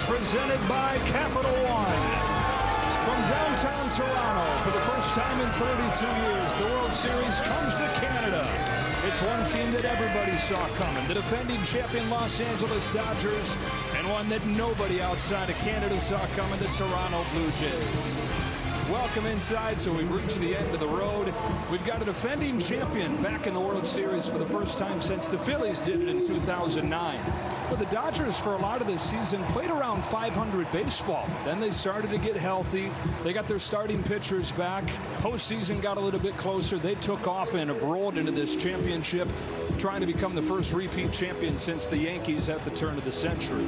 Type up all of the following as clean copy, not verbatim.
presented by Capital One. From downtown Toronto, for the first time in 32 years, the World Series comes to Canada. It's one team that everybody saw coming, the defending champion Los Angeles Dodgers, and one that nobody outside of Canada saw coming, the Toronto Blue Jays. Welcome inside, so we've reached the end of the road. We've got a defending champion back in the World Series for the first time since the Phillies did it in 2009. But the Dodgers, for a lot of this season, played around 500 baseball. Then they started to get healthy. They got their starting pitchers back. Postseason got a little bit closer. They took off and have rolled into this championship, trying to become the first repeat champion since the Yankees at the turn of the century.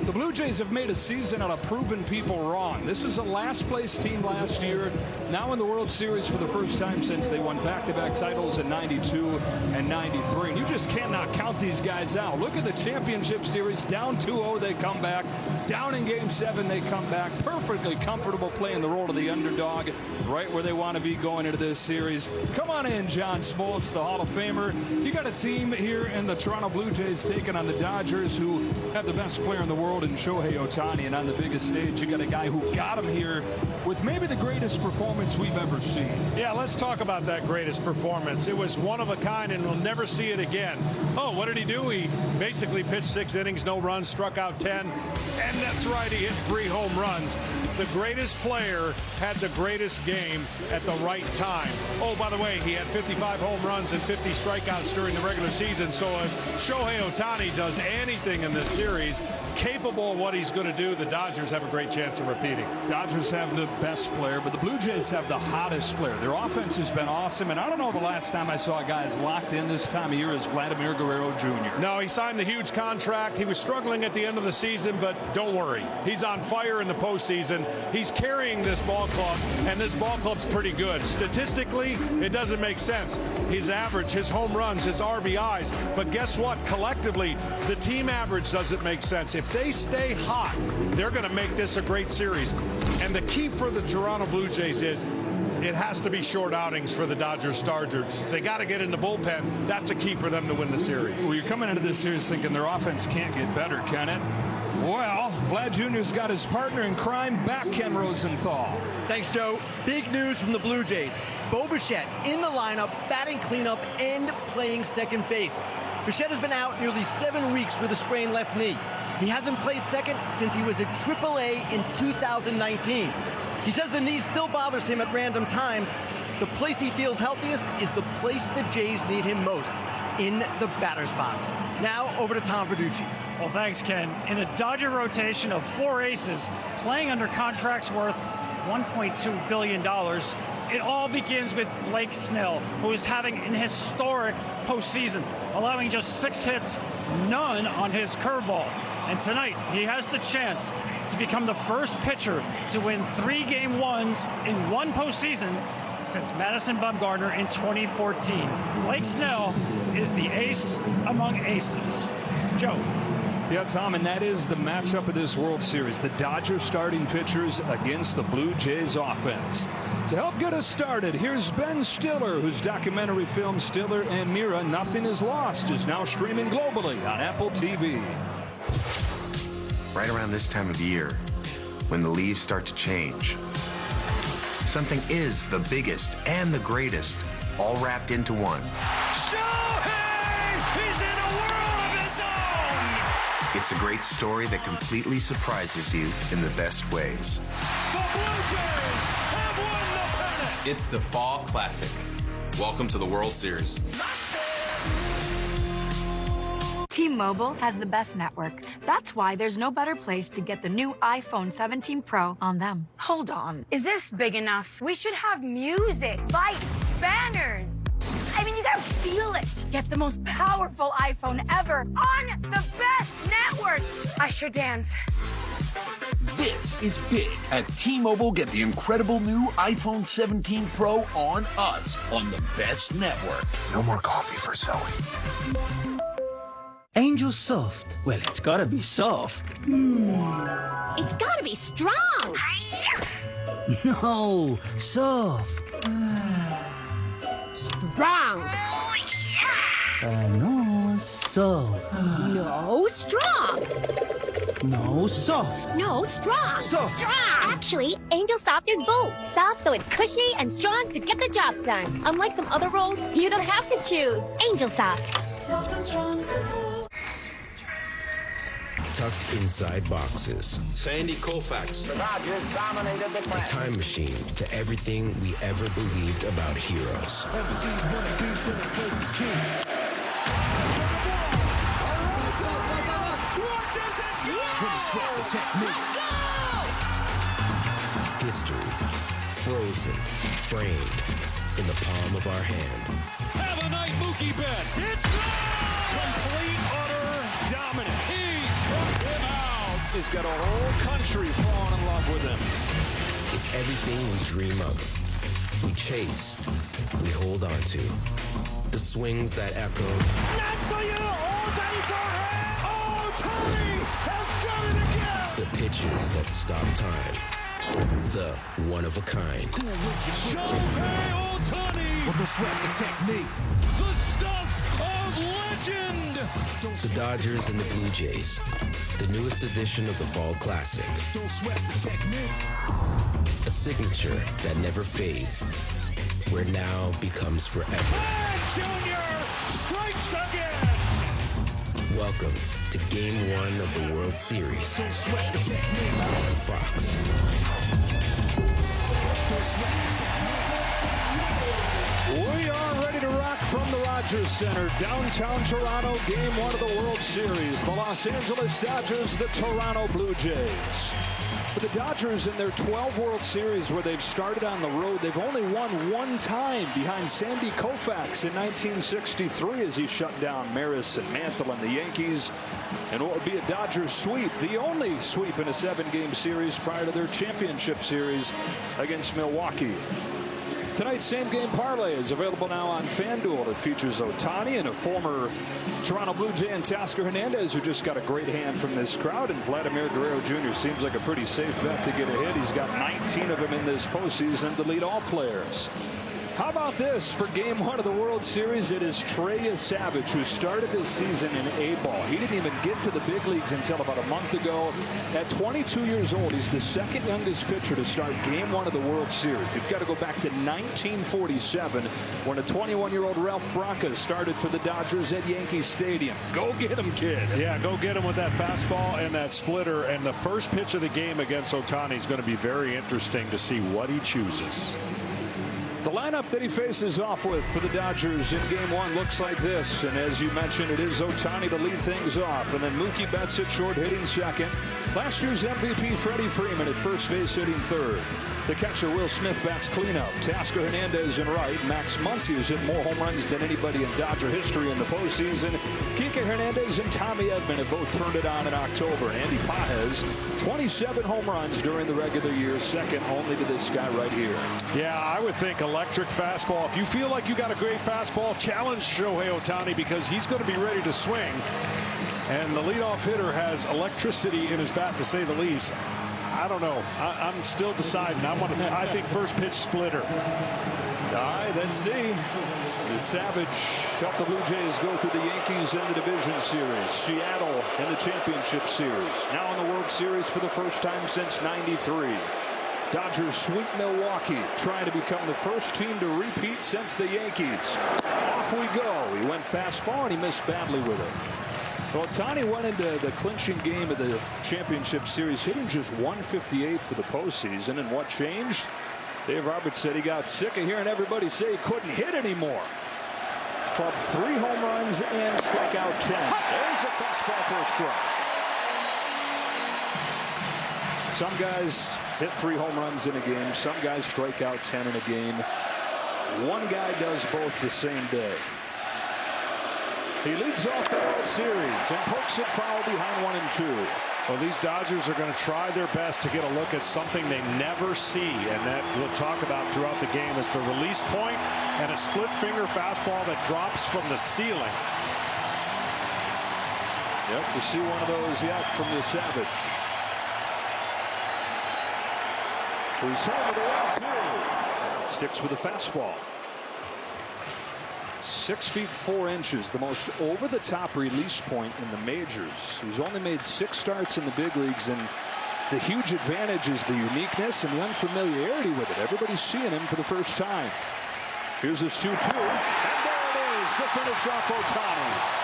The Blue Jays have made a season out of proving people wrong. This was a last-place team last year, now in the World Series for the first time since they won back-to-back titles in '92 and '93. And you just cannot count these guys out. Look at the championship series. Down 2-0, they come back. Down in Game 7, they come back. Perfectly comfortable playing the role of the underdog, right where they want to be going into this series. Come on in, John Smoltz, the Hall of Famer. You got a team here in the Toronto Blue Jays taking on the Dodgers, who have the best player in the world in Shohei Ohtani, and on the biggest stage, you got a guy who got him here with maybe the greatest performance we've ever seen. Yeah, let's talk about that greatest performance. It was one of a kind, and we'll never see it again. Oh, what did he do? He basically pitched 6 innings, no runs, struck out 10, and that's right, he hit 3 home runs. The greatest player had the greatest game at the right time. Oh, by the way, he had 55 home runs and 50 strikeouts during the regular season, so if Shohei Ohtani does anything in this series, capable of what he's going to do, the Dodgers have a great chance of repeating. Dodgers have the best player, but the Blue Jays have the hottest player. Their offense has been awesome, and I don't know the last time I saw a guy as locked in this time of year as Vladimir Guerrero Jr. No, he signed the huge contract. He was struggling at the end of the season, but don't worry. He's on fire in the postseason. He's carrying this ball club, and this ball club's pretty good. Statistically, it doesn't make sense. His average, his home runs, his RBIs, but guess what? Collectively, the team average doesn't make sense. If they stay hot, they're going to make this a great series. And the key for the Toronto Blue Jays is it has to be short outings for the Dodgers starters. They got to get in the bullpen. That's a key for them to win the series. Well, you're coming into this series thinking their offense can't get better, can it? Well, Vlad Jr.'s got his partner in crime back, Ken Rosenthal. Thanks, Joe. Big news from the Blue Jays. Bo Bichette in the lineup, batting cleanup and playing second base. Bichette has been out nearly 7 weeks with a sprained left knee. He hasn't played second since he was at AAA in 2019. He says the knee still bothers him at random times. The place he feels healthiest is the place the Jays need him most, in the batter's box. Now, over to Tom Verducci. Well, thanks, Ken. In a Dodger rotation of 4 aces, playing under contracts worth $1.2 billion, it all begins with Blake Snell, who is having an historic postseason, allowing just 6 hits, none on his curveball. And tonight, he has the chance to become the first pitcher to win 3 Game 1s in one postseason since Madison Bumgarner in 2014. Blake Snell is the ace among aces. Joe. Yeah, Tom, and that is the matchup of this World Series. The Dodgers starting pitchers against the Blue Jays offense. To help get us started, here's Ben Stiller, whose documentary film Stiller and Mira, Nothing is Lost, is now streaming globally on Apple TV. Right around this time of year, when the leaves start to change, something is the biggest and the greatest, all wrapped into one. Shohei! He's in a world of his own! It's a great story that completely surprises you in the best ways. The Blue Jays have won the pennant! It's the Fall Classic. Welcome to the World Series. T-Mobile has the best network. That's why there's no better place to get the new iPhone 17 Pro on them. Hold on. Is this big enough? We should have music, lights, banners. I mean, you gotta feel it. Get the most powerful iPhone ever on the best network. I sure dance. This is big. At T-Mobile, get the incredible new iPhone 17 Pro on us on the best network. No more coffee for Zoe. Angel Soft. Well, it's gotta be soft. It's gotta be strong. No, soft. Strong. No, soft. No, strong. No, soft. No, strong. Soft. Strong. Actually, Angel Soft is both. Soft so it's cushy and strong to get the job done. Unlike some other rolls, you don't have to choose. Angel Soft. Soft and strong, simple. Tucked inside boxes. Sandy Koufax. The Dodgers dominated the A time machine to everything we ever believed about heroes. Let's go! History, frozen, framed in the palm of our hand. Have a night, Mookie Betts. It's complete, utter dominance. He struck him out. He's got a whole country falling in love with him. It's everything we dream of. We chase, we hold on to. The swings that echo. The pitches that stop time. The one-of-a-kind. Shohei Ohtani. With the sweat, the technique. The stuff of legend. The Dodgers and the Blue Jays. The newest edition of the Fall Classic. Don't sweat the technique. A signature that never fades. Where now becomes forever. Junior strikes again. Welcome to Game 1 of the World Series on Fox. We are ready to rock from the Rogers Center, downtown Toronto, Game 1 of the World Series. The Los Angeles Dodgers, the Toronto Blue Jays. But the Dodgers, in their 12 World Series where they've started on the road, they've only won one time behind Sandy Koufax in 1963 as he shut down Maris and Mantle and the Yankees. And what would be a Dodgers sweep, the only sweep in a 7-game series prior to their championship series against Milwaukee. Tonight's same-game parlay is available now on FanDuel. It features Ohtani and a former Toronto Blue Jay and Teoscar Hernandez, who just got a great hand from this crowd. And Vladimir Guerrero Jr. seems like a pretty safe bet to get a hit. He's got 19 of them in this postseason to lead all players. How about this for Game 1 of the World Series? It is Trey Savage, who started this season in A-ball. He didn't even get to the big leagues until about a month ago. At 22 years old, he's the second youngest pitcher to start Game 1 of the World Series. You've got to go back to 1947 when a 21-year-old Ralph Branca started for the Dodgers at Yankee Stadium. Go get him, kid. Yeah, go get him with that fastball and that splitter. And the first pitch of the game against Ohtani is going to be very interesting to see what he chooses. The lineup that he faces off with for the Dodgers in Game 1 looks like this. And as you mentioned, it is Ohtani to lead things off. And then Mookie Betts at short, hitting second. Last year's MVP Freddie Freeman at first base, hitting third. The catcher Will Smith bats cleanup. Teoscar Hernandez in right. Max Muncy has hit more home runs than anybody in Dodger history in the postseason. Kike Hernandez and Tommy Edman have both turned it on in October. Andy Pages, 27 home runs during the regular year, second only to this guy right here. Yeah, I would think electric fastball. If you feel like you got a great fastball, challenge Shohei Ohtani because he's going to be ready to swing. And the leadoff hitter has electricity in his bat, to say the least. I don't know. I'm still deciding. I think first pitch splitter. All right, let's see. The Savage helped the Blue Jays go through the Yankees in the division series. Seattle in the championship series. Now in the World Series for the first time since '93. Dodgers sweep Milwaukee, trying to become the first team to repeat since the Yankees. Off we go. He went fastball and he missed badly with it. Ohtani went into the clinching game of the championship series hitting just 158 for the postseason. And what changed? Dave Roberts said he got sick of hearing everybody say he couldn't hit anymore. Clubbed 3 home runs and struck out 10. There's a fastball for a strike. Some guys hit 3 home runs in a game. Some guys strike out 10 in a game. One guy does both the same day. He leads off the World Series and pokes it foul behind 1 and 2. Well, these Dodgers are going to try their best to get a look at something they never see, and that we'll talk about throughout the game is the release point and a split finger fastball that drops from the ceiling. Yep, to see one of those yet from the Savage. Who's home with a 1-2. Sticks with the fastball. 6 feet 4 inches, the most over-the-top release point in the majors. He's only made 6 starts in the big leagues, and the huge advantage is the uniqueness and the unfamiliarity with it. Everybody's seeing him for the first time. Here's his 2-2, and there it is to finish off Ohtani.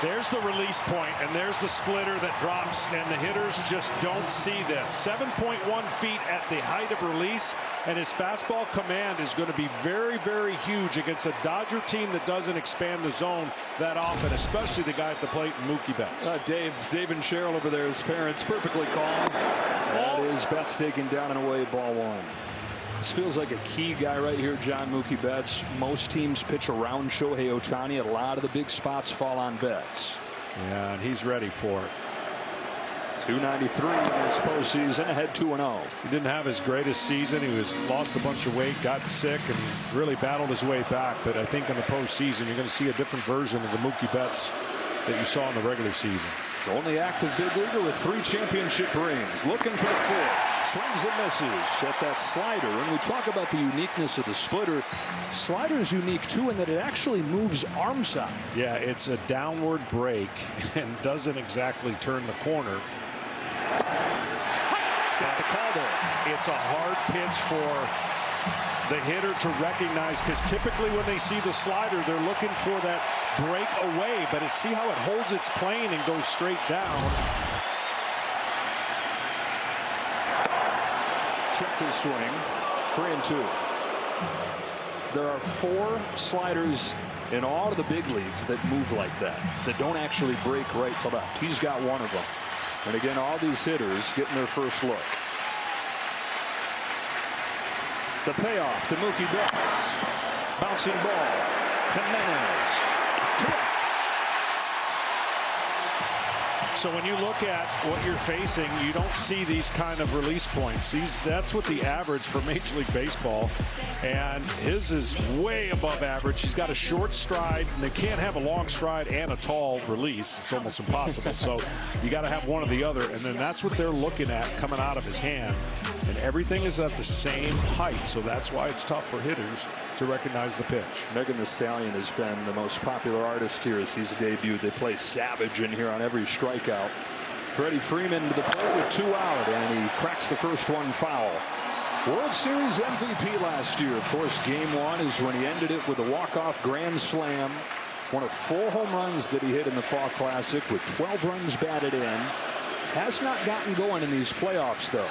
There's the release point, and there's the splitter that drops, and the hitters just don't see this. 7.1 feet at the height of release, and his fastball command is going to be very, very huge against a Dodger team that doesn't expand the zone that often, especially the guy at the plate, Mookie Betts. Dave and Cheryl over there, his parents, perfectly calm. That is Betts taking down and away, ball 1. This feels like a key guy right here, John. Mookie Betts. Most teams pitch around Shohei Ohtani. A lot of the big spots fall on Betts. Yeah, and he's ready for it. 293 in his postseason, ahead 2-0. He didn't have his greatest season. He lost a bunch of weight, got sick, and really battled his way back. But I think in the postseason, you're going to see a different version of the Mookie Betts that you saw in the regular season. The only active big leaguer with 3 championship rings. Looking for the 4th. Swings and misses at that slider. And we talk about the uniqueness of the splitter. Slider is unique, too, in that it actually moves arm side. Yeah, it's a downward break and doesn't exactly turn the corner. Got the call there. It's a hard pitch for the hitter to recognize, because typically when they see the slider, they're looking for that break away. But see how it holds its plane and goes straight down. Checked his swing. 3-2. There are 4 sliders in all of the big leagues that move like that don't actually break right to left. He's got one of them. And again, all these hitters getting their first look. The payoff to Mookie Betts. Bouncing ball. Jimenez. So when you look at what you're facing, you don't see these kind of release points. That's what the average for Major League Baseball, and his is way above average. He's got a short stride, and they can't have a long stride and a tall release. It's almost impossible. So you got to have one or the other, and then that's what they're looking at coming out of his hand. And everything is at the same height, so that's why it's tough for hitters to recognize the pitch. Megan Thee Stallion has been the most popular artist here as he's debuted. They play Savage in here on every strikeout. Freddie Freeman to the plate with 2 out, and he cracks the first one foul. World Series MVP last year. Of course, Game 1 is when he ended it with a walk-off grand slam. One of 4 home runs that he hit in the Fall Classic with 12 runs batted in. Has not gotten going in these playoffs, though.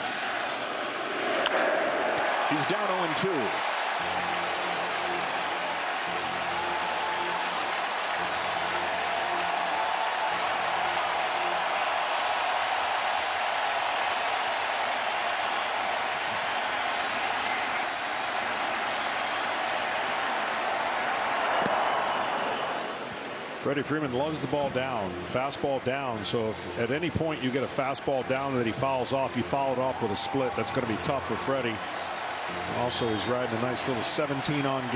He's down 0-2. Freddie Freeman loves the ball down, fastball down. So if at any point you get a fastball down that he fouls off, you foul it off with a split. That's going to be tough for Freddie. Also, he's riding a nice little 17 on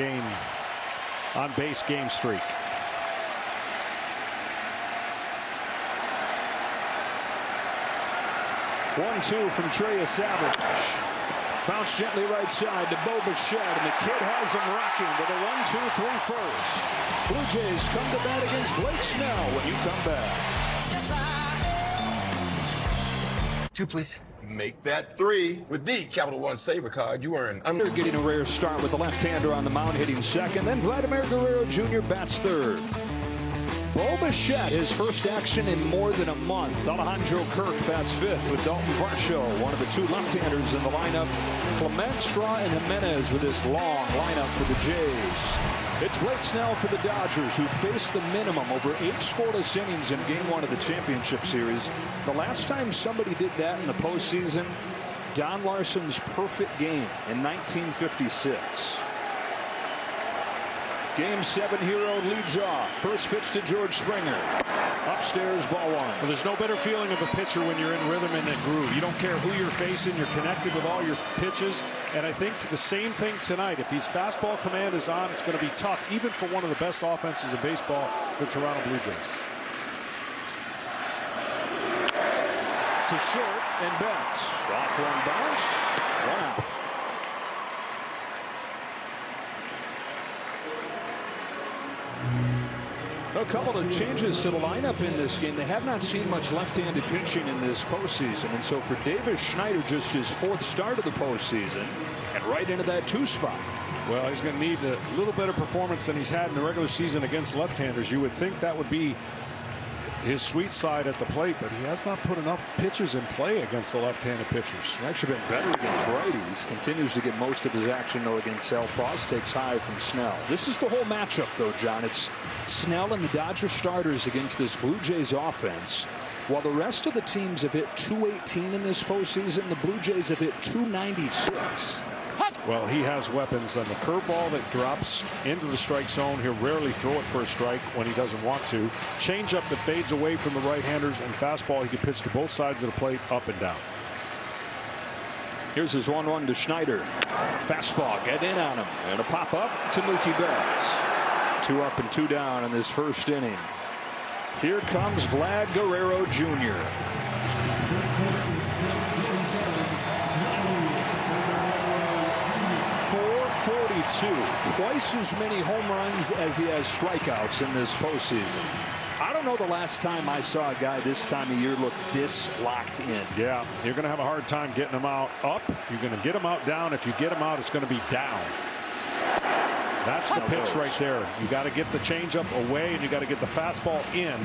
base game streak. One-two from Trey Savage. Bounce gently right side to Bo Bichette, and the kid has him rocking with a 1-2-3 first. Blue Jays come to bat against Blake Snell when you come back. 2, please. Make that 3 with the Capital One Saver card. You earn. They're getting a rare start with the left-hander on the mound hitting second. Then Vladimir Guerrero Jr. bats third. Bo Bichette, his first action in more than a month. Alejandro Kirk bats fifth with Dalton Varsho, one of the 2 left-handers in the lineup. Clement, Straw, and Jimenez with this long lineup for the Jays. It's Blake Snell for the Dodgers, who faced the minimum over 8 scoreless innings in Game 1 of the championship series. The last time somebody did that in the postseason, Don Larsen's perfect game in 1956. Game 7 hero leads off. First pitch to George Springer. Upstairs, ball 1. Well, there's no better feeling of a pitcher when you're in rhythm and in groove. You don't care who you're facing. You're connected with all your pitches. And I think the same thing tonight. If his fastball command is on, it's going to be tough, even for one of the best offenses in baseball, the Toronto Blue Jays. to short, and Betts off one bounce, 1 out. A couple of changes to the lineup in this game. They have not seen much left-handed pitching in this postseason, and so for Davis Schneider, just his 4th start of the postseason, and right into that 2 spot. Well, he's going to need a little better performance than he's had in the regular season against left-handers. You would think that would be his sweet side at the plate, but he has not put enough pitches in play against the left-handed pitchers. He's actually been better against righties. Continues to get most of his action, though, against Southpaws. Takes high from Snell. This is the whole matchup, though, John. It's Snell and the Dodger starters against this Blue Jays offense. While the rest of the teams have hit .218 in this postseason, the Blue Jays have hit .296. Well, he has weapons on the curveball that drops into the strike zone. He'll rarely throw it for a strike when he doesn't want to. Changeup that fades away from the right-handers, and fastball he can pitch to both sides of the plate, up and down. Here's his 1-1 to Schneider. Fastball, get in on him, and a pop up to Mookie Betts. 2 up and 2 down in this first inning. Here comes Vlad Guerrero Jr. Twice as many home runs as he has strikeouts in this postseason. I don't know the last time I saw a guy this time of year look this locked in. Yeah, you're going to have a hard time getting him out up. You're going to get him out down. If you get him out, it's going to be down. That's the pitch right there. You got to get the changeup away, and you got to get the fastball in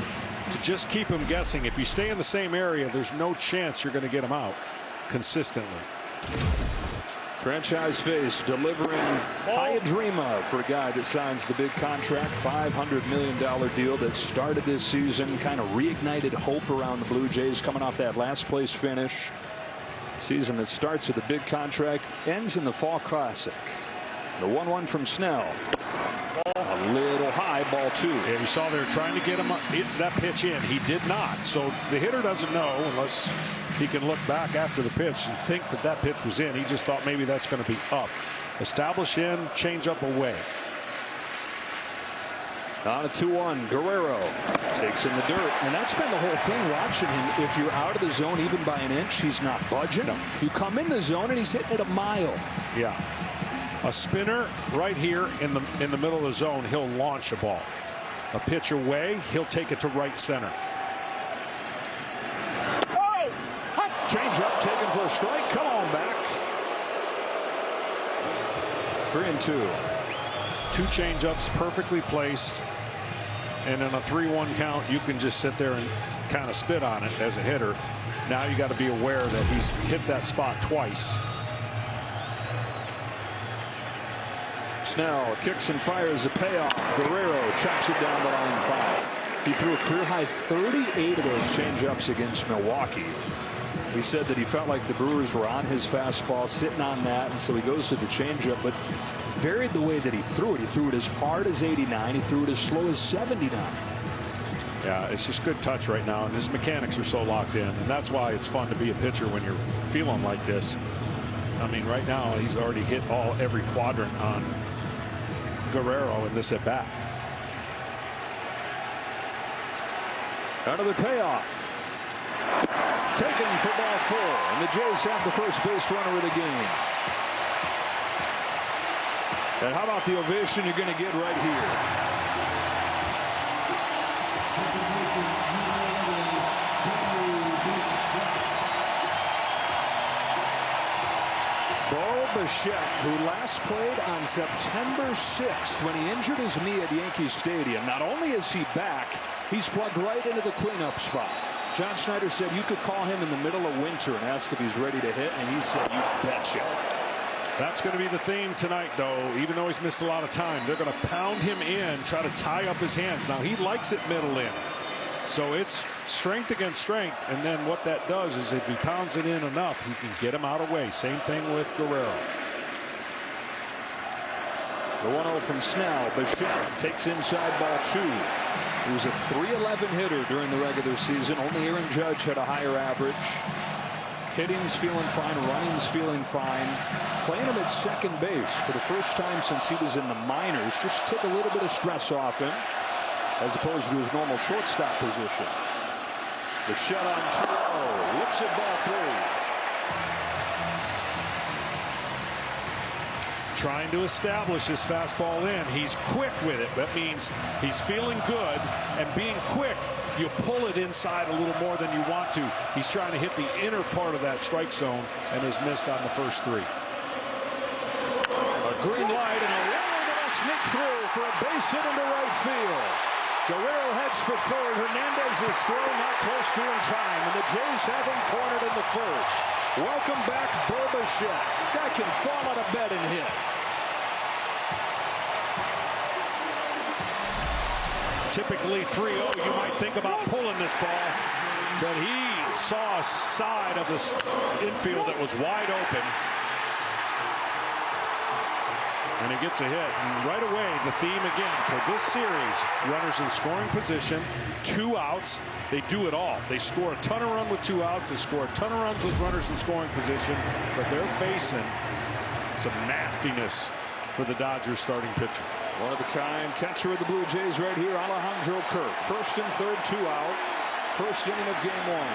to just keep him guessing. If you stay in the same area, there's no chance you're going to get him out consistently. Franchise face delivering high dream of for a guy that signs the big contract, $500 million deal that started this season, kind of reignited hope around the Blue Jays coming off that last place finish. Season that starts with a big contract, ends in the Fall Classic. The 1-1 from Snell. A little high, ball 2. Yeah, you saw they were trying to get him that pitch in. He did not. So the hitter doesn't know unless he can look back after the pitch and think that that pitch was in. He just thought maybe that's going to be up. Establish in, change up away. On a 2-1, Guerrero takes in the dirt, and that's been the whole thing watching him. If you're out of the zone even by an inch, he's not budging. No. You come in the zone and he's hitting it a mile. Yeah. A spinner right here in the middle of the zone, he'll launch a ball. A pitch away, he'll take it to right center. Change up, taken for a strike. Come on back. 3-2. 2 changeups perfectly placed, and in a 3-1 count, you can just sit there and kind of spit on it as a hitter. Now you got to be aware that he's hit that spot twice. Snell kicks and fires a payoff. Guerrero chops it down the line foul. He threw a career high 38 of those changeups against Milwaukee. He said that he felt like the Brewers were on his fastball, sitting on that, and so he goes to the changeup, but varied the way that he threw it. He threw it as hard as 89. He threw it as slow as 79. Yeah, it's just good touch right now, and his mechanics are so locked in, and that's why it's fun to be a pitcher when you're feeling like this. I mean, right now he's already hit every quadrant on Guerrero in this at bat. Another payoff. Taken for ball 4, and the Jays have the first base runner of the game. And how about the ovation you're going to get right here? Bo Bichette, who last played on September 6th when he injured his knee at Yankee Stadium. Not only is he back, he's plugged right into the cleanup spot. John Schneider said you could call him in the middle of winter and ask if he's ready to hit, and he said, you betcha. That's going to be the theme tonight, though. Even though he's missed a lot of time, they're going to pound him in, try to tie up his hands. Now, he likes it middle in. So it's strength against strength, and then what that does is if he pounds it in enough, he can get him out of the way. Same thing with Guerrero. The 1-0 from Snell. Bichette takes inside ball 2. He was a .311 hitter during the regular season. Only Aaron Judge had a higher average. Hitting's feeling fine. Running's feeling fine. Playing him at second base for the first time since he was in the minors. Just took a little bit of stress off him, as opposed to his normal shortstop position. Bichette on 2-0. Looks at ball 3. Trying to establish his fastball in. He's quick with it. That means he's feeling good, and being quick, you pull it inside a little more than you want to. He's trying to hit the inner part of that strike zone and has missed on the first 3. A green light and a runner that'll sneak through for a base hit into right field. Guerrero heads for third. Hernandez is thrown not close to in time, and the Jays have him cornered in the first. Welcome back, Bichette. Guy can fall out of bed and hit. Typically 3-0, you might think about pulling this ball, but he saw a side of this infield that was wide open, and he gets a hit. And right away, the theme again for this series: runners in scoring position, 2 outs. They do it all. They score a ton of runs with 2 outs. They score a ton of runs with runners in scoring position, but they're facing some nastiness for the Dodgers starting pitcher. One-of-a-kind catcher of the Blue Jays right here, Alejandro Kirk. First and third, 2 out. First inning of game 1.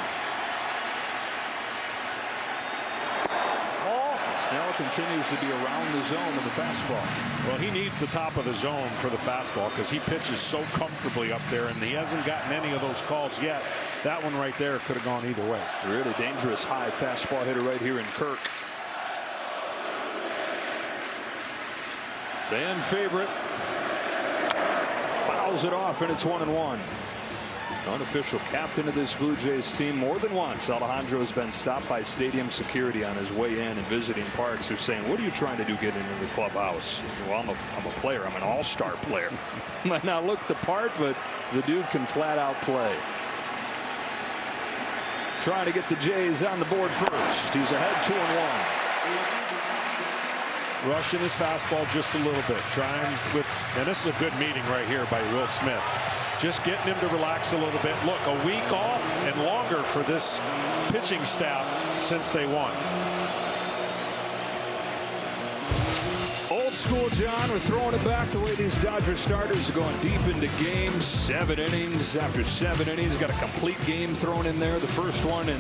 Snell continues to be around the zone of the fastball. Well, he needs the top of the zone for the fastball because he pitches so comfortably up there, and he hasn't gotten any of those calls yet. That one right there could have gone either way. Really dangerous high fastball hitter right here in Kirk. Fan favorite fouls it off, and it's 1-1. Unofficial captain of this Blue Jays team. More than once, Alejandro has been stopped by stadium security on his way in and visiting parks. They're saying, "What are you trying to do getting into the clubhouse?" Well, I'm a player. I'm an all-star player. Might not look the part, but the dude can flat out play. Trying to get the Jays on the board first. He's ahead 2-1. Rushing his fastball just a little bit. Trying with, and this is a good meeting right here by Will Smith. Just getting him to relax a little bit. Look, a week off and longer for this pitching staff since they won. Old school, John. We're throwing it back the way these Dodger starters are going deep into games. 7 innings after 7 innings. Got a complete game thrown in there. The first one in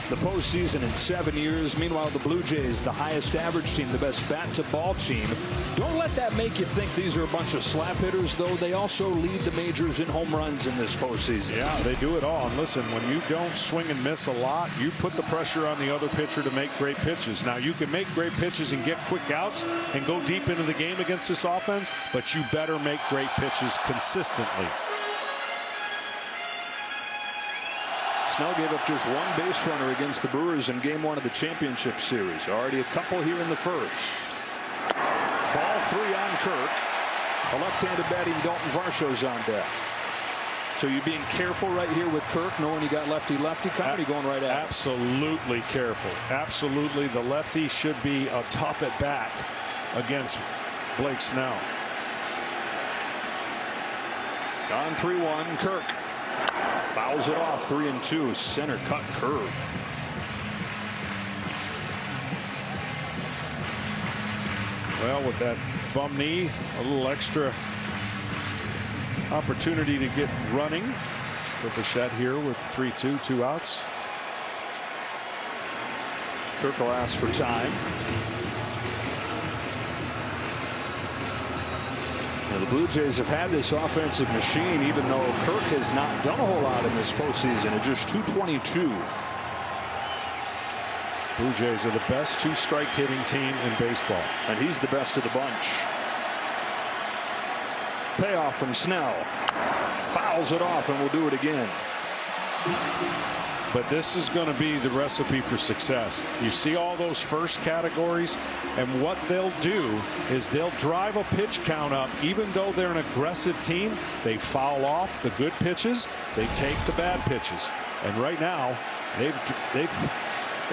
the postseason in 7 years. Meanwhile, the Blue Jays, the highest average team, the best bat-to-ball team. Don't let that make you think these are a bunch of slap hitters, though. They also lead the majors in home runs in this postseason. Yeah, they do it all. And listen, when you don't swing and miss a lot, you put the pressure on the other pitcher to make great pitches. Now, you can make great pitches and get quick outs and go deep into the game against this offense, but you better make great pitches consistently. Snell gave up just 1 base runner against the Brewers in game 1 of the championship series. Already a couple here in the first. Ball 3 on Kirk. A left-handed batting Dalton Varsho's on deck. So you're being careful right here with Kirk, knowing you got lefty-lefty coming, you're going right at it. Absolutely careful. Absolutely. The lefty should be a tough at bat against Blake Snell. On 3-1, Kirk fouls it off. 3-2, center cut curve. Well, with that bum knee, a little extra opportunity to get running for Bichette here with 3-2, 2 outs. Kirk will ask for time. Now, the Blue Jays have had this offensive machine, even though Kirk has not done a whole lot in this postseason at just .222. Blue Jays are the best 2-strike hitting team in baseball, and he's the best of the bunch. Payoff from Snell. Fouls it off, and we'll do it again. But this is going to be the recipe for success. You see all those first categories, and what they'll do is they'll drive a pitch count up. Even though they're an aggressive team, they foul off the good pitches, they take the bad pitches. And right now, they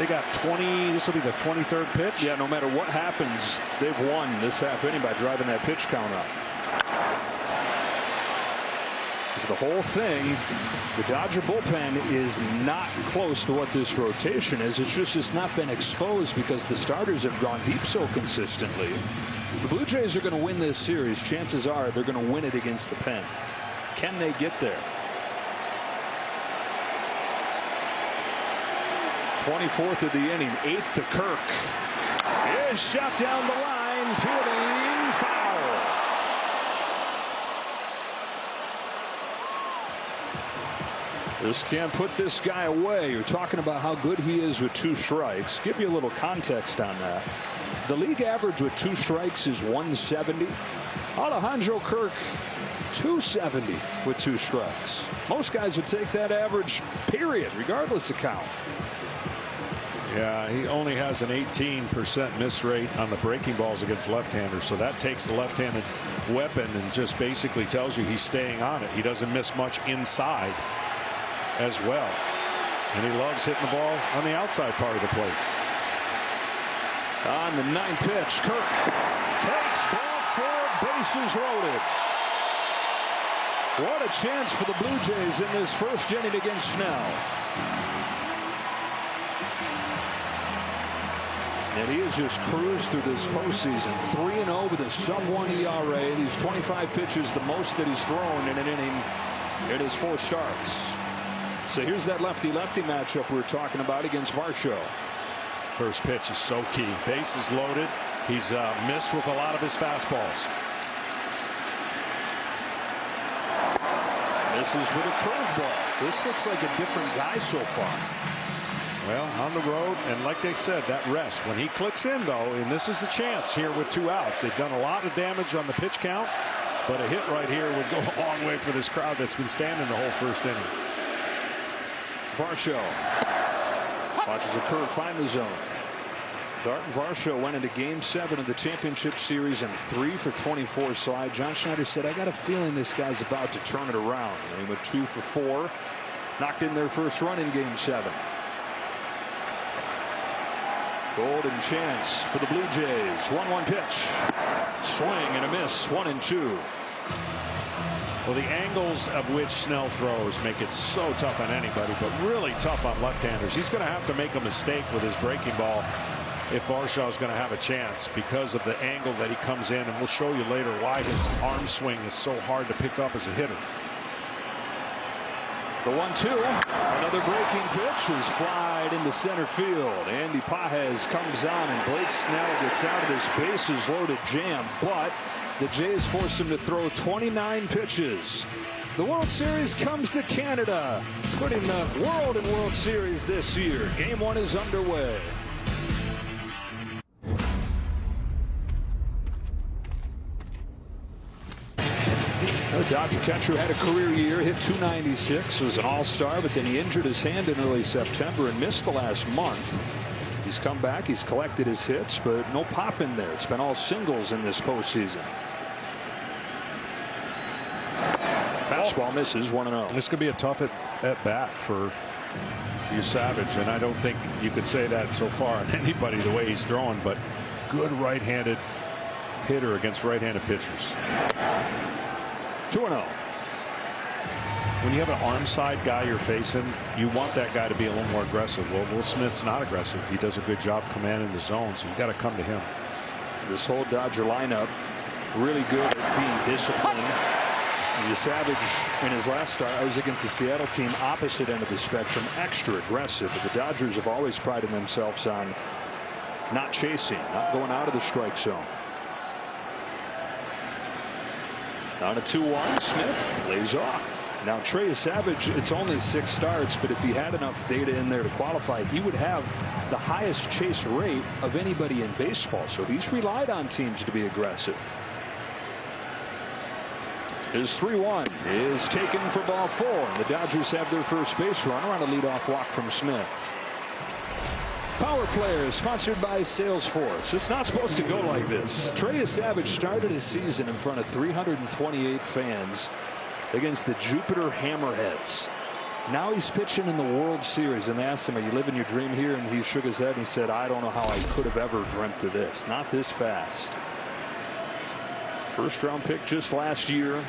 got 20. This will be the 23rd pitch. Yeah, no matter what happens, they've won this half inning by driving that pitch count up. The whole thing, the Dodger bullpen is not close to what this rotation is. It's just it's not been exposed because the starters have gone deep so consistently. If the Blue Jays are going to win this series, chances are they're going to win it against the pen. Can they get there? 24th of the inning, 8 to Kirk. Is shot down the line, peeling, foul. This can't put this guy away. You're talking about how good he is with 2 strikes. Give you a little context on that. The league average with 2 strikes is 170. Alejandro Kirk, 270 with 2 strikes. Most guys would take that average, period, regardless of count. Yeah, he only has an 18% miss rate on the breaking balls against left-handers, so that takes the left-handed weapon and just basically tells you he's staying on it. He doesn't miss much inside as well, and he loves hitting the ball on the outside part of the plate. On the 9th pitch, Kirk takes ball 4, bases loaded. What a chance for the Blue Jays in this first inning against Snell. And he has just cruised through this postseason, 3-0 with a sub-1 ERA. These 25 pitches, the most that he's thrown in an inning in his 4 starts. So here's that lefty-lefty matchup we were talking about against Varsho. First pitch is so key. Bases loaded. He's missed with a lot of his fastballs. This is with a curveball. This looks like a different guy so far. Well, on the road, and like they said, that rest. When he clicks in, though, and this is a chance here with 2 outs. They've done a lot of damage on the pitch count, but a hit right here would go a long way for this crowd that's been standing the whole first inning. Varsho watches a curve find the zone. Darton Varsho went into Game 7 of the championship series and 3 for 24 side. John Schneider said, I got a feeling this guy's about to turn it around. And he went 2 for 4. Knocked in their first run in Game 7. Golden chance for the Blue Jays. 1-1 pitch. Swing and a miss. 1-2. Well, the angles of which Snell throws make it so tough on anybody, but really tough on left-handers. He's going to have to make a mistake with his breaking ball if Varshaw's going to have a chance because of the angle that he comes in, and we'll show you later why his arm swing is so hard to pick up as a hitter. The 1-2. Another breaking pitch is flied into center field. Andy Pages comes on, and Blake Snell gets out of this bases loaded jam, but the Jays force him to throw 29 pitches. The World Series comes to Canada, putting the world in World Series this year. Game 1 is underway. The Dodger catcher had a career year, hit .296, was an all-star, but then he injured his hand in early September and missed the last month. He's come back, he's collected his hits, but no pop in there. It's been all singles in this postseason. Fastball misses, 1-0. This could be a tough at bat for you, Savage, and I don't think you could say that so far on anybody the way he's throwing, but good right-handed hitter against right-handed pitchers. 2-0. When you have an arm side guy you're facing, you want that guy to be a little more aggressive. Well, Will Smith's not aggressive. He does a good job commanding the zone, so you got to come to him. This whole Dodger lineup really good at being disciplined. The Savage in his last start, I was against the Seattle team, opposite end of the spectrum, extra aggressive. But the Dodgers have always prided themselves on not chasing, not going out of the strike zone. On a 2-1, Smith lays off. Now Trey Savage, it's only 6 starts, but if he had enough data in there to qualify, he would have the highest chase rate of anybody in baseball. So he's relied on teams to be aggressive. His 3-1 is taken for ball 4. And the Dodgers have their first base runner on a leadoff walk from Smith. Power Player is sponsored by Salesforce. It's not supposed to go like this. Trey Savage started his season in front of 328 fans against the Jupiter Hammerheads. Now he's pitching in the World Series, and they asked him, are you living your dream here? And he shook his head and he said, I don't know how I could have ever dreamt of this. Not this fast. First round pick just last year.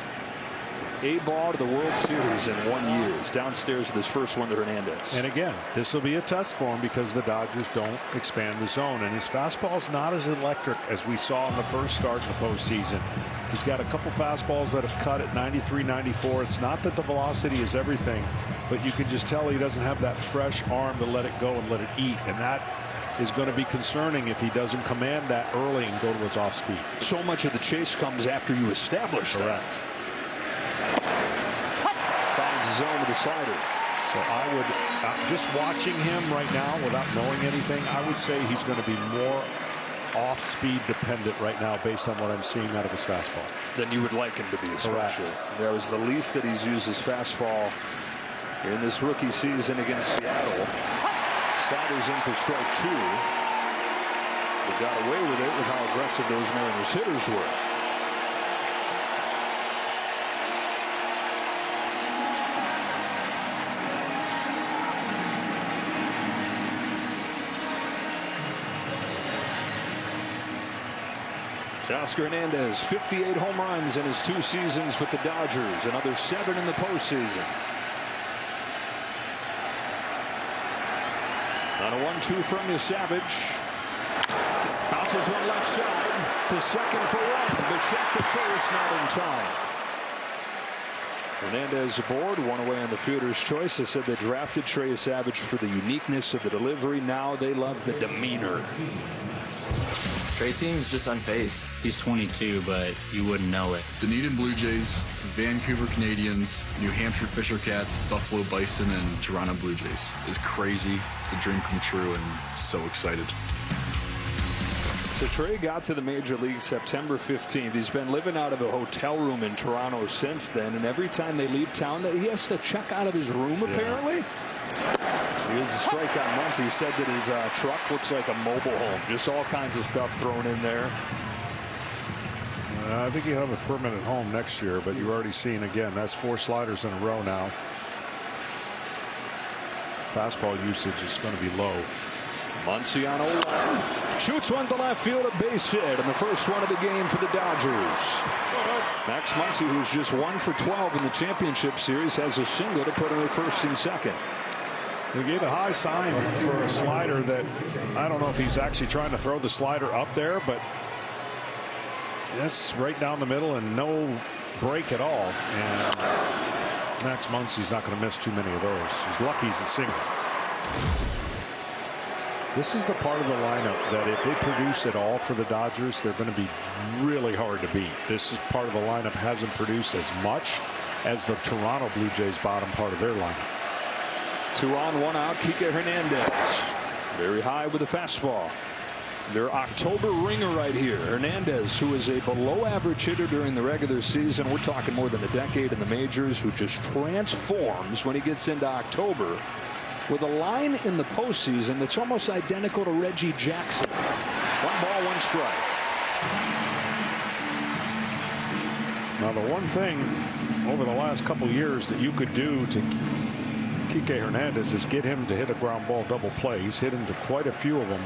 A-ball to the World Series in 1 year. He's downstairs with his first one to Hernandez. And again, this will be a test for him because the Dodgers don't expand the zone. And his fastball's not as electric as we saw in the first start in the postseason. He's got a couple fastballs that have cut at 93, 94. It's not that the velocity is everything, but you can just tell he doesn't have that fresh arm to let it go and let it eat. And that is going to be concerning if he doesn't command that early and go to his off speed. So much of the chase comes after you establish that. Finds his zone with a slider. So I would, just watching him right now without knowing anything, I would say he's going to be more off-speed dependent right now based on what I'm seeing out of his fastball. Than you would like him to be, especially. That was the least that he's used his fastball in this rookie season against Seattle. Sliders in for strike 2. They got away with it with how aggressive those Mariners hitters were. Oscar Hernandez, 58 home runs in his 2 seasons with the Dodgers, another 7 in the postseason. On a 1-2 from you, Savage. Bounces one left side to second for 1. Bichette to first, not in time. Hernandez aboard, 1 away on the fielder's choice. They said they drafted Trey Savage for the uniqueness of the delivery. Now they love the demeanor. Trey seems just unfazed. He's 22, but you wouldn't know it. Dunedin Blue Jays, Vancouver Canadians, New Hampshire Fisher Cats, Buffalo Bison, and Toronto Blue Jays. It's crazy. It's a dream come true, and so excited. So Trey got to the major league September 15th. He's been living out of a hotel room in Toronto since then, and every time they leave town, he has to check out of his room, apparently. He was a strikeout once. He said that his truck looks like a mobile home. Just all kinds of stuff thrown in there. I think he'll have a permanent home next year, but you've already seen, again, that's 4 sliders in a row now. Fastball usage is going to be low. Muncy on 0-1. Shoots one to left field, a base hit, and the first one of the game for the Dodgers. Max Muncy, who's just 1 for 12 in the championship series, has a single to put him at first and second. He gave a high sign for a slider that I don't know if he's actually trying to throw the slider up there, but that's right down the middle and no break at all. And Max Muncy's not going to miss too many of those. He's lucky he's a single. This is the part of the lineup that if they produce at all for the Dodgers, they're going to be really hard to beat. This is part of the lineup hasn't produced as much as the Toronto Blue Jays bottom part of their lineup. 2 on, 1 out. Kike Hernandez very high with a fastball. Their October ringer right here. Hernandez, who is a below average hitter during the regular season. We're talking more than a decade in the majors, who just transforms when he gets into October with a line in the postseason that's almost identical to Reggie Jackson. 1 ball, 1 strike. Now the one thing over the last couple years that you could do to Kike Hernandez is get him to hit a ground ball double play. He's hit into quite a few of them.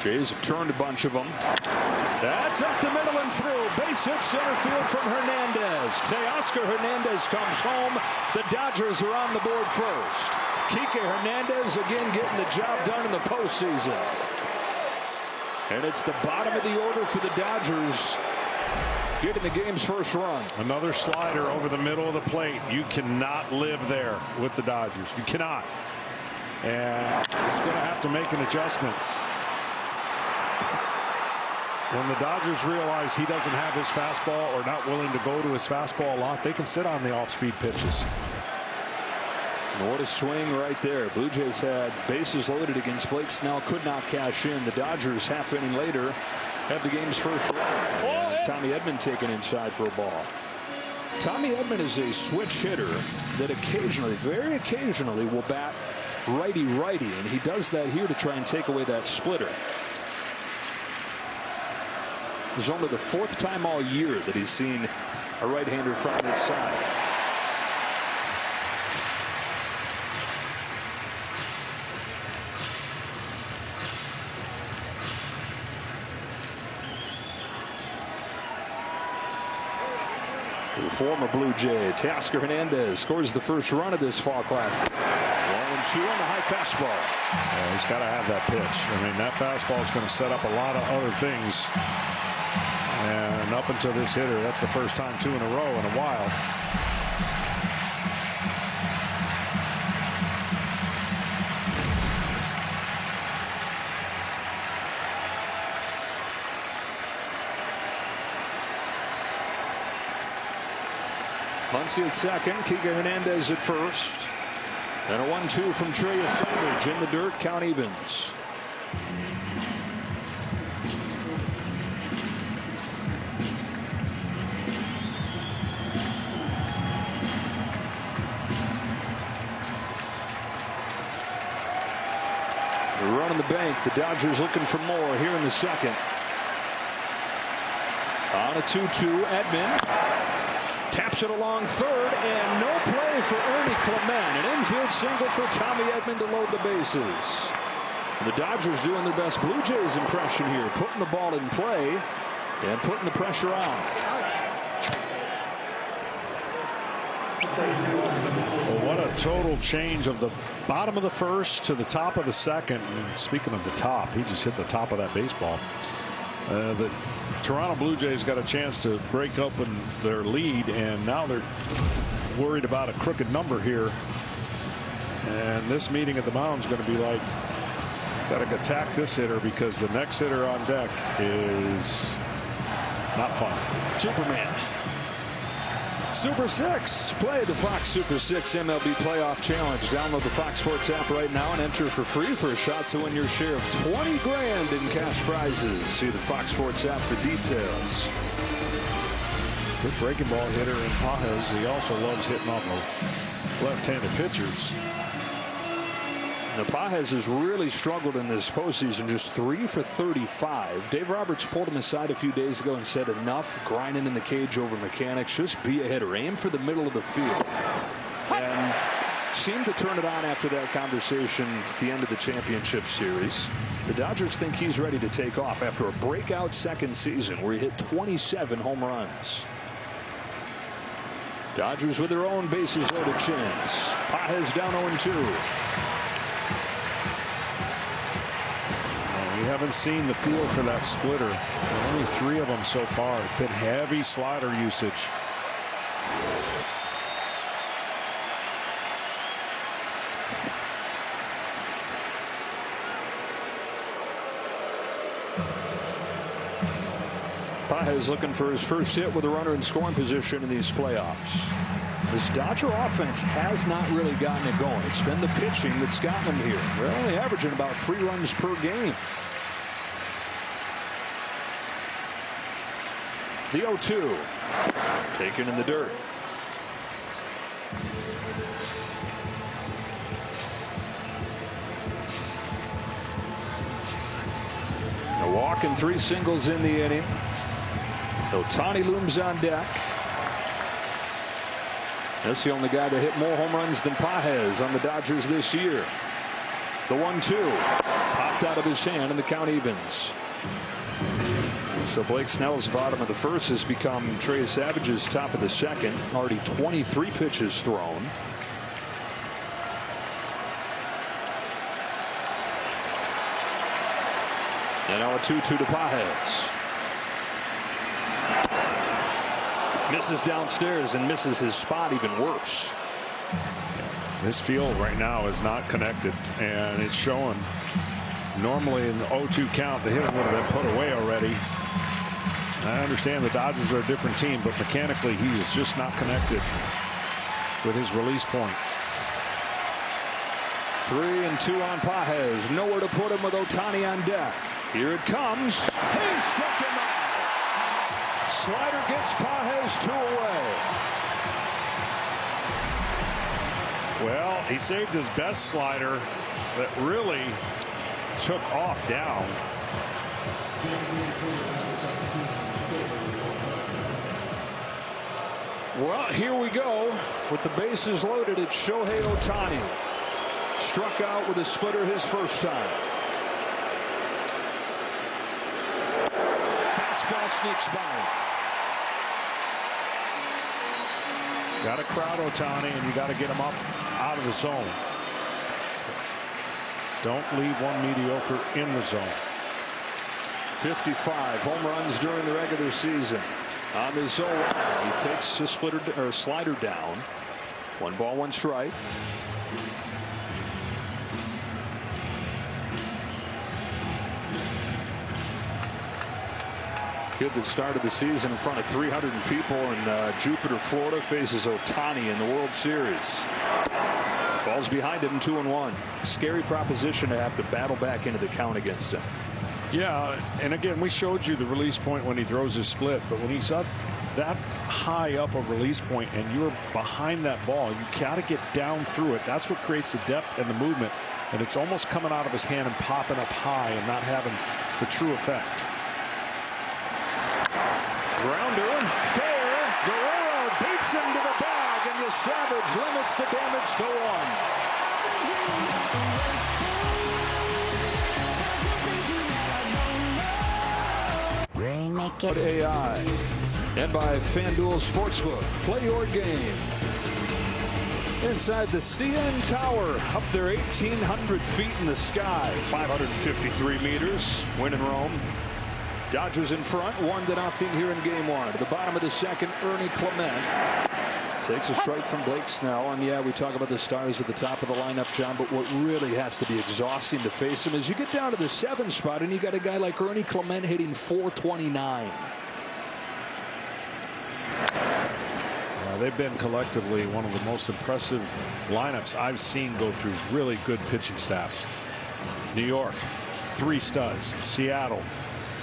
Jays have turned a bunch of them. That's up the middle and through. Base hit center field from Hernandez. Teoscar Hernandez comes home. The Dodgers are on the board first. Kike Hernandez again getting the job done in the postseason. And it's the bottom of the order for the Dodgers, getting the game's first run. Another slider over the middle of the plate. You cannot live there with the Dodgers. You cannot. And he's going to have to make an adjustment. When the Dodgers realize he doesn't have his fastball or not willing to go to his fastball a lot, they can sit on the off-speed pitches. And what a swing right there. Blue Jays had bases loaded against Blake Snell, could not cash in. The Dodgers, half inning later, have the game's first run. Tommy Edman taken inside for a ball. Tommy Edman is a switch hitter that occasionally, very occasionally, will bat righty-righty, and he does that here to try and take away that splitter. It's only the 4th time all year that he's seen a right-hander from this side. The former Blue Jay, Teoscar Hernandez, scores the first run of this fall classic. 1 0-2 on the high fastball. Yeah, he's got to have that pitch. I mean, that fastball is going to set up a lot of other things. And up until this hitter, that's the first time 2 in a row in a while. Muncy at second, Kike Hernandez at first. And a 1-2 from Trey Savage in the dirt, count evens. The run on the bank, the Dodgers looking for more here in the second. On a 2-2, Edman. Taps it along third, and no play for Ernie Clement. An infield single for Tommy Edman to load the bases. The Dodgers doing their best Blue Jays impression here, putting the ball in play and putting the pressure on. Well, what a total change of the bottom of the first to the top of the second. And speaking of the top, he just hit the top of that baseball. The Toronto Blue Jays got a chance to break open their lead, and now they're worried about a crooked number here. And this meeting at the mound is going to be like, got to attack this hitter because the next hitter on deck is not fun. Superman. Super 6. Play the Fox Super 6 MLB Playoff Challenge. Download the Fox Sports app right now and enter for free for a shot to win your share of 20 grand in cash prizes. See the Fox Sports app for details. Good breaking ball hitter in Pajes. He also loves hitting off of left-handed pitchers. Now, Pajes has really struggled in this postseason, just 3 for 35. Dave Roberts pulled him aside a few days ago and said enough grinding in the cage over mechanics. Just be a hitter. Aim for the middle of the field. And seemed to turn it on after that conversation at the end of the championship series. The Dodgers think he's ready to take off after a breakout second season where he hit 27 home runs. Dodgers with their own bases loaded chance. Pajes down 0-2. We haven't seen the feel for that splitter. Only 3 of them so far. Been heavy slider usage. Pajes looking for his first hit with a runner in scoring position in these playoffs. This Dodger offense has not really gotten it going. It's been the pitching that's gotten them here. They're only averaging about 3 runs per game. The 0-2. Taken in the dirt. A walk and 3 singles in the inning. Ohtani looms on deck. That's the only guy to hit more home runs than Pajes on the Dodgers this year. The 1-2 popped out of his hand and the count evens. So Blake Snell's bottom of the first has become Trey Savage's top of the second. Already 23 pitches thrown. And now a 2-2 to Pajes. Misses downstairs and misses his spot even worse. This field right now is not connected, and it's showing. Normally in the 0-2 count, the hitter would have been put away already. I understand the Dodgers are a different team, but mechanically he is just not connected with his release point. 3-2 on Pajes. Nowhere to put him with Ohtani on deck. Here it comes. He struck him out. Slider gets Pajes 2 away. Well, he saved his best slider that really took off down. Well, here we go with the bases loaded. It's Shohei Ohtani. Struck out with a splitter his first time. Fastball sneaks by. Got to crowd Ohtani, and you got to get him up out of the zone. Don't leave one mediocre in the zone. 55 home runs during the regular season. On the zone, he takes a slider down. 1 ball, 1 strike. Kid that started the season in front of 300 people in Jupiter, Florida, faces Ohtani in the World Series. Falls behind him 2-1. Scary proposition to have to battle back into the count against him. Yeah, and again, we showed you the release point when he throws his split, but when he's up that high up a release point and you're behind that ball, you got to get down through it. That's what creates the depth and the movement, and it's almost coming out of his hand and popping up high and not having the true effect. Grounder, fair. Guerrero beats him to the bag, and Savage limits the damage to 1. Rainmaker AI and by FanDuel Sportsbook. Play your game. Inside the CN Tower, up there 1,800 feet in the sky, 553 meters. Win in Rome. Dodgers in front, 1-0 here in game 1. At the bottom of the second, Ernie Clement takes a strike from Blake Snell. And yeah, we talk about the stars at the top of the lineup, John, but what really has to be exhausting to face him is you get down to the 7th spot and you got a guy like Ernie Clement hitting .429. They've been collectively one of the most impressive lineups I've seen go through really good pitching staffs. New York, 3 studs. Seattle,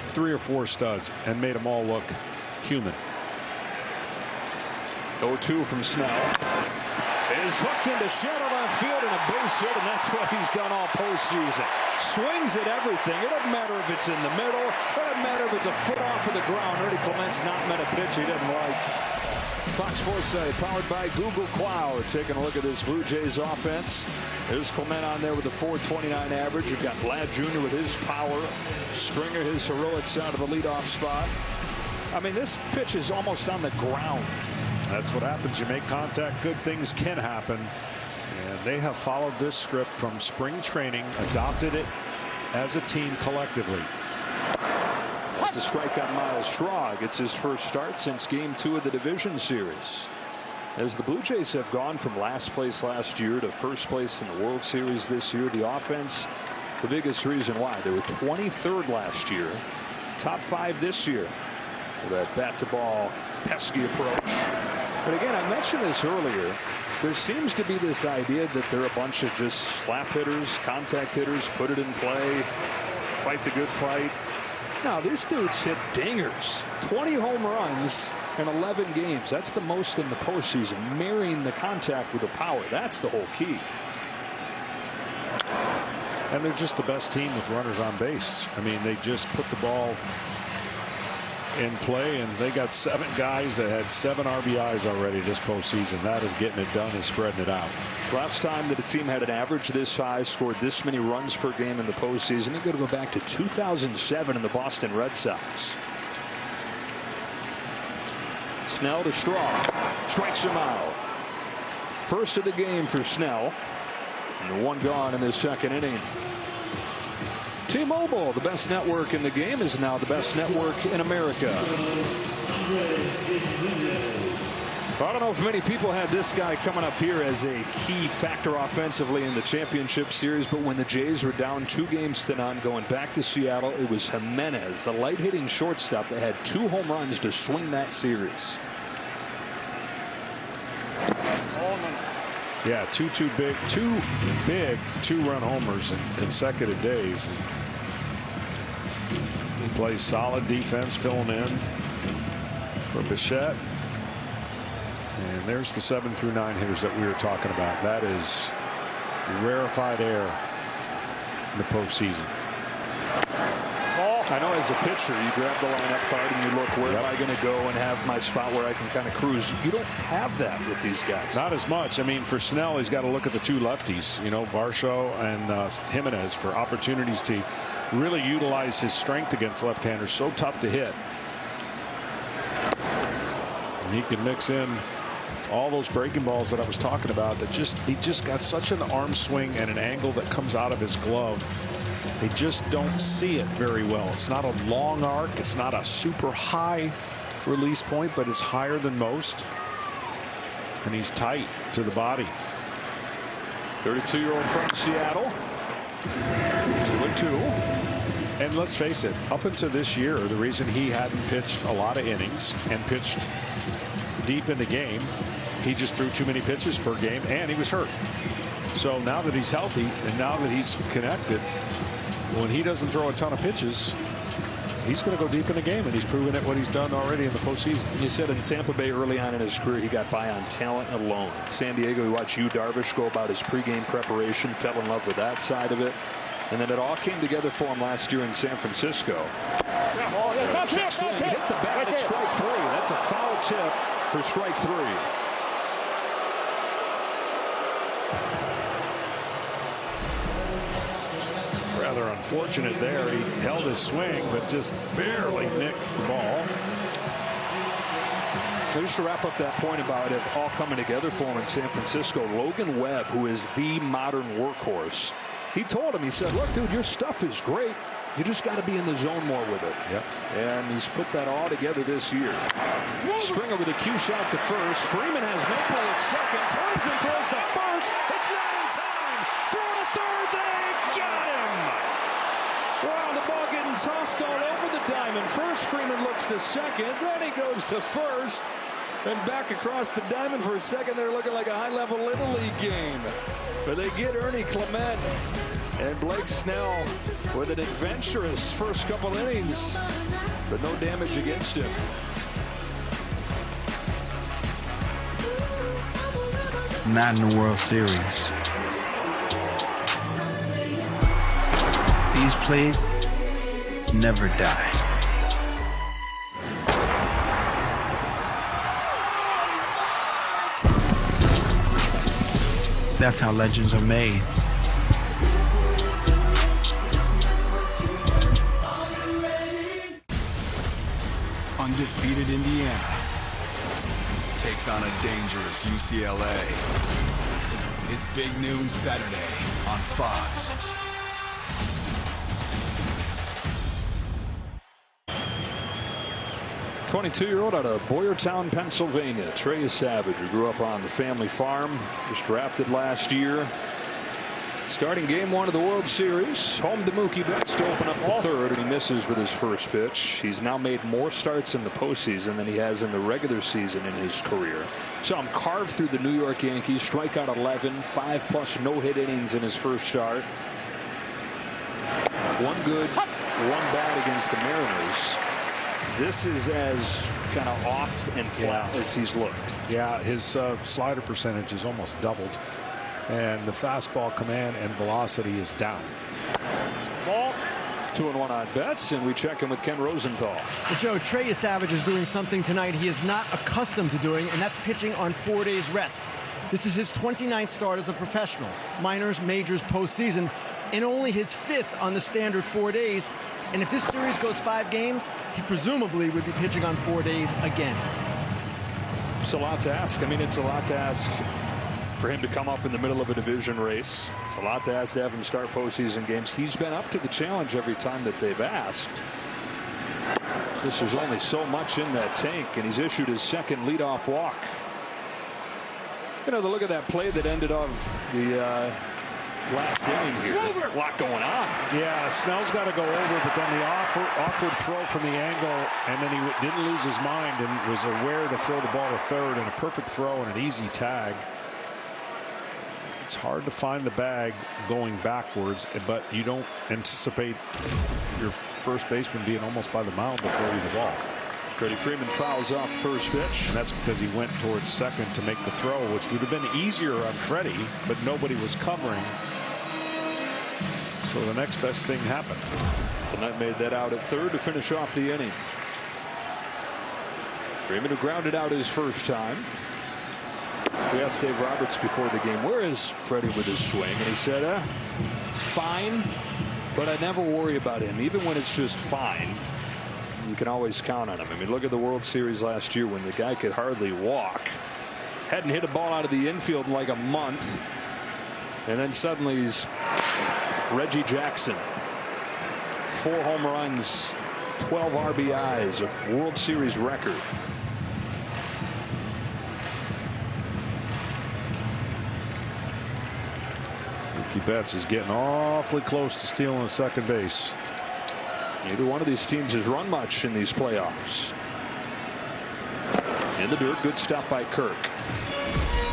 3 or 4 studs, and made them all look human. 0-2 from Snell. Is hooked into shallow left field and a base hit, and that's what he's done all postseason. Swings at everything. It doesn't matter if it's in the middle. It doesn't matter if it's a foot off of the ground. Ernie Clement's not met a pitch he didn't like. Fox Foresight, powered by Google Cloud. Taking a look at this Blue Jays offense. There's Clement on there with a .429 average. You've got Vlad Jr. with his power. Springer, his heroics out of the leadoff spot. I mean, this pitch is almost on the ground. That's what happens. You make contact, good things can happen. And they have followed this script from spring training, adopted it as a team collectively. That's a strike on Miles Schrag. It's his first start since game 2 of the division series. As the Blue Jays have gone from last place last year to first place in the World Series this year, the offense, the biggest reason why. They were 23rd last year, top 5 this year. With that bat-to-ball pesky approach. But again, I mentioned this earlier. There seems to be this idea that they're a bunch of just slap hitters, contact hitters, put it in play, fight the good fight. Now, these dudes hit dingers. 20 home runs in 11 games. That's the most in the postseason. Marrying the contact with the power. That's the whole key. And they're just the best team with runners on base. I mean, they just put the ball in play, and they got 7 guys that had 7 RBIs already this postseason. That is getting it done and spreading it out. Last time that a team had an average this high, scored this many runs per game in the postseason, you got to go back to 2007 in the Boston Red Sox. Snell to Straw, strikes him out. First of the game for Snell, and 1 gone in the second inning. T-Mobile, the best network in the game, is now the best network in America. I don't know if many people had this guy coming up here as a key factor offensively in the championship series, but when the Jays were down 2-0 going back to Seattle, it was Jimenez, the light-hitting shortstop, that had 2 home runs to swing that series. Yeah, two big 2-run homers in consecutive days. He plays solid defense, filling in for Bichette. And there's the 7 through 9 hitters that we were talking about. That is rarefied air in the postseason. I know as a pitcher, you grab the lineup card and you look, where am I going to go and have my spot where I can kind of cruise. You don't have that with these guys. Not as much. I mean, for Snell, he's got to look at the 2 lefties, you know, Varsho and Jimenez, for opportunities to really utilize his strength against left-handers. So tough to hit. And he can mix in All those breaking balls that I was talking about, he just got such an arm swing and an angle that comes out of his glove. They just don't see it very well. It's not a long arc. It's not a super high release point, but it's higher than most. And he's tight to the body. 32-year-old from Seattle. 2-2. And let's face it, up until this year, the reason he hadn't pitched a lot of innings and pitched deep in the game, he just threw too many pitches per game, and he was hurt. So now that he's healthy and now that he's connected, when he doesn't throw a ton of pitches, he's going to go deep in the game, and he's proven it what he's done already in the postseason. You said in Tampa Bay early on in his career, he got by on talent alone. In San Diego, he watched Yu Darvish go about his pregame preparation, fell in love with that side of it. And then it all came together for him last year in San Francisco. Check swing, hit the bat at strike 3. That's a foul tip for strike 3. Rather unfortunate there. He held his swing, but just barely nicked the ball. So just to wrap up that point about it all coming together for him in San Francisco, Logan Webb, who is the modern workhorse, he told him, he said, look, dude, your stuff is great. You just got to be in the zone more with it. Yep. And he's put that all together this year. Springer with a cue shot to first. Freeman has no play at second. Turns and throws to first. It's not in time. Throw to third. They got him. Wow, the ball getting tossed all over the diamond. First, Freeman looks to second. Then he goes to first. And back across the diamond for a second. They're looking like a high-level Little League game. But they get Ernie Clement and Blake Snell with an adventurous first couple innings, but no damage against him. Not in the World Series. These plays never die. That's how legends are made. Undefeated Indiana takes on a dangerous UCLA. It's Big Noon Saturday on Fox. .22-year-old out of Boyertown, Pennsylvania, Trey Savage, who grew up on the family farm, was drafted last year. Starting game 1 of the World Series, home to Mookie Betts to open up the third, and he misses with his first pitch. He's now made more starts in the postseason than he has in the regular season in his career. Saw him carve through the New York Yankees, strikeout 11, 5+ no-hit innings in his first start. 1 good, 1 bad against the Mariners. This is as kind of off and flat as he's looked. Yeah, his slider percentage is almost doubled, and the fastball command and velocity is down. Ball. 2-1 on Betts, and we check in with Ken Rosenthal. Well, Joe, Trey Savage is doing something tonight he is not accustomed to doing, and that's pitching on 4 days rest. This is his 29th start as a professional, minors, majors, postseason, and only his 5th on the standard 4 days. And if this series goes 5 games, he presumably would be pitching on 4 days again. It's a lot to ask. I mean, it's a lot to ask for him to come up in the middle of a division race. It's a lot to ask to have him start postseason games. He's been up to the challenge every time that they've asked. There's only so much in that tank, and he's issued his second leadoff walk. You know, the look at that play that ended up the last inning here. A lot going on. Yeah, Snell's got to go over, but then the awkward throw from the angle, and then he didn't lose his mind and was aware to throw the ball to third, and a perfect throw and an easy tag. It's hard to find the bag going backwards, but you don't anticipate your first baseman being almost by the mound before you the ball. Freddie Freeman fouls off first pitch, and that's because he went towards second to make the throw, which would have been easier on Freddie, but nobody was covering. So the next best thing happened. The Knight made that out at third to finish off the inning. Freeman, who grounded out his first time. We asked Dave Roberts before the game, where is Freddie with his swing? And he said, fine, but I never worry about him. Even when it's just fine, you can always count on him. I mean, look at the World Series last year when the guy could hardly walk. Hadn't hit a ball out of the infield in like a month. And then suddenly he's Reggie Jackson. 4 home runs, 12 RBIs, a World Series record. Mookie Betts is getting awfully close to stealing second base. Neither one of these teams has run much in these playoffs. In the dirt, good stop by Kirk.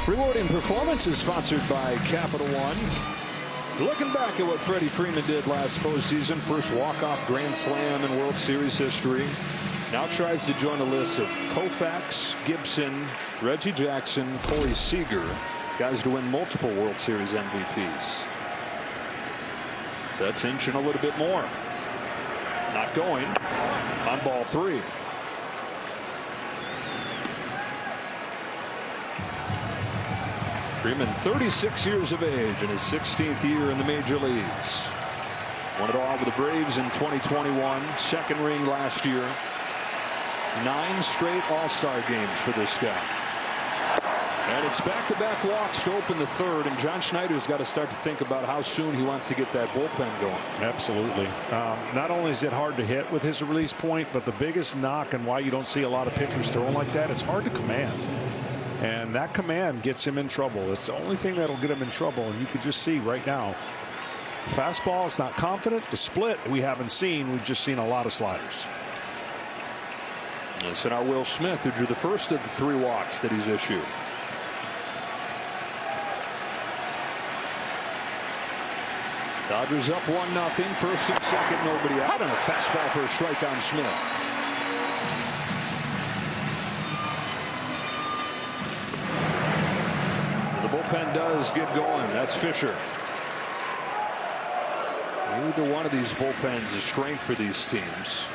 Rewarding Performance is sponsored by Capital One. Looking back at what Freddie Freeman did last postseason, first walk-off Grand Slam in World Series history. Now tries to join a list of Koufax, Gibson, Reggie Jackson, Corey Seager, guys to win multiple World Series MVPs. That's inching a little bit more. Not going on ball 3. Freeman, 36 years of age in his 16th year in the major leagues. Won it all with the Braves in 2021. Second ring last year. 9 straight All-Star games for this guy. And it's back-to-back walks to open the third, and John Schneider's got to start to think about how soon he wants to get that bullpen going. Absolutely. Not only is it hard to hit with his release point, but the biggest knock and why you don't see a lot of pitchers throwing like that, it's hard to command. And that command gets him in trouble. It's the only thing that'll get him in trouble. And you can just see right now, the fastball is not confident. The split we haven't seen. We've just seen a lot of sliders. It's now Will Smith, who drew the first of the 3 walks that he's issued. Dodgers up 1-0. First and second, nobody out, and a fastball for a strike on Smith. The bullpen does get going. That's Fisher. Neither one of these bullpens is strength for these teams.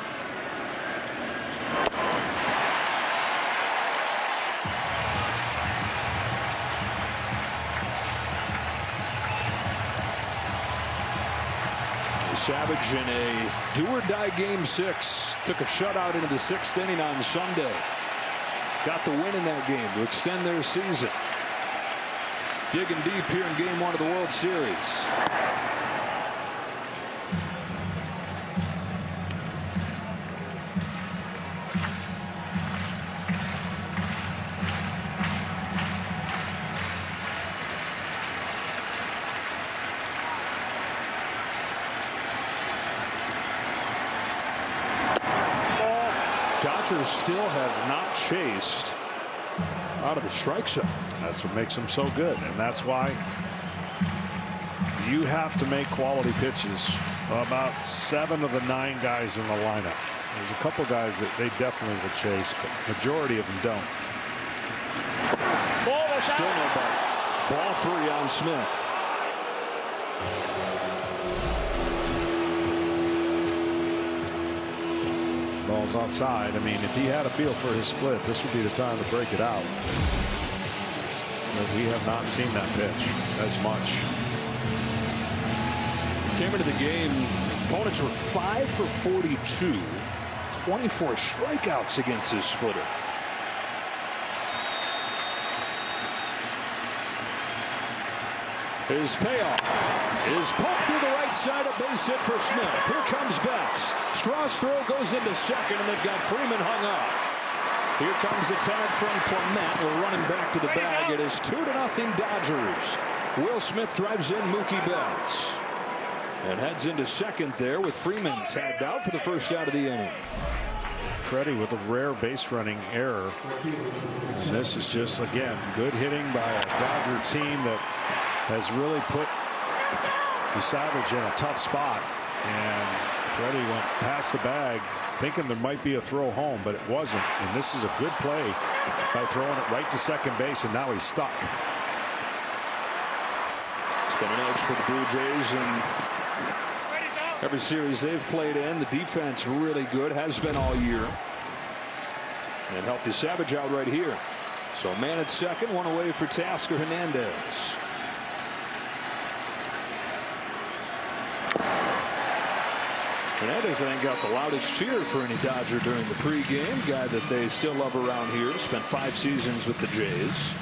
Savage in a do-or-die game 6. Took a shutout into the 6th inning on Sunday. Got the win in that game to extend their season. Digging deep here in game 1 of the World Series. Dodgers still have not chased out of the strike zone. That's what makes them so good, and that's why you have to make quality pitches. About 7 of the 9 guys in the lineup. There's a couple guys that they definitely will chase, but majority of them don't. Still no bite. Ball 3 on Smith. Ball's outside. I mean, if he had a feel for his split, this would be the time to break it out. But we have not seen that pitch as much. Came into the game, opponents were 5 for 42, 24 strikeouts against his splitter. His payoff is poked through the right side, a base hit for Smith. Here comes Betts. Strauss throw goes into second, and they've got Freeman hung up. Here comes the tag from Clement. We're running back to the bag. It is 2-0 Dodgers. Will Smith drives in Mookie Betts and heads into second there with Freeman tagged out for the first out of the inning. Freddie with a rare base running error. And this is just, again, good hitting by a Dodger team that has really put Savage in a tough spot. And Freddie went past the bag thinking there might be a throw home, but it wasn't. And this is a good play by throwing it right to second base, and now he's stuck. It's been an edge for the Blue Jays, and every series they've played in, the defense really good, has been all year, and helped the Savage out right here. So man at second, one away for Tasker Hernandez. Hernandez, I think, got the loudest cheer for any Dodger during the pregame. Guy that they still love around here. Spent 5 seasons with the Jays.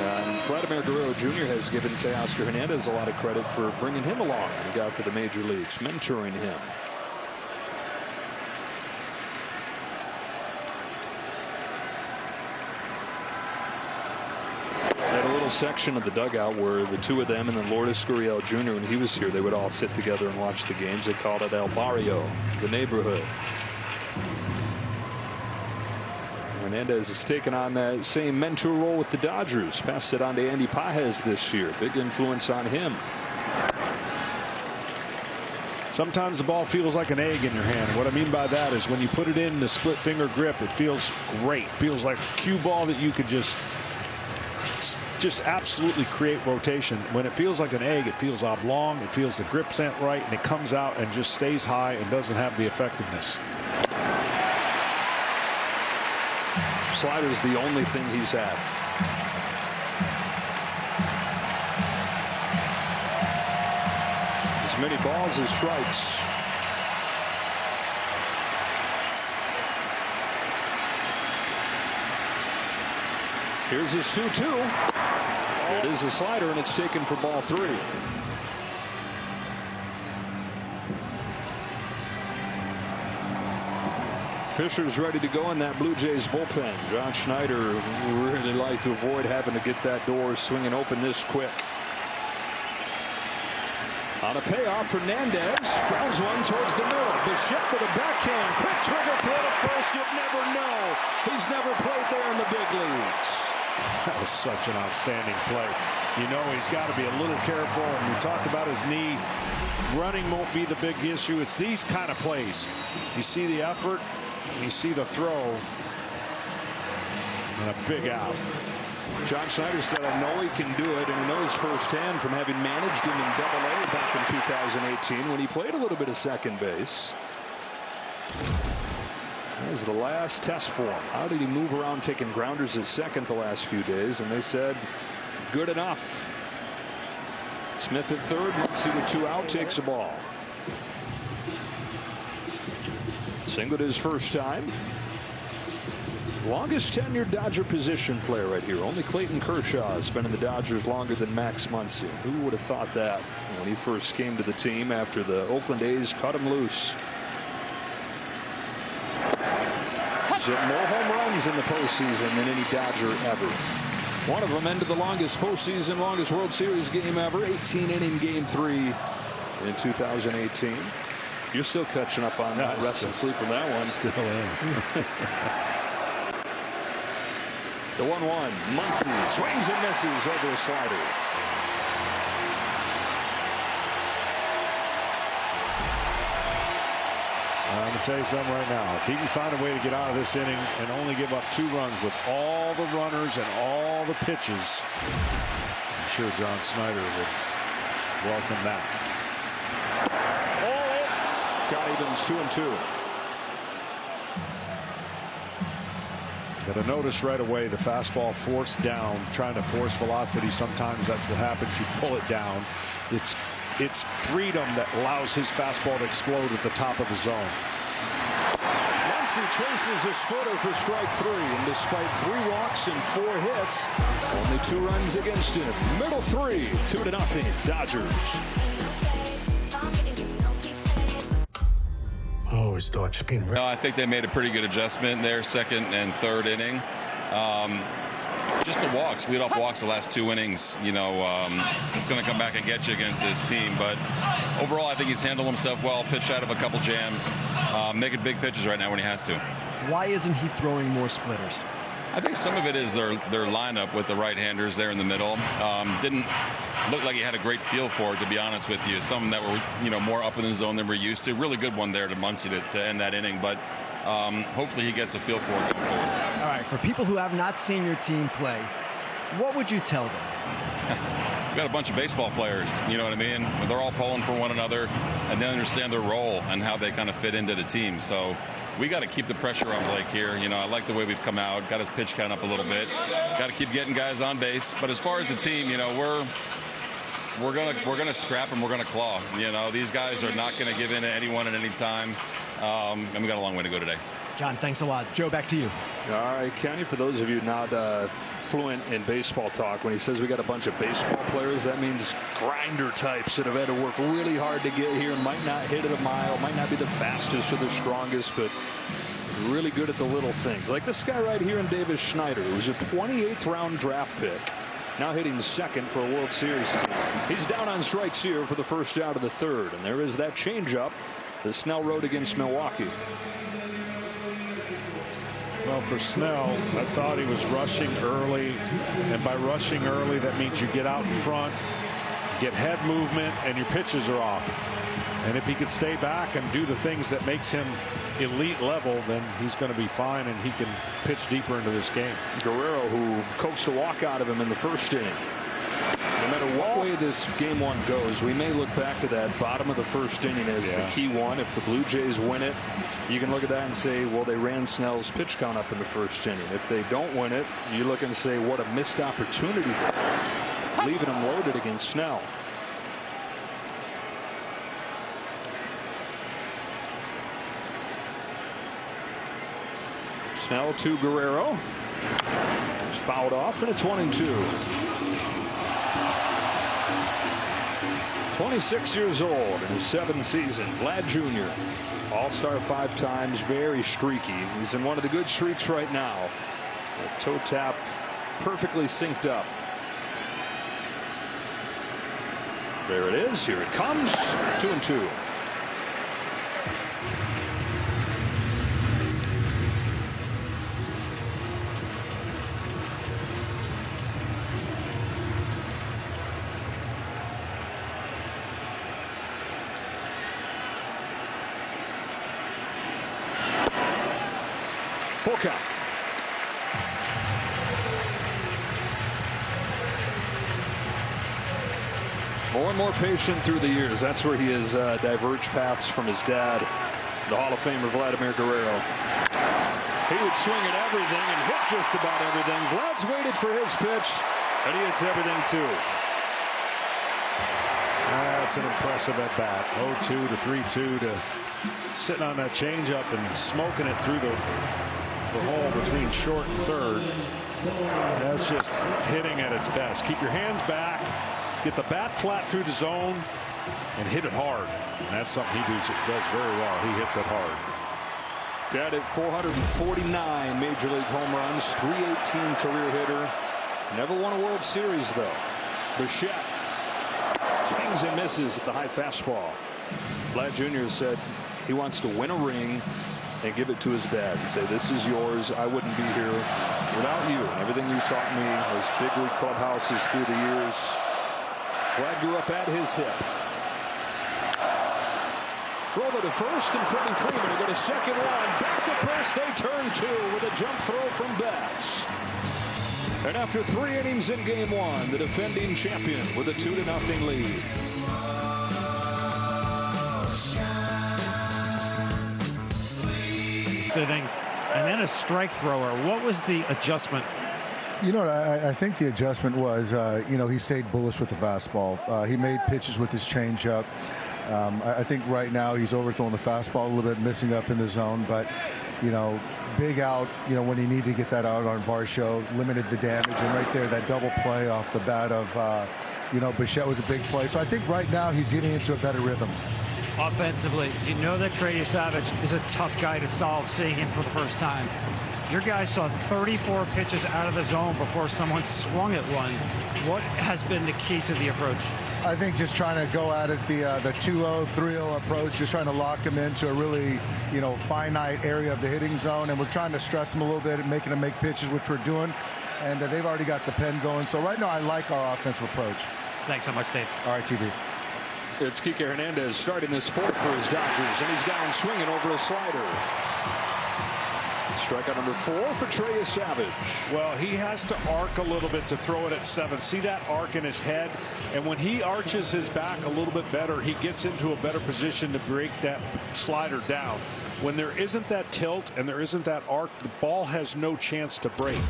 And Vladimir Guerrero Jr. has given Teoscar Hernandez a lot of credit for bringing him along when he got to the major leagues, mentoring him. Section of the dugout where the two of them and then Lourdes Gurriel Jr. when he was here, they would all sit together and watch the games. They called it El Barrio, the neighborhood. Hernandez has taken on that same mentor role with the Dodgers. Passed it on to Andy Pages this year. Big influence on him. Sometimes the ball feels like an egg in your hand. What I mean by that is when you put it in the split finger grip, it feels great. Feels like a cue ball that you could just absolutely create rotation. When it feels like an egg, it feels oblong, it feels the grip's not right, and it comes out and just stays high and doesn't have the effectiveness. Slider's the only thing he's had. As many balls as strikes. Here's his 2-2. It is a slider, and it's taken for ball 3. Fisher's ready to go in that Blue Jays bullpen. John Schneider really like to avoid having to get that door swinging open this quick. On a payoff, Hernandez grounds one towards the middle. Bichette with a backhand. Quick trigger throw to first. You'd never know. He's never played there in the big leagues. That was such an outstanding play. You know he's got to be a little careful. And we talked about his knee. Running won't be the big issue. It's these kind of plays. You see the effort, and you see the throw, and a big out. John Schneider said, I know he can do it, and he knows firsthand from having managed him in Double-A back in 2018 when he played a little bit of second base. That was the last test for him. How did he move around taking grounders at second the last few days? And they said, good enough. Smith at third, Muncy with 2 out, takes a ball. Singled his first time. Longest tenured Dodger position player right here. Only Clayton Kershaw has been in the Dodgers longer than Max Muncy. Who would have thought that when he first came to the team after the Oakland A's cut him loose? He's hit more home runs in the postseason than any Dodger ever. One of them ended the longest postseason, longest World Series game ever, 18-inning Game 3 in 2018. You're still catching up on that. Rest and sleep from that one. Still in. The 1-1. Muncy swings and misses over a slider. I'm going to tell you something right now. If he can find a way to get out of this inning and only give up 2 runs with all the runners and all the pitches, I'm sure John Schneider would welcome that. Got evens 2-2. Got to notice right away the fastball forced down, trying to force velocity. Sometimes that's what happens. You pull it down. It's freedom that allows his fastball to explode at the top of the zone. Muncy traces a splitter for strike 3, and despite 3 walks and 4 hits, only 2 runs against him. Middle 3, 2-0 Dodgers. Always thought just being. No, I think they made a pretty good adjustment there, second and third inning. Just the walks, leadoff walks the last 2 innings. You know, it's going to come back and get you against this team. But overall, I think he's handled himself well. Pitched out of a couple jams, making big pitches right now when he has to. Why isn't he throwing more splitters? I think some of it is their lineup with the right-handers there in the middle. Didn't look like he had a great feel for it, to be honest with you. Some that were, you know, more up in the zone than we're used to. Really good one there to Muncy to end that inning. But hopefully he gets a feel for it going forward. All right, for people who have not seen your team play, what would you tell them? We've got a bunch of baseball players, you know what I mean? They're all pulling for one another, and they understand their role and how they kind of fit into the team. So we got to keep the pressure on Blake here. You know, I like the way we've come out, got his pitch count up a little bit. Got to keep getting guys on base. But as far as the team, you know, we're gonna scrap and we're gonna claw. You know, these guys are not gonna give in to anyone at any time, and we got a long way to go today. John, thanks a lot. Joe, back to you. All right, Kenny, for those of you not fluent in baseball talk, when he says we got a bunch of baseball players, that means grinder types that have had to work really hard to get here, might not hit it a mile, might not be the fastest or the strongest, but really good at the little things. Like this guy right here in Davis Schneider, who was a 28th round draft pick, now hitting second for a World Series team. He's down on strikes here for the first out of the third, and there is that changeup that Snell rode against Milwaukee. Well, for Snell, I thought he was rushing early, and by rushing early, that means you get out in front, get head movement, and your pitches are off. And if he could stay back and do the things that makes him elite level, then he's going to be fine, and he can pitch deeper into this game. Guerrero, who coaxed a walk out of him in the first inning. No matter what way this game one goes, we may look back to that bottom of the first inning as the key one. If the Blue Jays win it, you can look at that and say, well, they ran Snell's pitch count up in the first inning. If they don't win it, you look and say, what a missed opportunity there, leaving them loaded against Snell. Snell to Guerrero. He's fouled off, and it's 1-2. 26 years old in his 7th season. Vlad Jr. All-Star 5 times, very streaky. He's in one of the good streaks right now. The toe tap perfectly synced up. There it is. Here it comes. 2-2. Full count. More and more patient through the years. That's where he has diverged paths from his dad, the Hall of Famer Vladimir Guerrero. He would swing at everything and hit just about everything. Vlad's waited for his pitch, and he hits everything too. That's an impressive at bat. 0-2 to 3-2 to sitting on that changeup and smoking it through the hole between short and third. That's just hitting at its best. Keep your hands back, get the bat flat through the zone, and hit it hard. And that's something he does very well. He hits it hard. Dad at 449 Major League home runs, 318 career hitter. Never won a World Series though. Bichette swings and misses at the high fastball. Vlad Jr. said he wants to win a ring and give it to his dad and say, this is yours. I wouldn't be here without you. And everything you taught me, those big league clubhouses through the years. Vlad grew up at his hip. Roller to first, and Freddie Freeman will go to second one. Back to first, they turn two with a jump throw from Betts. And after 3 innings in game one, the defending champion with a 2-0 lead. And then a strike thrower. What was the adjustment? You know, I think the adjustment was, you know, he stayed bullish with the fastball. He made pitches with his changeup. I think right now he's overthrowing the fastball a little bit, missing up in the zone. But, you know, big out, you know, when he needed to get that out on Varsho, limited the damage. And right there, that double play off the bat of, you know, Bichette was a big play. So I think right now he's getting into a better rhythm. Offensively, you know that Trey Savage is a tough guy to solve, seeing him for the first time. Your guys saw 34 pitches out of the zone before someone swung at one. What has been the key to the approach? I think just trying to go at it the 2-0, 3-0 approach, just trying to lock him into a really, you know, finite area of the hitting zone. And we're trying to stress him a little bit and making him make pitches, which we're doing. And they've already got the pen going. So right now I like our offensive approach. Thanks so much, Dave. All right, TV. It's Kike Hernandez starting this fourth for his Dodgers, and he's down swinging over a slider. Strikeout number 4 for Trey Savage. Well, he has to arc a little bit to throw it at 7. See that arc in his head? And when he arches his back a little bit better, he gets into a better position to break that slider down. When there isn't that tilt and there isn't that arc, the ball has no chance to break.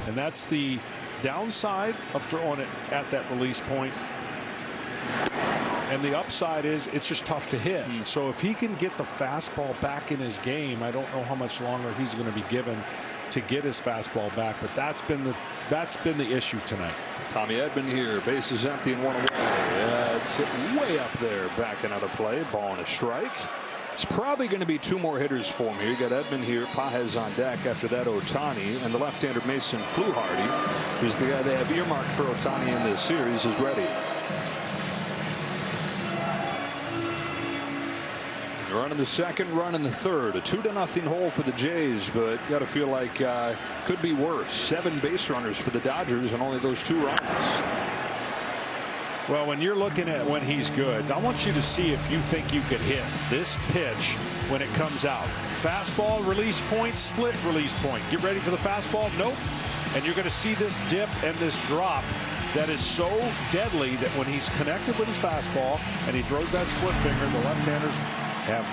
And that's the downside of throwing it at that release point. And the upside is it's just tough to hit. So if he can get the fastball back in his game, I don't know how much longer he's going to be given to get his fastball back. But that's been the issue tonight. Tommy Edman here, base is empty and one away. Yeah, it's way up there, backing out of play. Ball and a strike. It's probably going to be 2 more hitters for him here. You got Edman here, Pages on deck. After that, Ohtani, and the left-hander Mason Fluharty, who's the guy they have earmarked for Ohtani in this series, is ready. Run in the second, run in the third. A 2-0 hole for the Jays, but got to feel like could be worse. 7 base runners for the Dodgers and only those 2 runs. Well, when you're looking at when he's good, I want you to see if you think you could hit this pitch when it comes out. Fastball, release point, split release point. Get ready for the fastball. Nope. And you're going to see this dip and this drop that is so deadly that when he's connected with his fastball and he throws that split finger, the left-handers have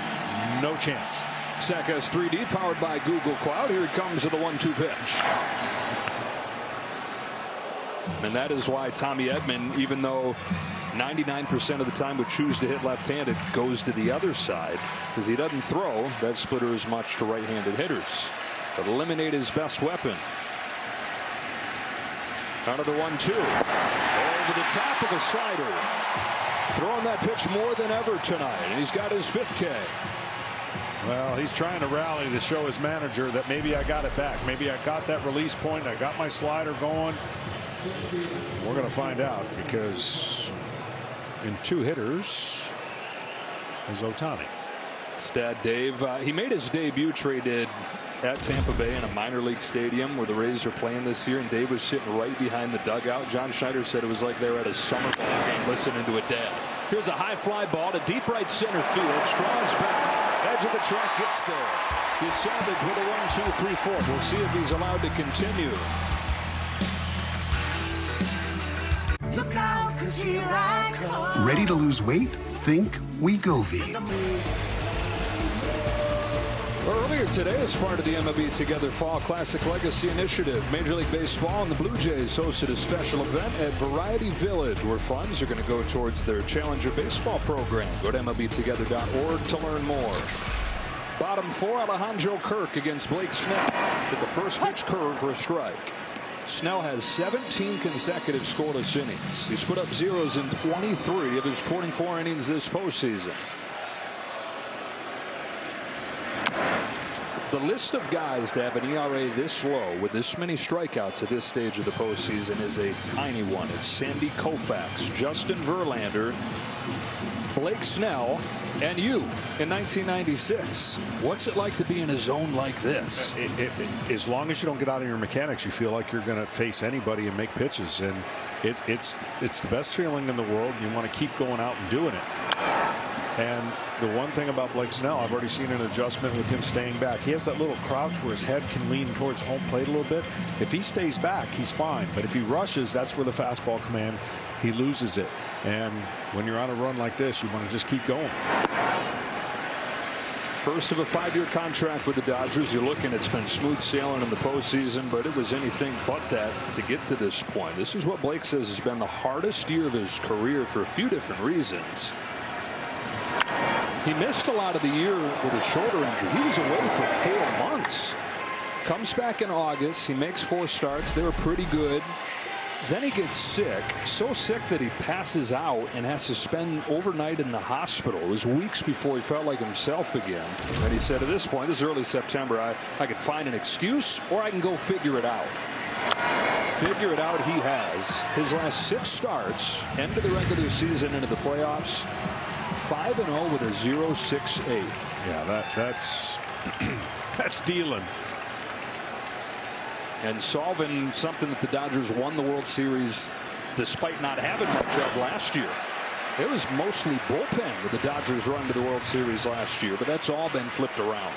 no chance. Sackhouse 3D powered by Google Cloud. Here it comes to the 1-2 pitch. And that is why Tommy Edman, even though 99% of the time would choose to hit left-handed, goes to the other side because he doesn't throw that splitter as much to right-handed hitters. But eliminate his best weapon. Another 1-2. Over the top of a slider. Throwing that pitch more than ever tonight, and he's got his 5th K. Well, he's trying to rally to show his manager that maybe I got it back. Maybe I got that release point. I got my slider going. We're going to find out because in 2 hitters is Ohtani. Stat Dave, he made his debut traded at Tampa Bay in a minor league stadium where the Rays are playing this year, and Dave was sitting right behind the dugout. John Schneider said it was like they were at a summer ball game listening to a dad. Here's a high fly ball to deep right center field. Straws back. Edge of the track gets there. He's Savage with a 1-2-3-4. We'll see if he's allowed to continue. Look out, 'cause here I come. Ready to lose weight? Think Wegovy. Earlier today, as part of the MLB Together Fall Classic Legacy Initiative, Major League Baseball and the Blue Jays hosted a special event at Variety Village where funds are going to go towards their Challenger Baseball program. Go to MLBtogether.org to learn more. Bottom 4, Alejandro Kirk against Blake Snell. Took a first pitch curve for a strike. Snell has 17 consecutive scoreless innings. He's put up zeros in 23 of his 24 innings this postseason. The list of guys to have an ERA this low with this many strikeouts at this stage of the postseason is a tiny one. It's Sandy Koufax, Justin Verlander, Blake Snell, and you in 1996. What's it like to be in a zone like this? As long as you don't get out of your mechanics, you feel like you're going to face anybody and make pitches, and it's the best feeling in the world. You want to keep going out and doing it. And the one thing about Blake Snell, I've already seen an adjustment with him staying back. He has that little crouch where his head can lean towards home plate a little bit. If he stays back, he's fine. But if he rushes, that's where the fastball command, he loses it. And when you're on a run like this, you want to just keep going. First of a 5-year contract with the Dodgers. You're looking, it's been smooth sailing in the postseason, but it was anything but that to get to this point. This is what Blake says has been the hardest year of his career for a few different reasons. He missed a lot of the year with a shoulder injury. He was away for 4 months. Comes back in August. He makes 4 starts. They were pretty good. Then he gets sick, so sick that he passes out and has to spend overnight in the hospital. It was weeks before he felt like himself again. And he said, at this point, this is early September, I could find an excuse or I can go figure it out. Figure it out he has. His last 6 starts, end of the regular season into the playoffs, 5-0 with a 0.68. Yeah, that's dealing. And solving something that the Dodgers won the World Series despite not having much of last year. It was mostly bullpen with the Dodgers run to the World Series last year, but that's all been flipped around.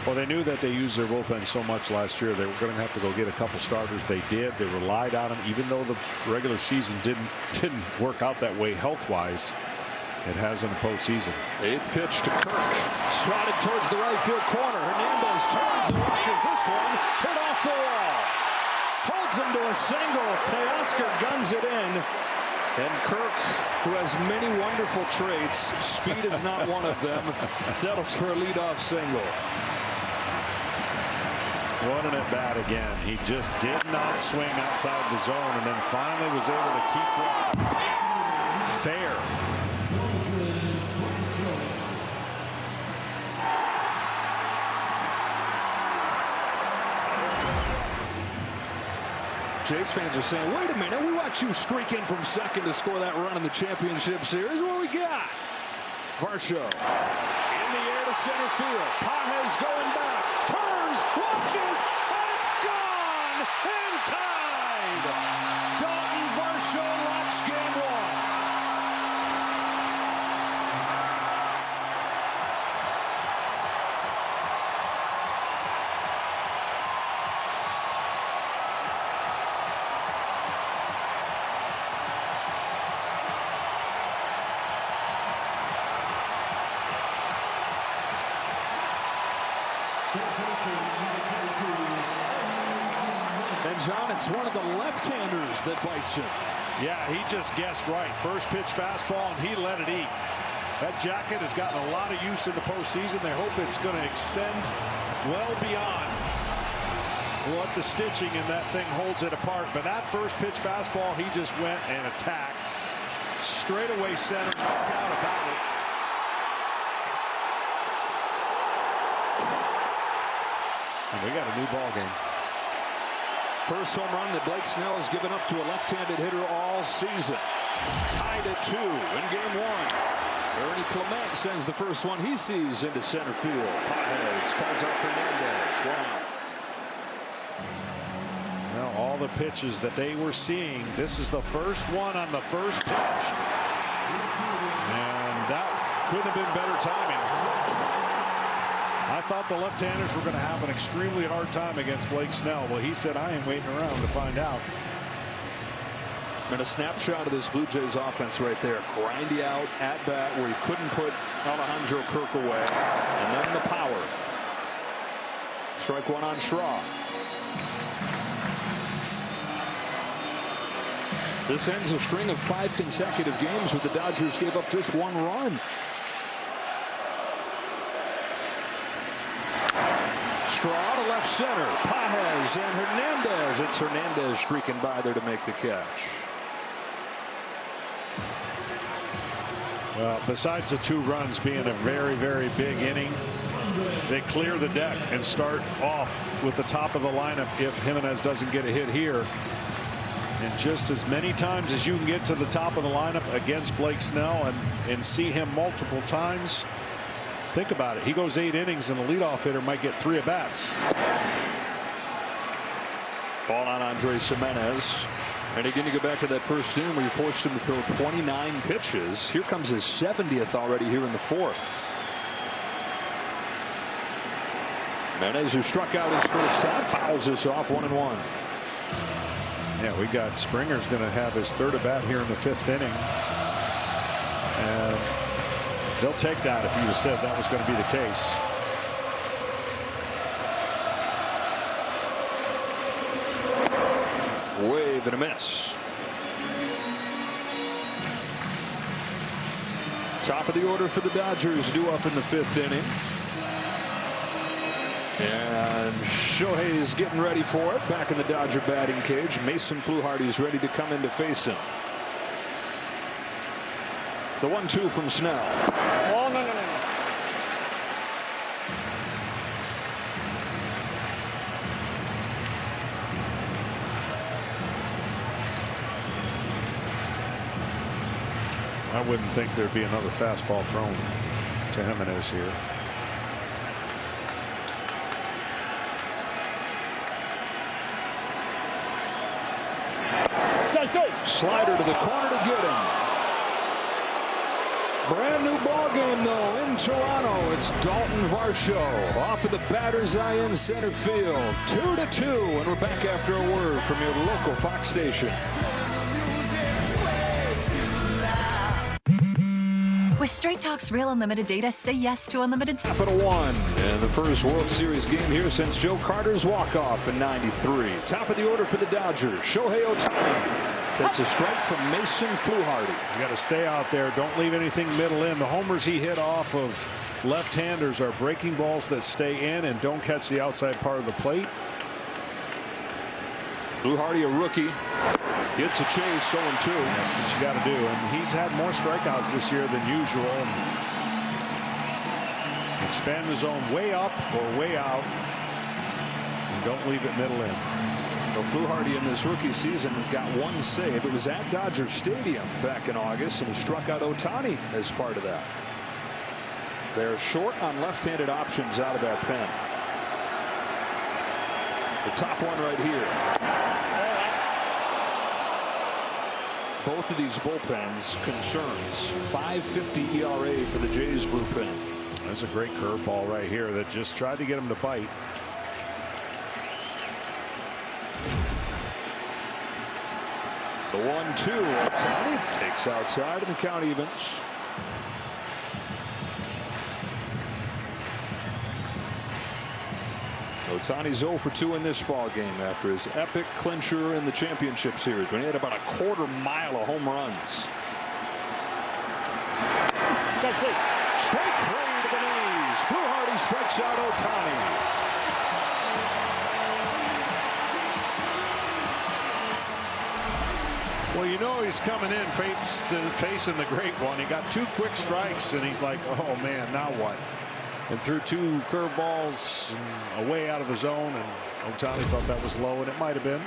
Well, they knew that they used their bullpen so much last year. They were going to have to go get a couple starters. They did. They relied on them, even though the regular season didn't work out that way health-wise. It has in the postseason. 8th pitch to Kirk. Swatted towards the right field corner. Hernandez turns and watches this one. Hit off the wall. Holds him to a single. Teoscar guns it in. And Kirk, who has many wonderful traits, speed is not one of them, settles for a leadoff single. What an at-bat again. He just did not swing outside the zone and then finally was able to keep one fair. Jays fans are saying, wait a minute, we watched you streak in from second to score that run in the championship series. What we got? Varsho in the air to center field. Pages going back, turns, watches, and it's gone and tied. Dalton Varsho locks game one. And John, it's one of the left-handers that bites him. Yeah, he just guessed right. First pitch fastball, and he let it eat. That jacket has gotten a lot of use in the postseason. They hope it's going to extend well beyond what the stitching in that thing holds it apart. But that first pitch fastball, he just went and attacked. Straight away center, no doubt about it. And we got a new ball game. First home run that Blake Snell has given up to a left-handed hitter all season. Tied at 2 in game 1. Ernie Clement sends the first one he sees into center field. Pages calls out Hernandez. Wow. Well, all the pitches that they were seeing, this is the first one on the first pitch. And that couldn't have been better timing. I thought the left-handers were going to have an extremely hard time against Blake Snell. Well, he said, I am waiting around to find out. And a snapshot of this Blue Jays offense right there. Grindy out at bat where he couldn't put Alejandro Kirk away. And then the power. Strike one on Schraw. This ends a string of 5 consecutive games where the Dodgers gave up just 1 run. Straw to left center. Pages and Hernandez. It's Hernandez streaking by there to make the catch. Well, besides the 2 runs being a very, very big inning, they clear the deck and start off with the top of the lineup if Jimenez doesn't get a hit here. And just as many times as you can get to the top of the lineup against Blake Snell and see him multiple times. Think about it. He goes 8 innings and the leadoff hitter might get 3 at-bats. Ball on Andres Jimenez. And again, you go back to that first inning where you forced him to throw 29 pitches. Here comes his 70th already here in the 4th. Jimenez, who struck out his first time, fouls this off 1-1. Yeah, we got Springer's going to have his 3rd at-bat here in the 5th inning. And they'll take that if you had said that was going to be the case. Wave and a miss. Top of the order for the Dodgers, due up in the 5th inning. And Shohei's getting ready for it. Back in the Dodger batting cage. Mason Fluharty's ready to come in to face him. The 1-2 from Snell. Oh, no. I wouldn't think there'd be another fastball thrown to Jimenez here. Slider to the corner to get him. Brand new ball game though in Toronto. It's Dalton Varsho off of the batter's eye in center field. 2-2, and we're back after a word from your local Fox station. With Straight Talk's Real Unlimited data, say yes to unlimited. Capital One in the first World Series game here since Joe Carter's walk-off in '93. Top of the order for the Dodgers, Shohei Ohtani takes a strike from Mason Fluharty. You got to stay out there. Don't leave anything middle in. The homers he hit off of left-handers are breaking balls that stay in and don't catch the outside part of the plate. Fluharty, a rookie, gets a chase, 0-2. That's what you got to do. And he's had more strikeouts this year than usual. Expand the zone way up or way out. And don't leave it middle in. So Fluharty in this rookie season got one save. It was at Dodger Stadium back in August, and he struck out Ohtani as part of that. They're short on left-handed options out of that pen. The top one right here. Both of these bullpens concerns. 5.50 ERA for the Jays bullpen. That's a great curveball right here that just tried to get him to bite. The 1-2. Ohtani takes outside and the count evens. Ohtani's 0 for 2 in this ball game after his epic clincher in the championship series when he had about a quarter mile of home runs. Strike 3 to the knees. Fluharty strikes out Ohtani. Well, you know he's coming in facing the great one. He got 2 quick strikes and he's like, oh man, now what? And threw 2 curveballs away out of the zone, and Ohtani thought that was low, and it might have been.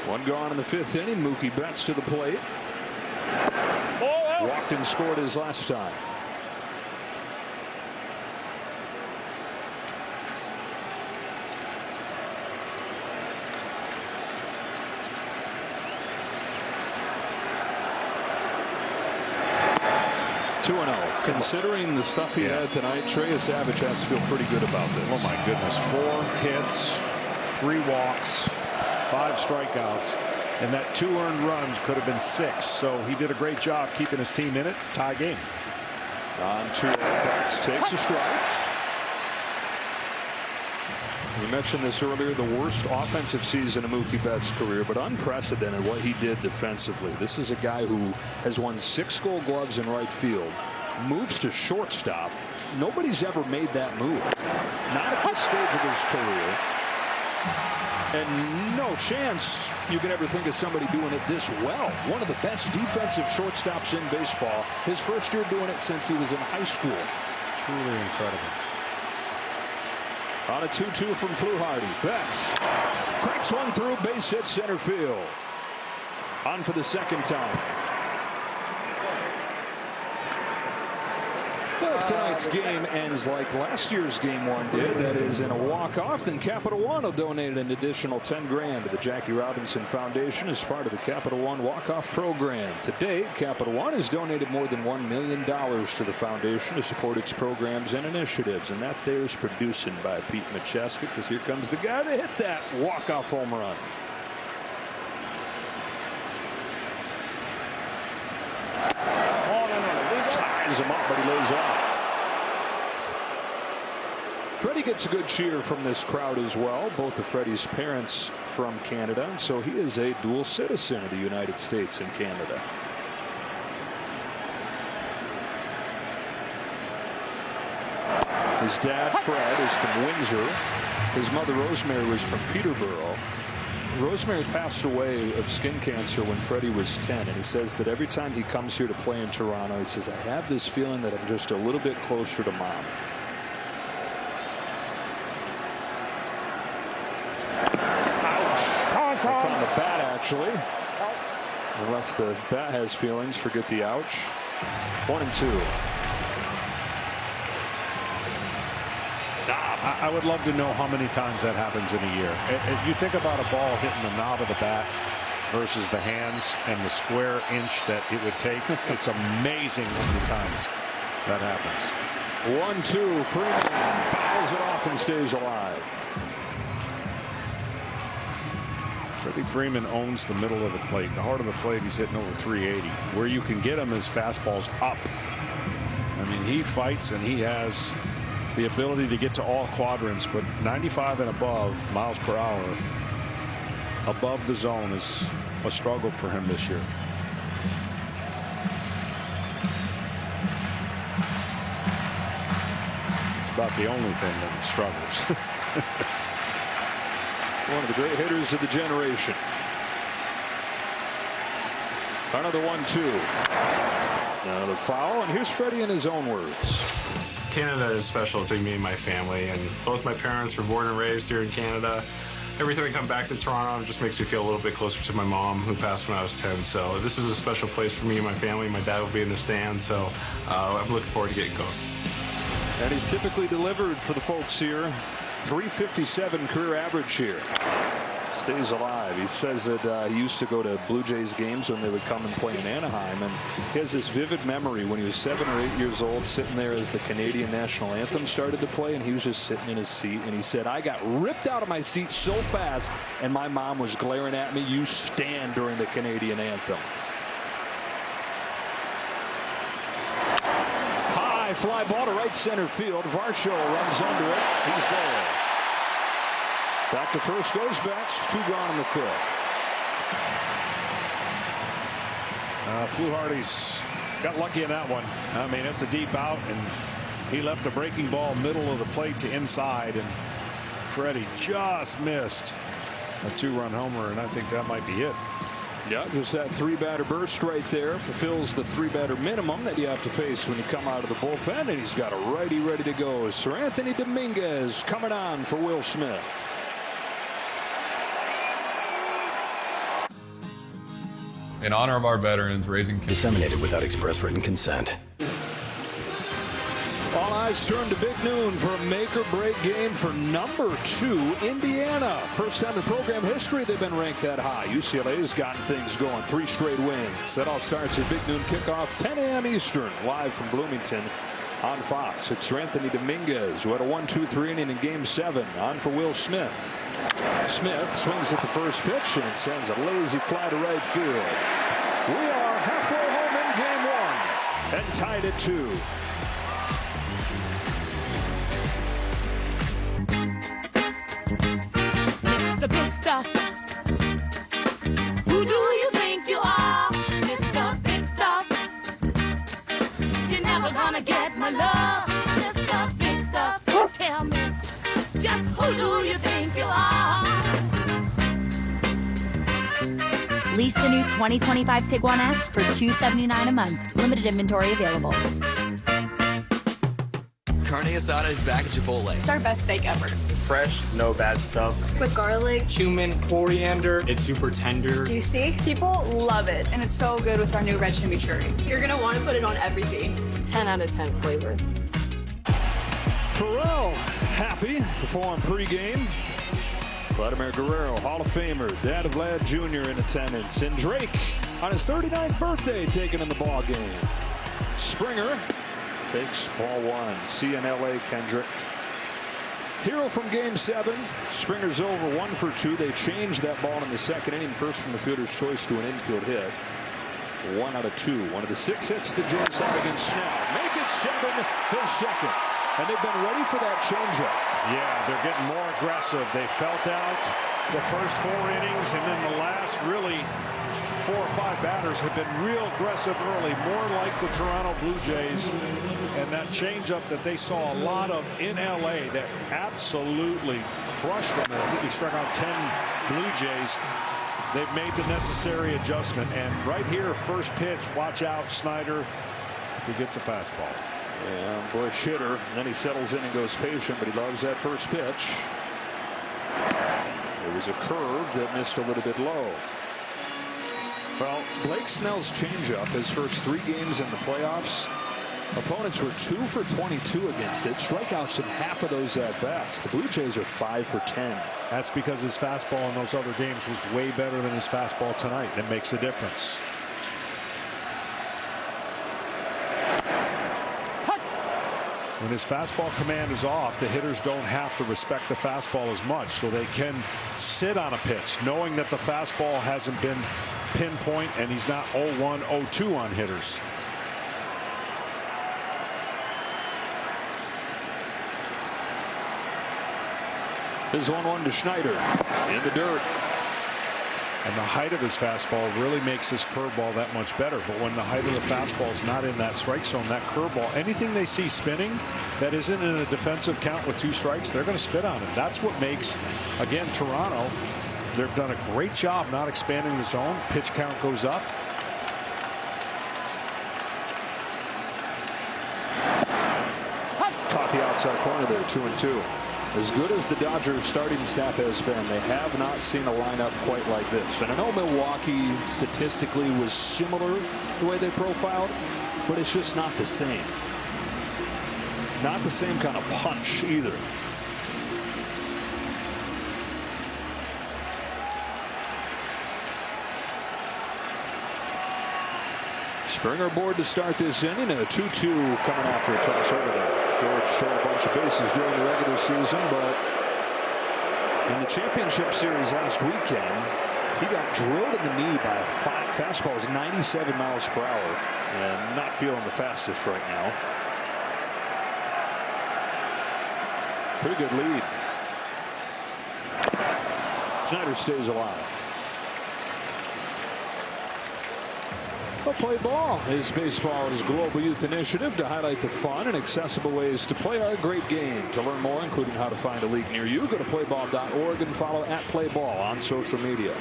One gone in the 5th inning. Mookie Betts to the plate. Walked and scored his last time. Considering the stuff he had tonight, Trey Savage has to feel pretty good about this. Oh my goodness, 4 hits, 3 walks, 5 strikeouts, and that 2 earned runs could have been 6. So he did a great job keeping his team in it. Tie game. On to Betts, takes a strike. We mentioned this earlier, the worst offensive season of Mookie Betts' career, but unprecedented what he did defensively. This is a guy who has won 6 Gold Gloves in right field, moves to shortstop. Nobody's ever made that move. Not at this stage of his career. And no chance you could ever think of somebody doing it this well. One of the best defensive shortstops in baseball. His first year doing it since he was in high school. Truly incredible. On a 2-2 from Fluharty. Betts cracks one through, base hit center field. On for the second time. Well, if tonight's game ends like last year's game 1 did, that is in a walk-off, then Capital One will donate an additional $10,000 to the Jackie Robinson Foundation as part of the Capital One walk-off program. To date, Capital One has donated more than $1 million to the foundation to support its programs and initiatives, and that there's producing by Pete Macheska, because here comes the guy that hit that walk-off home run. Ties him up, but he lays off. Freddie gets a good cheer from this crowd as well. Both of Freddie's parents from Canada, and so he is a dual citizen of the United States and Canada. His dad, Fred, is from Windsor. His mother, Rosemary, was from Peterborough. Rosemary passed away of skin cancer when Freddie was 10, and he says that every time he comes here to play in Toronto, he says, I have this feeling that I'm just a little bit closer to Mom. Ouch. I found the bat, actually. Unless the bat has feelings, forget the ouch. 1-2. I would love to know how many times that happens in a year. If you think about a ball hitting the knob of the bat versus the hands and the square inch that it would take, it's amazing how many times that happens. 1-2. Freeman fouls it off and stays alive. Freddie Freeman owns the middle of the plate. The heart of the plate, he's hitting over 380. Where you can get him is fastballs up. I mean, he fights and he has the ability to get to all quadrants, but 95 and above miles per hour above the zone is a struggle for him this year. It's about the only thing that he struggles. One of the great hitters of the generation. Another 1-2. Another foul, and here's Freddie in his own words. Canada is special to me and my family, and both my parents were born and raised here in Canada. Every time I come back to Toronto, it just makes me feel a little bit closer to my mom, who passed when I was 10. So this is a special place for me and my family. My dad will be in the stand, so I'm looking forward to getting going. And he's typically delivered for the folks here. 357 career average here. Stays alive. He says that he used to go to Blue Jays games when they would come and play in Anaheim, and he has this vivid memory when he was 7 or 8 years old, sitting there as the Canadian national anthem started to play, and he was just sitting in his seat, and he said, I got ripped out of my seat so fast, and my mom was glaring at me, you stand during the Canadian anthem. High fly ball to right center field. Varsho runs under it. He's there. Back to first goes Betts. 2 gone in the 5th. Fluharty's got lucky in that one. I mean, it's a deep out, and he left a breaking ball middle of the plate to inside, and Freddie just missed a 2-run homer, and I think that might be it. Yeah, just that 3-batter burst right there fulfills the 3-batter minimum that you have to face when you come out of the bullpen, and he's got a righty ready to go. Sir Anthony Dominguez coming on for Will Smith. In honor of our veterans, raising disseminated without express written consent. All eyes turn to Big Noon for a make-or-break game for number 2, Indiana. First time in program history they've been ranked that high. UCLA's gotten things going. 3 straight wins. That all starts at Big Noon kickoff, 10 a.m. Eastern, live from Bloomington on Fox. It's Sir Anthony Dominguez, who had a 1-2-3 inning in Game 7. On for Will Smith. Smith swings at the first pitch and sends a lazy fly to right field. We are halfway home in Game 1 and tied at 2. The big stuff. Who do you think you are? Mr. Big Stuff. You're never gonna get my love, Mr. Big Stuff. Tell me, just who do you think you are? Lease the new 2025 Tiguan S for $279 a month. Limited inventory available. Carne asada is back at Chipotle. It's our best steak ever. Fresh, no bad stuff. With garlic, Cumin, coriander. It's super tender. juicy. People love it. And it's so good with our new red chimichurri. You're gonna want to put it on everything. 10 out of 10 flavor. Pharrell happy performed pregame. Vladimir Guerrero, Hall of Famer, dad of Vlad Jr. in attendance, and Drake on his 39th birthday taking in the ball game. Springer takes ball 1. See you in LA, Kendrick. Hero from Game 7. Springer's over 1 for 2. They changed that ball in the second inning, first from the fielder's choice to an infield hit. 1 out of 2. One of the 6 hits the Jays have against Snell. Make it 7, his second. And they've been ready for that changeup. Yeah, they're getting more aggressive. They felt out the first 4 innings, and then the last really 4 or 5 batters have been real aggressive early, more like the Toronto Blue Jays. And that changeup that they saw a lot of in LA that absolutely crushed them. And I think he struck out 10 Blue Jays. They've made the necessary adjustment. And right here, first pitch, watch out, Snyder, if he gets a fastball. Yeah, Bush hitter, and then he settles in and goes patient, but he loves that first pitch. It was a curve that missed a little bit low. Well, Blake Snell's changeup, his first 3 games in the playoffs, opponents were 2 for 22 against it. Strikeouts in half of those at-bats. The Blue Jays are 5 for 10. That's because his fastball in those other games was way better than his fastball tonight. That makes a difference. When his fastball command is off, the hitters don't have to respect the fastball as much, so they can sit on a pitch knowing that the fastball hasn't been pinpoint and he's not 0-1, 0-2 on hitters. Here's 1-1 to Schneider in the dirt. And the height of his fastball really makes his curveball that much better. But when the height of the fastball is not in that strike zone, that curveball, anything they see spinning that isn't in a defensive count with 2 strikes, they're going to spit on it. That's what makes, again, Toronto, they've done a great job not expanding the zone. Pitch count goes up. Caught the outside corner there, 2-2. As good as the Dodgers starting staff has been, they have not seen a lineup quite like this. And I know Milwaukee statistically was similar the way they profiled, but it's just not the same. Not the same kind of punch either. Springer aboard to start this inning, and a 2-2 coming after a toss over there. George stole a bunch of bases during the regular season, but in the championship series last weekend, he got drilled in the knee by a fastball. It was 97 miles per hour, and not feeling the fastest right now. Pretty good lead. Schneider stays alive. Well, Play Ball is baseball's global youth initiative to highlight the fun and accessible ways to play our great game. To learn more, including how to find a league near you, go to playball.org and follow @playball on social media.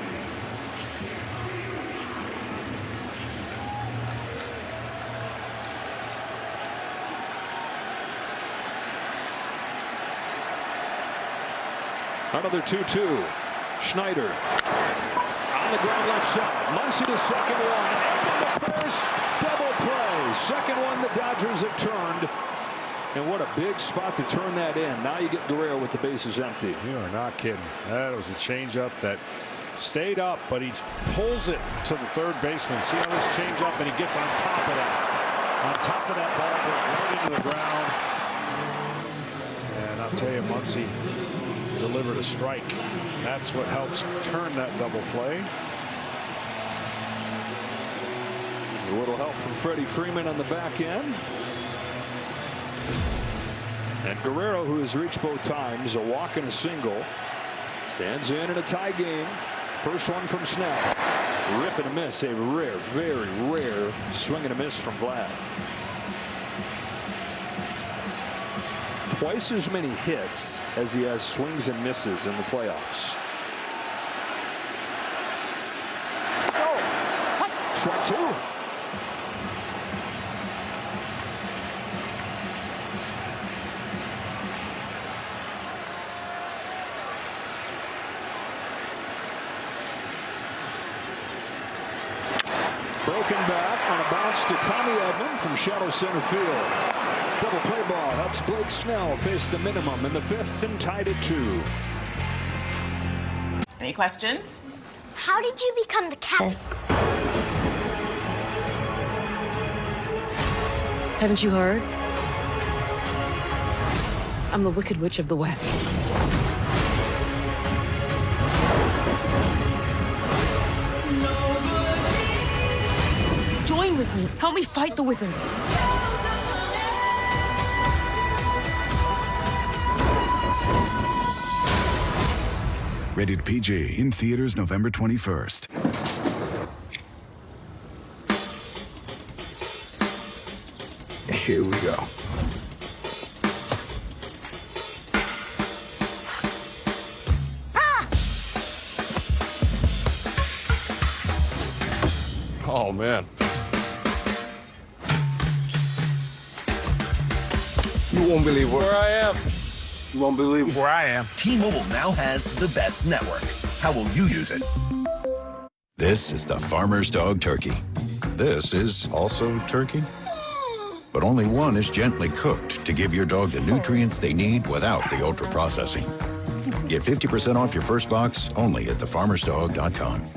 Another 2-2. Schneider on the ground left side. Muncy to second one. First double play. Second one the Dodgers have turned. And what a big spot to turn that in. Now you get Guerrero with the bases empty. You are not kidding. That was a changeup that stayed up, but he pulls it to the third baseman. See how this changeup, and he gets on top of that. On top of that ball, goes right into the ground. And I'll tell you, Muncy delivered a strike. That's what helps turn that double play. A little help from Freddie Freeman on the back end. And Guerrero, who has reached both times, a walk and a single, stands in a tie game. First one from Snell. Rip and a miss. A rare, very rare swing and a miss from Vlad. Twice as many hits as he has swings and misses in the playoffs. Oh, strike 2. Broken back on a bounce to Tommy Edman from shallow center field. Double play ball helps Blake Snell face the minimum in the 5th and tied at 2. Any questions? How did you become the captain? Haven't you heard? I'm the Wicked Witch of the West. Join with me. Help me fight the wizard. Rated PG in theaters November 21st. Here we go. Oh, man. You won't believe Where I am. You won't believe Where I am. T-Mobile now has the best network. How will you use it? This is the farmer's dog turkey. This is also turkey. But only one is gently cooked to give your dog the nutrients they need without the ultra-processing. Get 50% off your first box only at thefarmersdog.com.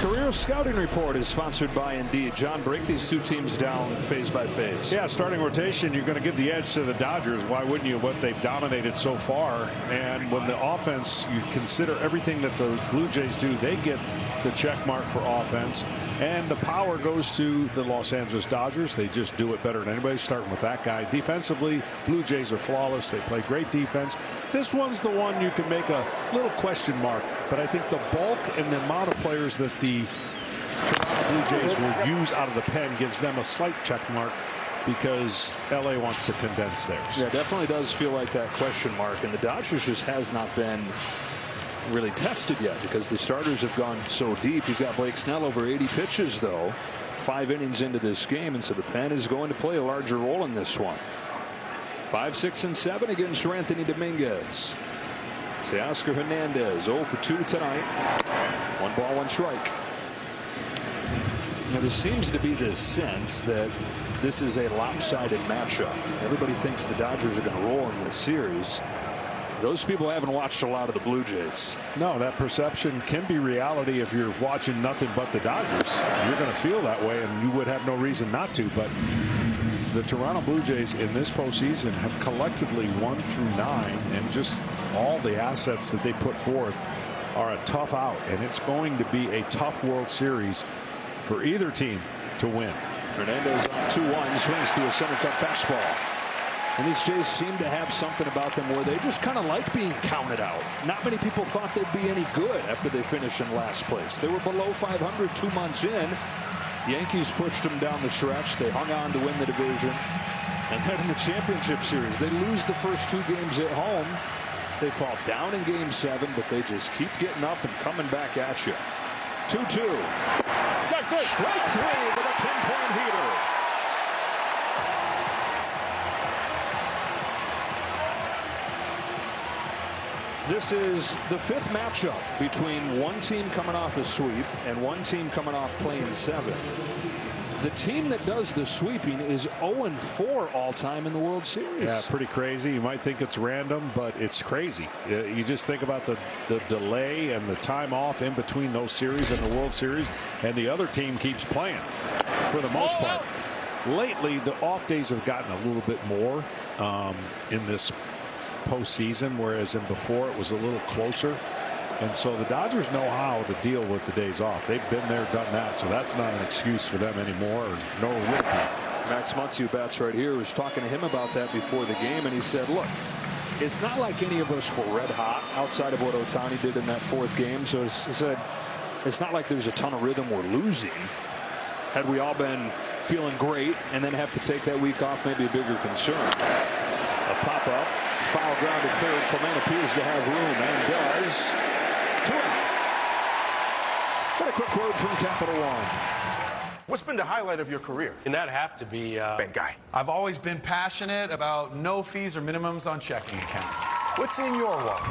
Career Scouting Report is sponsored by Indeed. John, break these two teams down phase by phase. Yeah, starting rotation, you're going to give the edge to the Dodgers. Why wouldn't you? What they've dominated so far. And when the offense, you consider everything that the Blue Jays do, they get the check mark for offense. And the power goes to the Los Angeles Dodgers. They just do it better than anybody, starting with that guy. Defensively, Blue Jays are flawless. They play great defense. This one's the one you can make a little question mark. But I think the bulk and the amount of players that the Toronto Blue Jays will use out of the pen gives them a slight check mark because LA wants to condense theirs. Yeah, definitely does feel like that question mark. And the Dodgers just has not been really tested yet because the starters have gone so deep. You've got Blake Snell over 80 pitches, though, 5 innings into this game, and so the pen is going to play a larger role in this one. 5, 6, and 7 against Anthony Dominguez. Teoscar Hernandez 0 for 2 tonight. 1 ball, 1 strike. Now, there seems to be this sense that this is a lopsided matchup. Everybody thinks the Dodgers are going to roll in this series. Those people haven't watched a lot of the Blue Jays. No, that perception can be reality if you're watching nothing but the Dodgers. You're going to feel that way, and you would have no reason not to. But the Toronto Blue Jays in this postseason have collectively 1 through 9, and just all the assets that they put forth are a tough out, and it's going to be a tough World Series for either team to win. Hernandez on 2-1, swings to a center cut fastball. And these Jays seem to have something about them where they just kind of like being counted out. Not many people thought they'd be any good after they finished in last place. They were below 500 2 months in. Yankees pushed them down the stretch. They hung on to win the division. And then in the championship series, they lose the first 2 games at home. They fall down in game 7, but they just keep getting up and coming back at you. 2-2. Strike 3 with a pinpoint heater. This is the 5th matchup between one team coming off a sweep and one team coming off playing 7. The team that does the sweeping is 0-4 all time in the World Series. Yeah, pretty crazy. You might think it's random, but it's crazy. You just think about the delay and the time off in between those series and the World Series, and the other team keeps playing for the most part. Lately, the off days have gotten a little bit more in this postseason, whereas in before it was a little closer. And so the Dodgers know how to deal with the days off. They've been there, done that, so that's not an excuse for them anymore, or nor will it be. Max Muncy, who bats right here, was talking to him about that before the game, and he said, look, it's not like any of us were red hot outside of what Ohtani did in that 4th game. So he said, it's not like there's a ton of rhythm we're losing. Had we all been feeling great and then have to take that week off, maybe a bigger concern. A pop-up, foul ground at third. Clement appears to have room and does. 2 out. Got a quick word from Capital One. What's been the highlight of your career? And that'd have to be Big guy. I've always been passionate about no fees or minimums on checking accounts. What's in your wallet?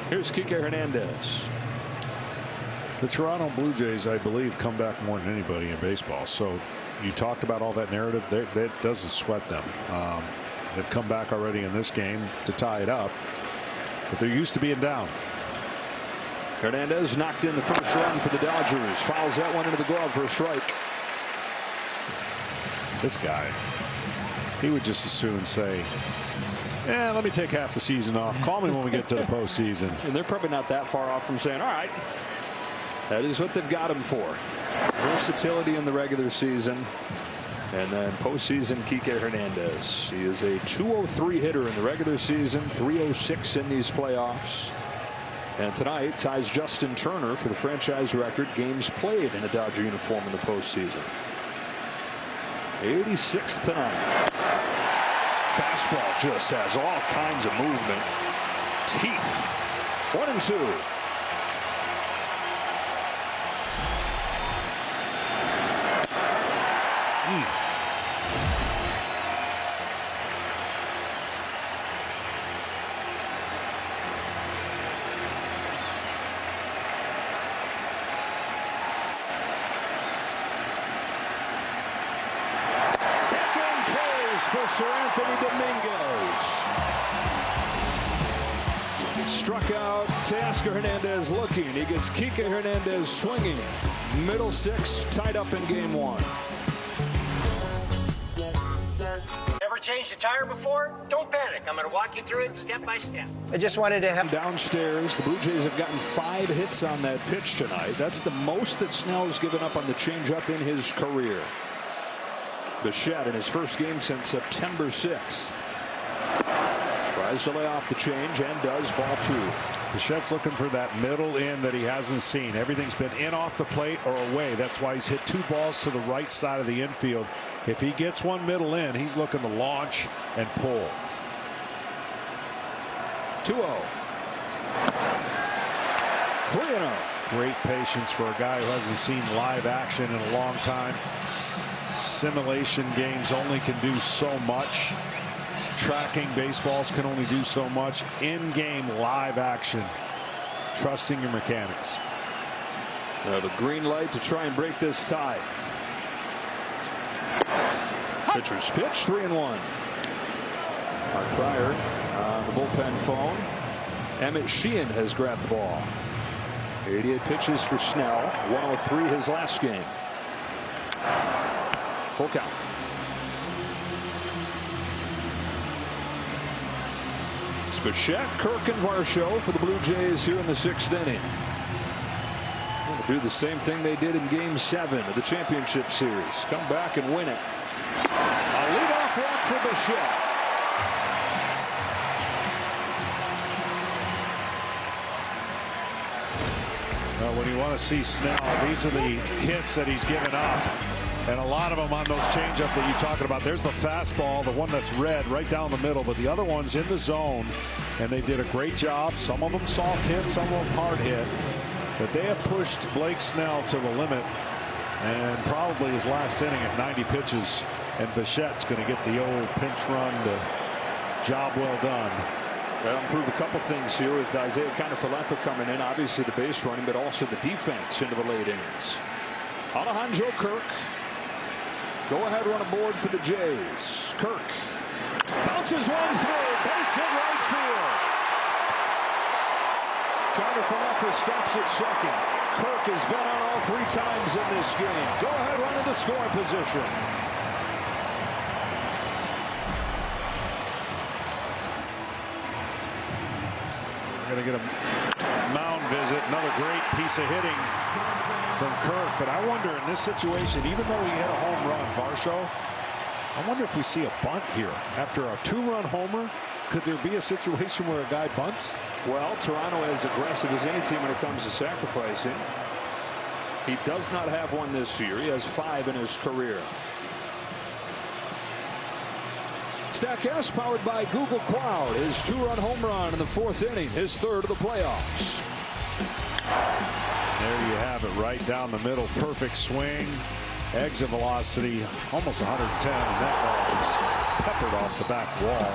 Here's Kike Hernandez. The Toronto Blue Jays, I believe, come back more than anybody in baseball. So you talked about all that narrative. That doesn't sweat them. They've come back already in this game to tie it up, but they're used to being down. Hernandez knocked in the first run for the Dodgers. Fouls that one into the glove for a strike. This guy, he would just as soon say, let me take half the season off. Call me when we get to the postseason. And they're probably not that far off from saying, all right, that is what they've got him for. Versatility in the regular season. And then postseason, Kike Hernandez. He is a .203 hitter in the regular season, .306 in these playoffs. And tonight ties Justin Turner for the franchise record games played in a Dodger uniform in the postseason. 86 tonight. Fastball just has all kinds of movement. Teeth. 1-2. For Sir Anthony Dominguez. Struck out Teoscar Hernandez looking. He gets Kike Hernandez swinging. Middle six, tied up in game one. Ever changed a tire before? Don't panic. I'm going to walk you through it step by step. I just wanted to have... Downstairs, the Blue Jays have gotten 5 hits on that pitch tonight. That's the most that Snell's given up on the changeup in his career. Bichette in his first game since September 6th. Tries to lay off the change and does. Ball 2. Bichette's looking for that middle in that he hasn't seen. Everything's been in off the plate or away. That's why he's hit 2 balls to the right side of the infield. If he gets one middle in, he's looking to launch and pull. 2-0. 3-0. Great patience for a guy who hasn't seen live action in a long time. Simulation games only can do so much. Tracking baseballs can only do so much. In-game live action. Trusting your mechanics. The green light to try and break this tie. Pitcher's pitch, 3-1. Mark Pryor on the bullpen phone. Emmett Sheehan has grabbed the ball. 88 pitches for Snell. 103 his last game. Full count. It's Bichette, Kirk, and Varsho for the Blue Jays here in the 6th inning. They'll do the same thing they did in Game 7 of the championship series. Come back and win it. A leadoff walk for Bichette. Well, when you want to see Snell, these are the hits that he's given up. And a lot of them on those changeup that you're talking about. There's the fastball, the one that's red right down the middle, but the other one's in the zone. And they did a great job. Some of them soft hit, some of them hard hit. But they have pushed Blake Snell to the limit. And probably his last inning at 90 pitches. And Bichette's going to get the old pinch run to job well done. Well, improve a couple things here with Isaiah Kiner-Falefa coming in. Obviously the base running, but also the defense into the late innings. Alejandro Kirk. Go ahead run aboard for the Jays. Kirk bounces one through. Base hit right field. Kiner-Falefa stops at second. Kirk has been on all 3 times in this game. Go ahead run into scoring position. We're going to get a mound visit. Another great piece of hitting from Kirk. But I wonder in this situation, even though he hit a home run, Varsho, I wonder if we see a bunt here. After a 2-run homer, could there be a situation where a guy bunts? Well, Toronto is aggressive as any team when it comes to sacrificing. He does not have one this year. He has 5 in his career. Statcast powered by Google Cloud. His 2-run home run in the 4th inning. His 3rd of the playoffs. There you have it, right down the middle. Perfect swing. Exit velocity almost 110. And that ball was peppered off the back wall.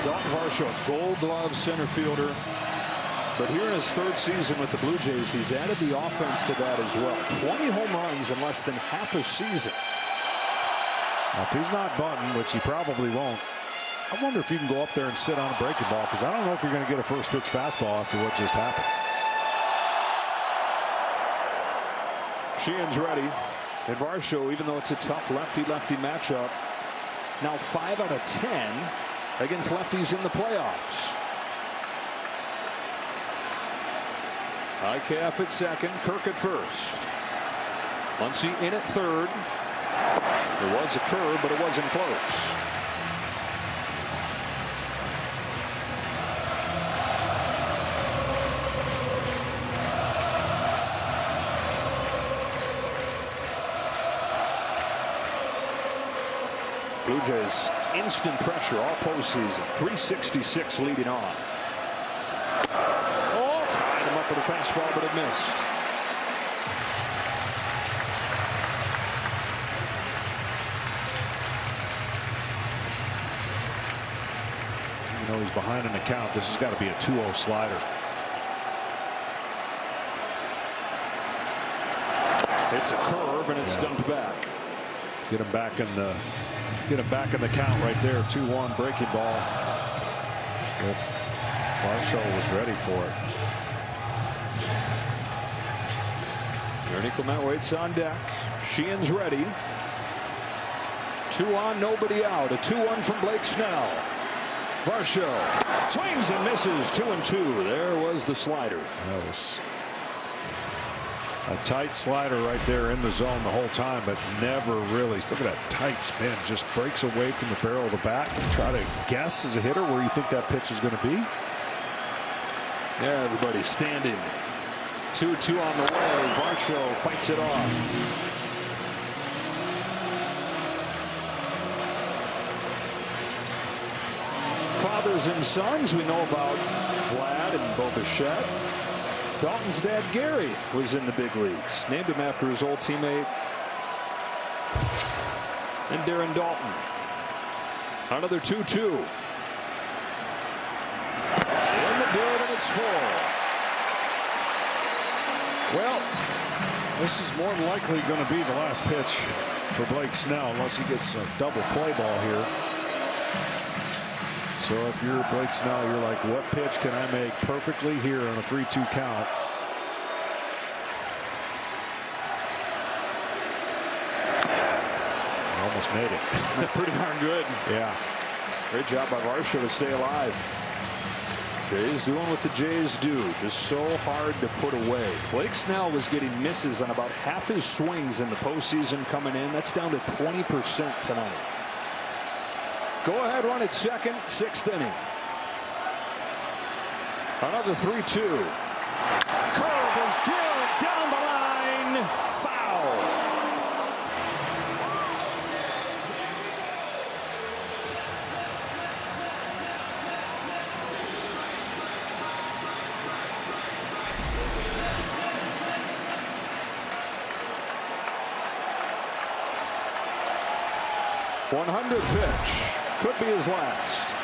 Dalton Varsho, Gold Glove center fielder. But here in his 3rd season with the Blue Jays, he's added the offense to that as well. 20 home runs in less than half a season. Now, if he's not bunting, which he probably won't, I wonder if you can go up there and sit on a breaking ball, because I don't know if you're going to get a first pitch fastball after what just happened. Sheehan's ready. And Varsho, even though it's a tough lefty-lefty matchup, now 5 out of 10 against lefties in the playoffs. IKF at second, Kirk at first. Muncy in at 3rd. There was a curve, but it wasn't close. Blue Jays instant pressure all postseason. 366 leading off. Oh, tied him up with a fastball, but it missed. You know, he's behind in the count. This has got to be a 2-0 slider. It's a curve and it's dumped back. Get him back in the count right there. 2-1 breaking ball. Varsho was ready for it. Ernie Clement waits on deck. Sheehan's ready. 2 on, nobody out. A 2-1 from Blake Snell. Varsho swings and misses. 2-2. There was the slider. That was a tight slider right there in the zone the whole time, but never really. Look at that tight spin. Just breaks away from the barrel of the bat. Try to guess as a hitter where you think that pitch is going to be. Yeah, everybody standing. 2-2 on the way. Varsho fights it off. Fathers and sons, we know about Vlad and Bo Bichette. Dalton's dad, Gary, was in the big leagues. Named him after his old teammate. And Darren Dalton. Another 2-2. In the dirt, and it's 4. Well, this is more than likely going to be the last pitch for Blake Snell, unless he gets a double play ball here. So if you're Blake Snell, you're like, what pitch can I make perfectly here on a 3-2 count? Almost made it. Pretty darn good. Yeah. Great job by Varsho to stay alive. Jays doing what the Jays do. Just so hard to put away. Blake Snell was getting misses on about half his swings in the postseason coming in. That's down to 20% tonight. Go ahead run at second, 6th inning. Another 3-2. Curve is drilled down the line. Foul. .100 pitch. Could be his last.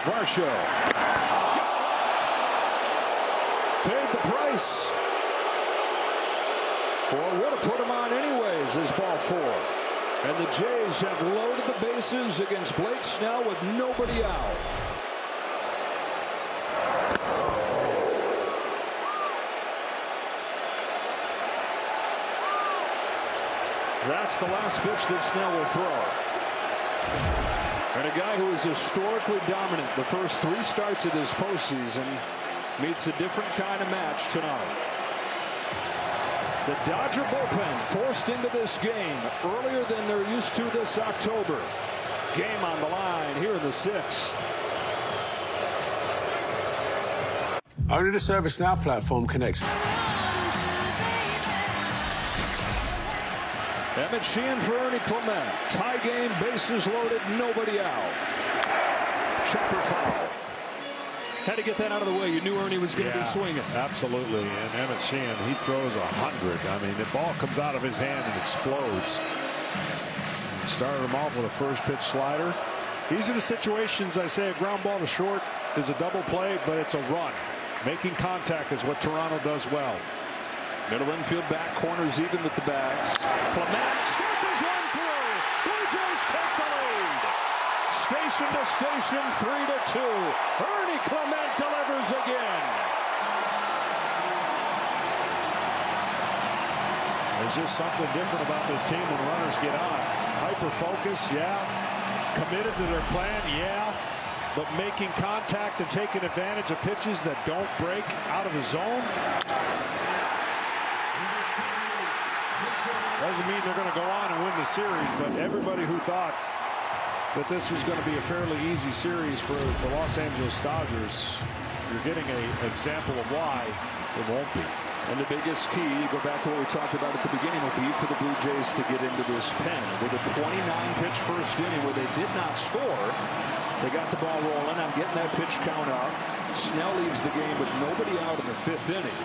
Varsho paid the price. Or would have put him on anyways as ball 4. And the Jays have loaded the bases against Blake Snell with nobody out. That's the last pitch that Snell will throw. And a guy who is historically dominant the first 3 starts of this postseason meets a different kind of match tonight. The Dodger bullpen forced into this game earlier than they're used to this October. Game on the line here in the 6th. Only the Service Now platform connects. Emmett Sheehan for Ernie Clement. Tie game, bases loaded, nobody out. Chopper foul. Had to get that out of the way. You knew Ernie was going to be swinging. Absolutely. And Emmett Sheehan, he throws 100. I mean, the ball comes out of his hand and explodes. Started him off with a first pitch slider. These are the situations I say a ground ball to short is a double play, but it's a run. Making contact is what Toronto does well. Middle infield back, corners even with the backs. Clement starts his run through. Blue Jays take the lead. Station to station, 3-2. Ernie Clement delivers again. There's just something different about this team when runners get on. Hyper-focused, yeah. Committed to their plan, yeah. But making contact and taking advantage of pitches that don't break out of the zone. Doesn't mean they're going to go on and win the series, but everybody who thought that this was going to be a fairly easy series for the Los Angeles Dodgers, you're getting an example of why it won't be. And the biggest key, go back to what we talked about at the beginning, will be for the Blue Jays to get into this pen. With a 29-pitch first inning where they did not score, they got the ball rolling. I'm getting that pitch count up. Snell leaves the game with nobody out in the 5th inning.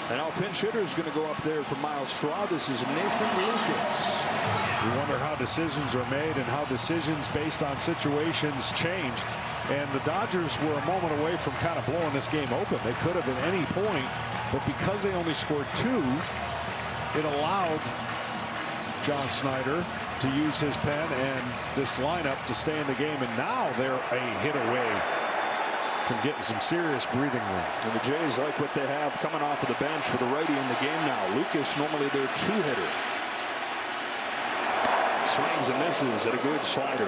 And our pinch hitter is going to go up there for Miles Straw. This is Nathan Lucas. You wonder how decisions are made and how decisions based on situations change. And the Dodgers were a moment away from kind of blowing this game open. They could have at any point, but because they only scored 2, it allowed John Snyder to use his pen and this lineup to stay in the game, and now they're a hit away from getting some serious breathing room. And the Jays like what they have coming off of the bench with a righty in the game now. Lucas, normally their 2-hitter. Swings and misses at a good slider.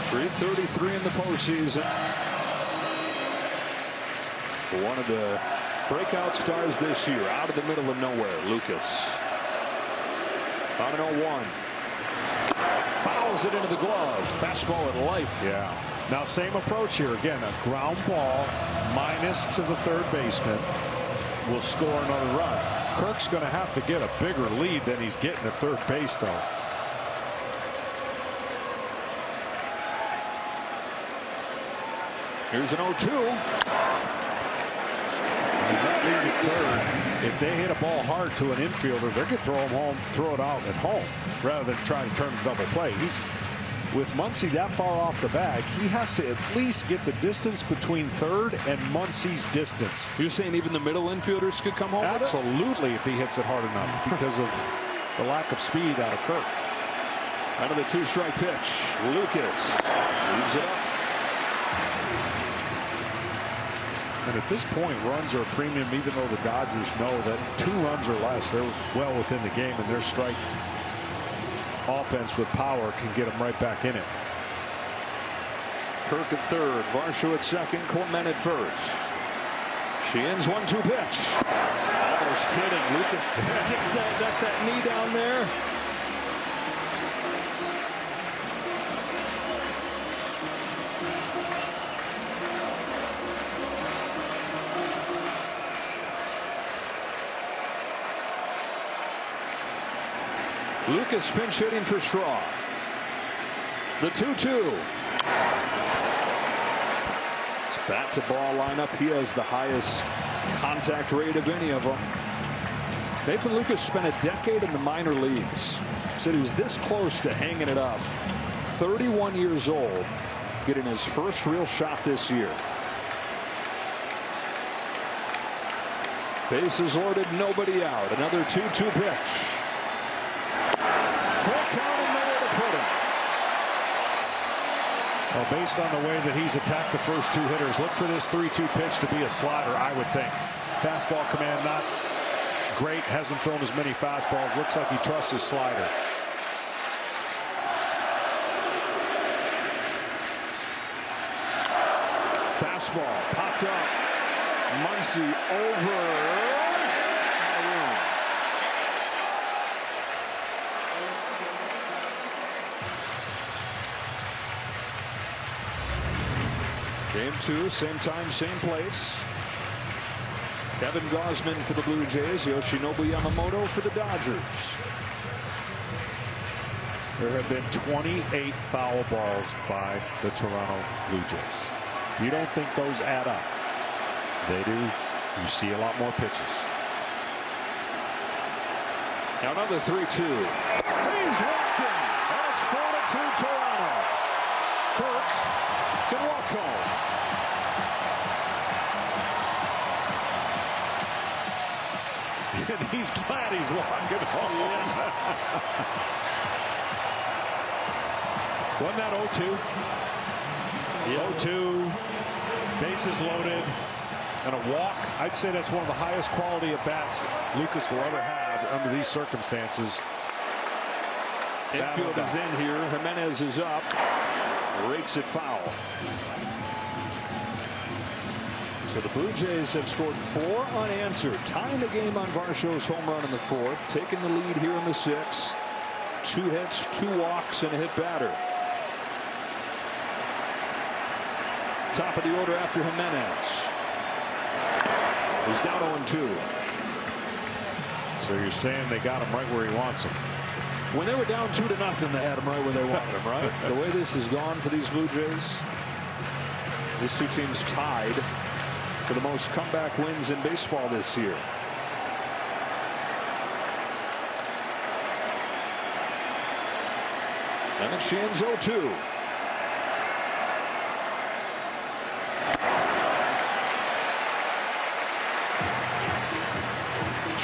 .333 in the postseason. One of the breakout stars this year, out of the middle of nowhere, Lucas. On an 0-1. Fouls it into the glove. Fastball at life. Yeah. Now same approach here. Again, a ground ball minus to the third baseman will score another run. Kirk's going to have to get a bigger lead than he's getting at third base, though. Here's an 0-2. That lead at third, if they hit a ball hard to an infielder, they're going to throw him home, throw it out at home, rather than trying to turn a double play. With Muncy that far off the bag, he has to at least get the distance between third and Muncy's distance. You're saying even the middle infielders could come home? Absolutely, if he hits it hard enough, because of the lack of speed out of Kirk. Another 2-strike pitch. Lucas leaves it up. And at this point, runs are a premium, even though the Dodgers know that 2 runs or less, they're well within the game, and their strike offense with power can get them right back in it. Kirk at third, Varsho at second, Clement at first. Sheehan's 1-2 pitch. Almost hit it. Lucas didn't that knee down there. Lucas pinch hitting for Straw. The 2-2. It's bat to ball lineup. He has the highest contact rate of any of them. Nathan Lucas spent a decade in the minor leagues. Said he was this close to hanging it up. 31 years old, getting his first real shot this year. Bases loaded, nobody out. Another 2-2 pitch. Well, based on the way that he's attacked the first 2 hitters, look for this 3-2 pitch to be a slider, I would think. Fastball command not great, hasn't thrown as many fastballs. Looks like he trusts his slider. Fastball popped up. Muncy over. Game 2, same time, same place. Kevin Gausman for the Blue Jays, Yoshinobu Yamamoto for the Dodgers. There have been 28 foul balls by the Toronto Blue Jays. If you don't think those add up, they do. You see a lot more pitches. Now another 3-2. He's walked in. That's 4-2 Toronto. Kirk can walk home. And he's glad he's walking home. Wasn't that 0-2? 0-2, bases loaded, and a walk. I'd say that's one of the highest quality at bats Lucas will ever have under these circumstances. Infield is in here. Jimenez is up. Rakes it foul. So the Blue Jays have scored 4 unanswered, tying the game on Varsho's home run in the 4th, taking the lead here in the 6th. 2 hits, 2 walks, and a hit batter. Top of the order after Jimenez. He's down 0-2. So you're saying they got him right where he wants him. When they were down 2-0, they had him right where they wanted him, right? The way this has gone for these Blue Jays, these 2 teams tied for the most comeback wins in baseball this year. And it's Sheehan's 0-2.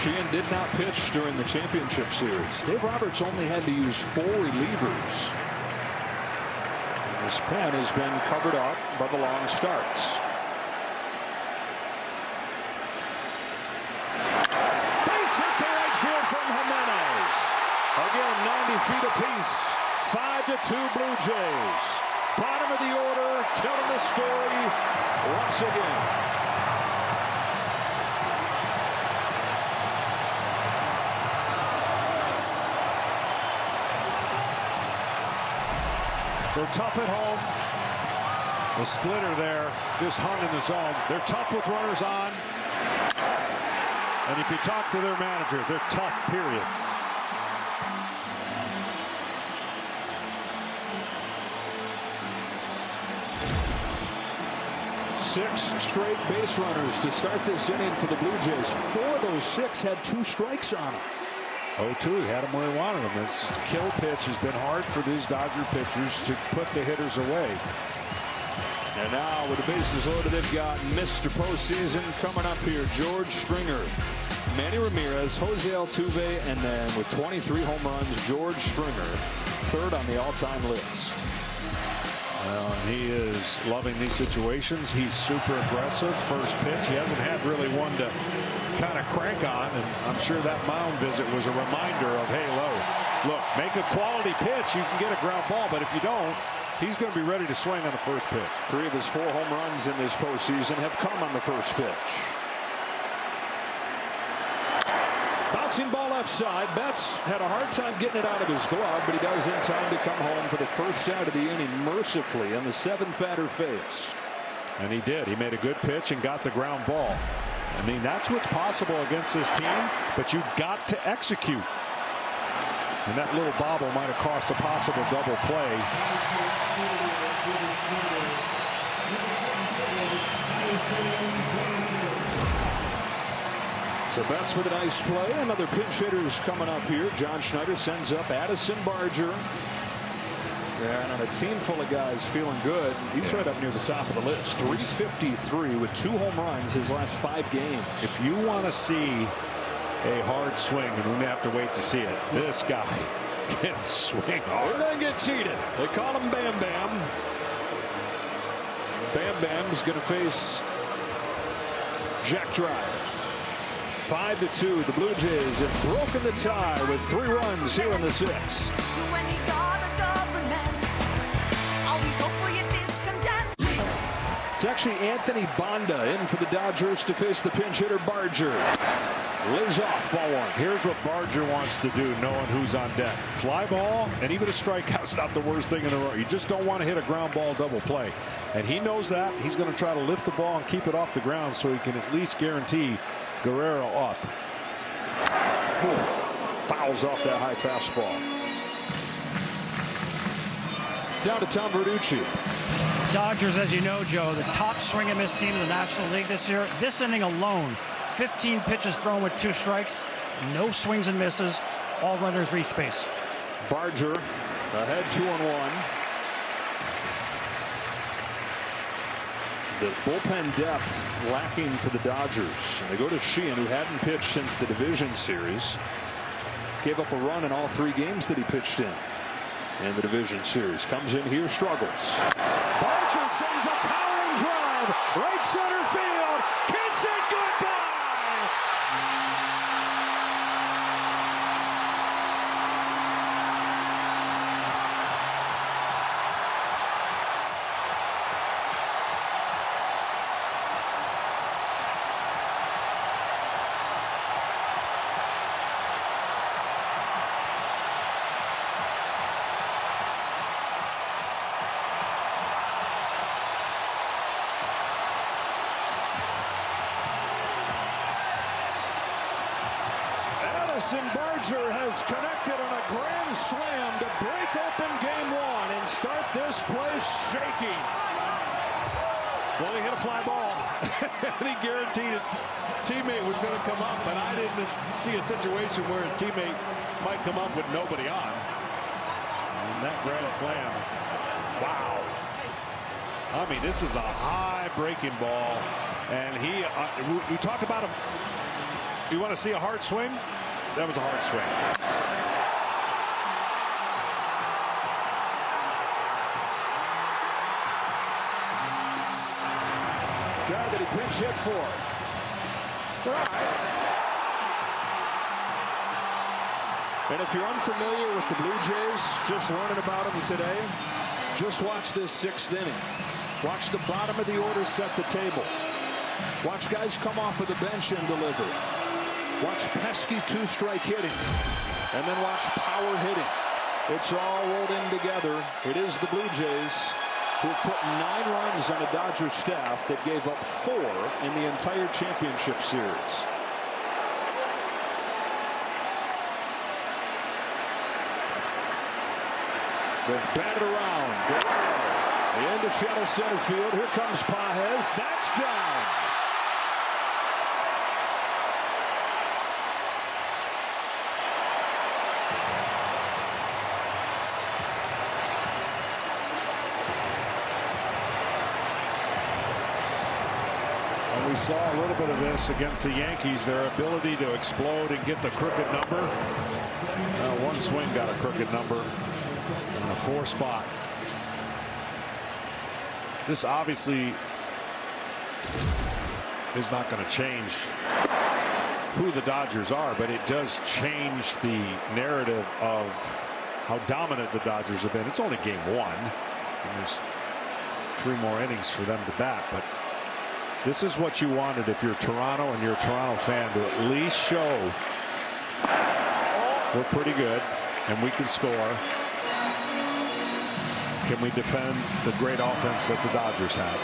Sheehan did not pitch during the championship series. Dave Roberts only had to use 4 relievers. This pen has been covered up by the long starts. Base hit to right field from Jimenez. Again, 90 feet apiece. 5-2 Blue Jays. Bottom of the order, telling the story once again. They're tough at home. The splitter there just hung in the zone. They're tough with runners on. And if you talk to their manager, they're tough, period. Six straight base runners to start this inning for the Blue Jays. 4 of those 6 had 2 strikes on them. 0-2, he had him where he wanted him. This kill pitch has been hard for these Dodger pitchers to put the hitters away. And now with the bases loaded, they've got Mr. Postseason coming up here. George Springer, Manny Ramirez, Jose Altuve, and then with 23 home runs, George Springer, 3rd on the all-time list. Well, he is loving these situations. He's super aggressive. First pitch, he hasn't had really one to kind of crank on, and I'm sure that mound visit was a reminder of, hey, look, make a quality pitch, you can get a ground ball, but if you don't, he's going to be ready to swing on the first pitch. 3 of his 4 home runs in this postseason have come on the first pitch. Bouncing ball left side. Betts had a hard time getting it out of his glove, but he does in time to come home for the first out of the inning mercifully on the 7th batter faced. And he did. He made a good pitch and got the ground ball. I mean, that's what's possible against this team, but you've got to execute. And that little bobble might have cost a possible double play. So Betts with a nice play. Another pinch hitter's coming up here. John Schneider sends up Addison Barger. Yeah, and a team full of guys feeling good. He's right up near the top of the list. 353 with 2 home runs his last 5 games. If you want to see a hard swing, and we may have to wait to see it, this guy can swing hard. Or they get cheated. They call him Bam Bam. Bam Bam's going to face Jack Drive. 5-2. The Blue Jays have broken the tie with 3 runs here in the 6th. It's actually Anthony Banda in for the Dodgers to face the pinch hitter Barger. Lays off ball 1. Here's what Barger wants to do, knowing who's on deck. Fly ball, and even a strikeout's not the worst thing in the world. You just don't want to hit a ground ball double play. And he knows that. He's going to try to lift the ball and keep it off the ground so he can at least guarantee Guerrero up. Fouls off that high fastball. Down to Tom Verducci. Dodgers, as you know, Joe, the top swing and miss team in the National League this year. This inning alone, 15 pitches thrown with 2 strikes, no swings and misses, all runners reach base. Barger ahead 2-1. The bullpen depth lacking for the Dodgers. And they go to Sheehan, who hadn't pitched since the division series. Gave up a run in all 3 games that he pitched in the division series. Comes in here, struggles. Barger sends a towering drive. Right center field. Kiss it goodbye. Barger has connected on a grand slam to break open game 1 and start this place shaking. Well, he hit a fly ball, and he guaranteed his teammate was going to come up, but I didn't see a situation where his teammate might come up with nobody on. And that grand slam, wow. I mean, this is a high breaking ball, and we talked about him. You want to see a hard swing? That was a hard swing. Guy that he pinch hit for. All right. And if you're unfamiliar with the Blue Jays, just learning about them today, just watch this 6th inning. Watch the bottom of the order set the table. Watch guys come off of the bench and deliver. Watch pesky 2-strike hitting. And then watch power hitting. It's all rolled in together. It is the Blue Jays who put 9 runs on a Dodgers staff that gave up 4 in the entire championship series. They've batted around. Into shallow center field. Here comes Pages. That's down. And we saw a little bit of this against the Yankees, their ability to explode and get the crooked number. One swing got a crooked number in the 4 spot. This obviously is not going to change who the Dodgers are, but it does change the narrative of how dominant the Dodgers have been. It's only game 1, and there's 3 more innings for them to bat, but this is what you wanted if you're Toronto and you're a Toronto fan, to at least show we're pretty good and we can score. Can we defend the great offense that the Dodgers have?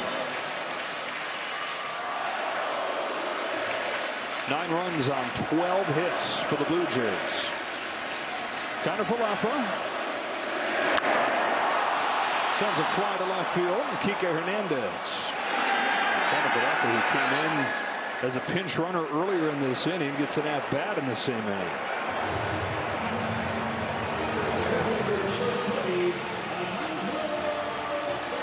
9 runs on 12 hits for the Blue Jays. Kiner-Falefa sends a fly to left field. Kike Hernandez. Kiner-Falefa, who came in as a pinch runner earlier in this inning, gets an at-bat in the same inning.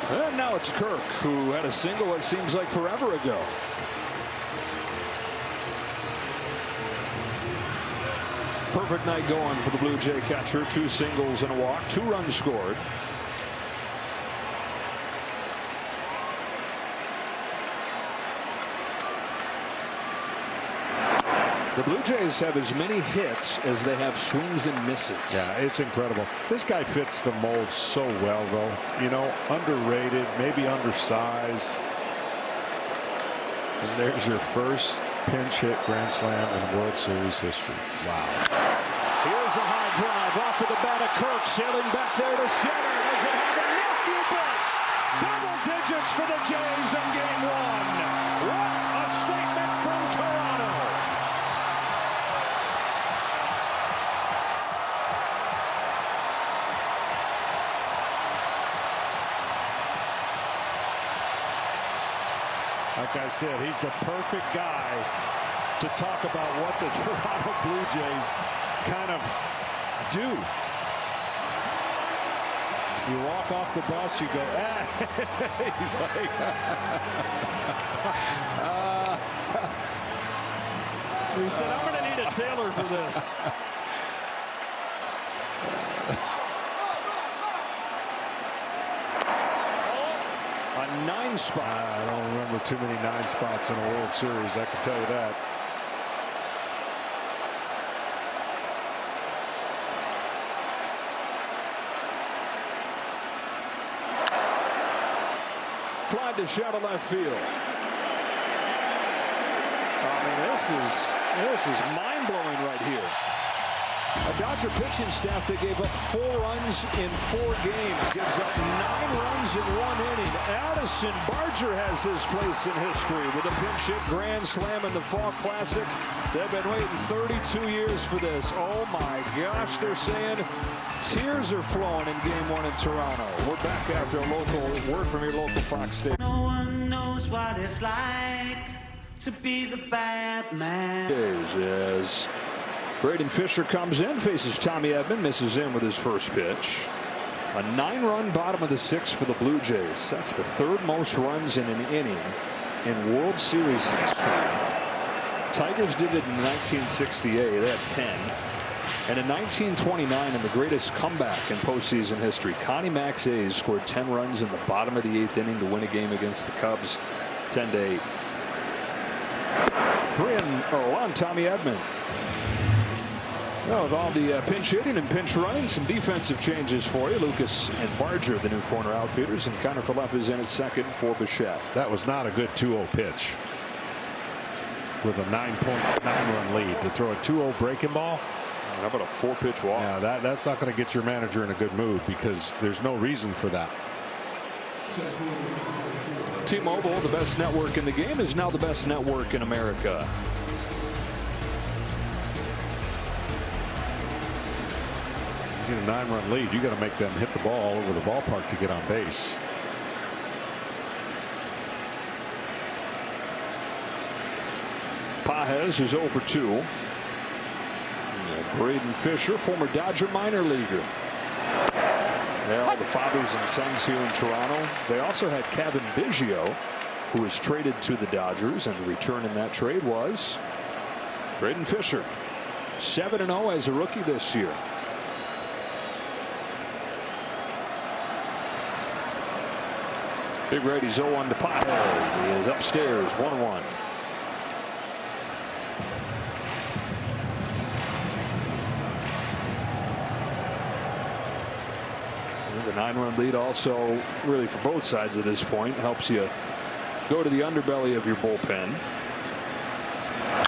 And now it's Kirk, who had a single, it seems like forever ago. Perfect night going for the Blue Jay catcher. 2 singles and a walk, 2 runs scored. The Blue Jays have as many hits as they have swings and misses. Yeah, it's incredible. This guy fits the mold so well, though. You know, underrated, maybe undersized. And there's your first pinch hit grand slam in World Series history. Wow. Here's a high drive off of the bat of Kirk, sailing back there to center. Does it have enough? You bet. Double digits for the Jays in game 1. What a statement from Toronto. Like I said, he's the perfect guy to talk about what the Toronto Blue Jays kind of do. You walk off the bus, you go, ah. He's like, he said, I'm going to need a tailor for this. A 9 spot. I don't remember too many 9 spots in a World Series, I can tell you that. Fly to shallow left field. I mean, this is mind-blowing right here. A Dodger pitching staff that gave up 4 runs in 4 games gives up 9 runs in 1 inning. Addison Barger has his place in history with a pinch hit grand slam in the Fall Classic. They've been waiting 32 years for this. Oh my gosh, they're saying tears are flowing in game 1 in Toronto. We're back after a local word from your local Fox station. No one knows what it's like to be the bad man. As Braden Fisher comes in, faces Tommy Edman, misses in with his first pitch. A 9-run bottom of the 6th for the Blue Jays. That's the 3rd most runs in an inning in World Series history. Tigers did it in 1968. They had 10. And in 1929, in the greatest comeback in postseason history, Connie Max A's scored 10 runs in the bottom of the 8th inning to win a game against the Cubs, 10-8. 3-0 on Tommy Edman. Well, with all the pinch hitting and pinch running, some defensive changes for you. Lucas and Barger, the new corner outfielders, and Connor Falefa is in at second for Bichette. That was not a good 2-0 pitch. With a 9.9-run lead to throw a 2-0 breaking ball. How about a 4-pitch walk? Yeah, that's not going to get your manager in a good mood because there's no reason for that. T-Mobile, the best network in the game, is now the best network in America. You get a 9-run lead, you got to make them hit the ball all over the ballpark to get on base. Pages is 0 for 2. Braden Fisher, former Dodger minor leaguer. Well, the fathers and sons here in Toronto. They also had Kevin Biggio, who was traded to the Dodgers, and the return in that trade was Braden Fisher. 7-0 as a rookie this year. Big righty's 0-1 to Pages. He is upstairs, 1-1. The 9-run lead also really for both sides at this point helps you go to the underbelly of your bullpen.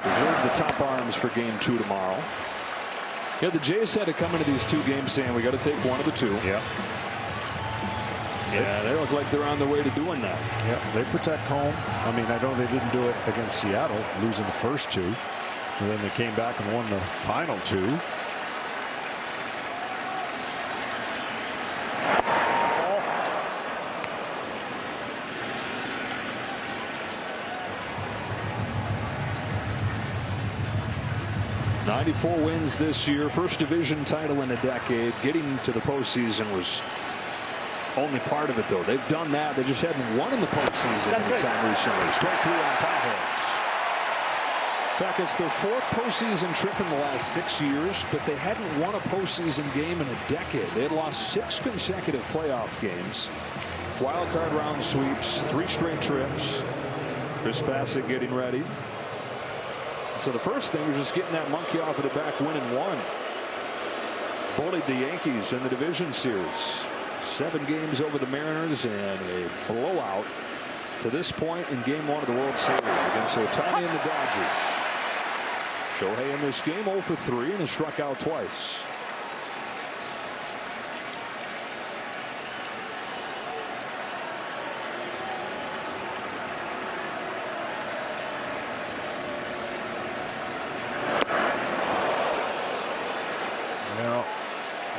Reserve the top arms for game 2 tomorrow. Yeah, the Jays had to come into these 2 games saying we got to take one of the 2. Yeah. Yeah, they look like they're on their way to doing that. Yeah, they protect home. I mean, I know they didn't do it against Seattle, losing the first 2, and then they came back and won the final 2. '94 wins this year, first division title in a decade. Getting to the postseason was only part of it, though. They've done that. They just hadn't won in the postseason any time recently. Strike 3 on Pages. In fact, it's their 4th postseason trip in the last 6 years, but they hadn't won a postseason game in a decade. They had lost 6 consecutive playoff games. Wild card round sweeps, 3 straight trips. Chris Bassett getting ready. So the first thing was just getting that monkey off of the back, winning 1. Bullied the Yankees in the division series. 7 games over the Mariners and a blowout to this point in game 1 of the World Series against Ohtani and the Dodgers. Shohei in this game 0 for 3 and has struck out twice.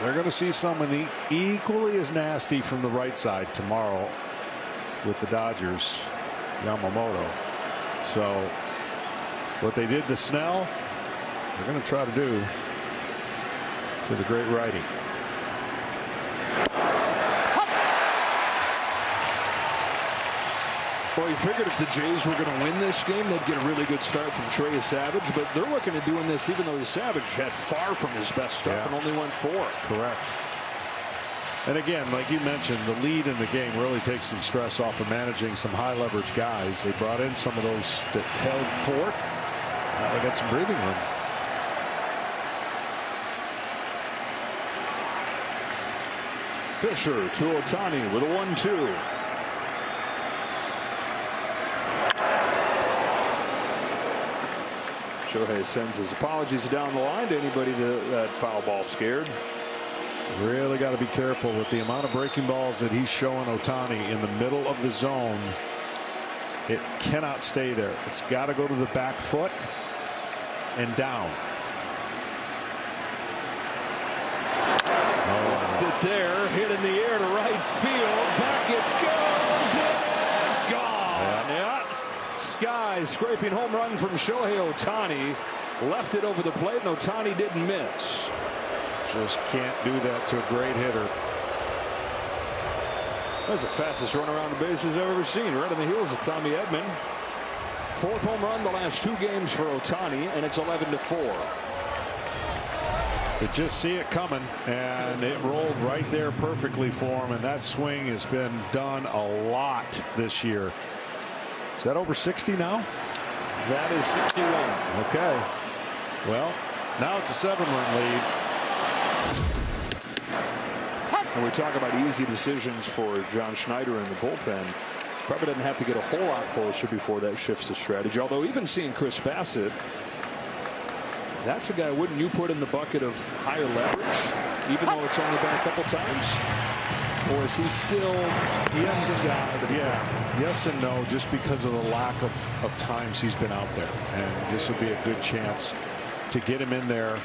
They're going to see someone equally as nasty from the right side tomorrow with the Dodgers, Yamamoto. So what they did to Snell, they're going to try to do to the great righty. Well, you figured if the Jays were going to win this game, they'd get a really good start from Trey Savage, but they're looking at doing this even though Savage had far from his best stuff and only went 4. Correct. And again, like you mentioned, the lead in the game really takes some stress off of managing some high leverage guys. They brought in some of those that held fort. Now they got some breathing room. Fisher to Ohtani with a 1-2. Shohei sends his apologies down the line to anybody that foul ball scared. Really got to be careful with the amount of breaking balls that he's showing Ohtani in the middle of the zone. It cannot stay there. It's got to go to the back foot and down. Left it there, hit in the air to right field. Back it goes. It's gone. Yeah. Sky scraping home run from Shohei Ohtani. Left it over the plate, and Ohtani didn't miss. Just can't do that to a great hitter. That's the fastest run around the bases I've ever seen. Right on the heels of Tommy Edman. Fourth home run the last 2 games for Ohtani, and it's 11-4. You just see it coming, and it rolled right there perfectly for him, and that swing has been done a lot this year. Is that over 60 now? That is 61. Okay. Well, now it's a 7-run lead. And we talk about easy decisions for John Schneider in the bullpen. Probably doesn't have to get a whole lot closer before that shifts the strategy. Although even seeing Chris Bassett, that's a guy wouldn't you put in the bucket of higher leverage, even though it's only been a couple times? Or is he still yes and no, just because of the lack of times he's been out there. And this would be a good chance to get him in there.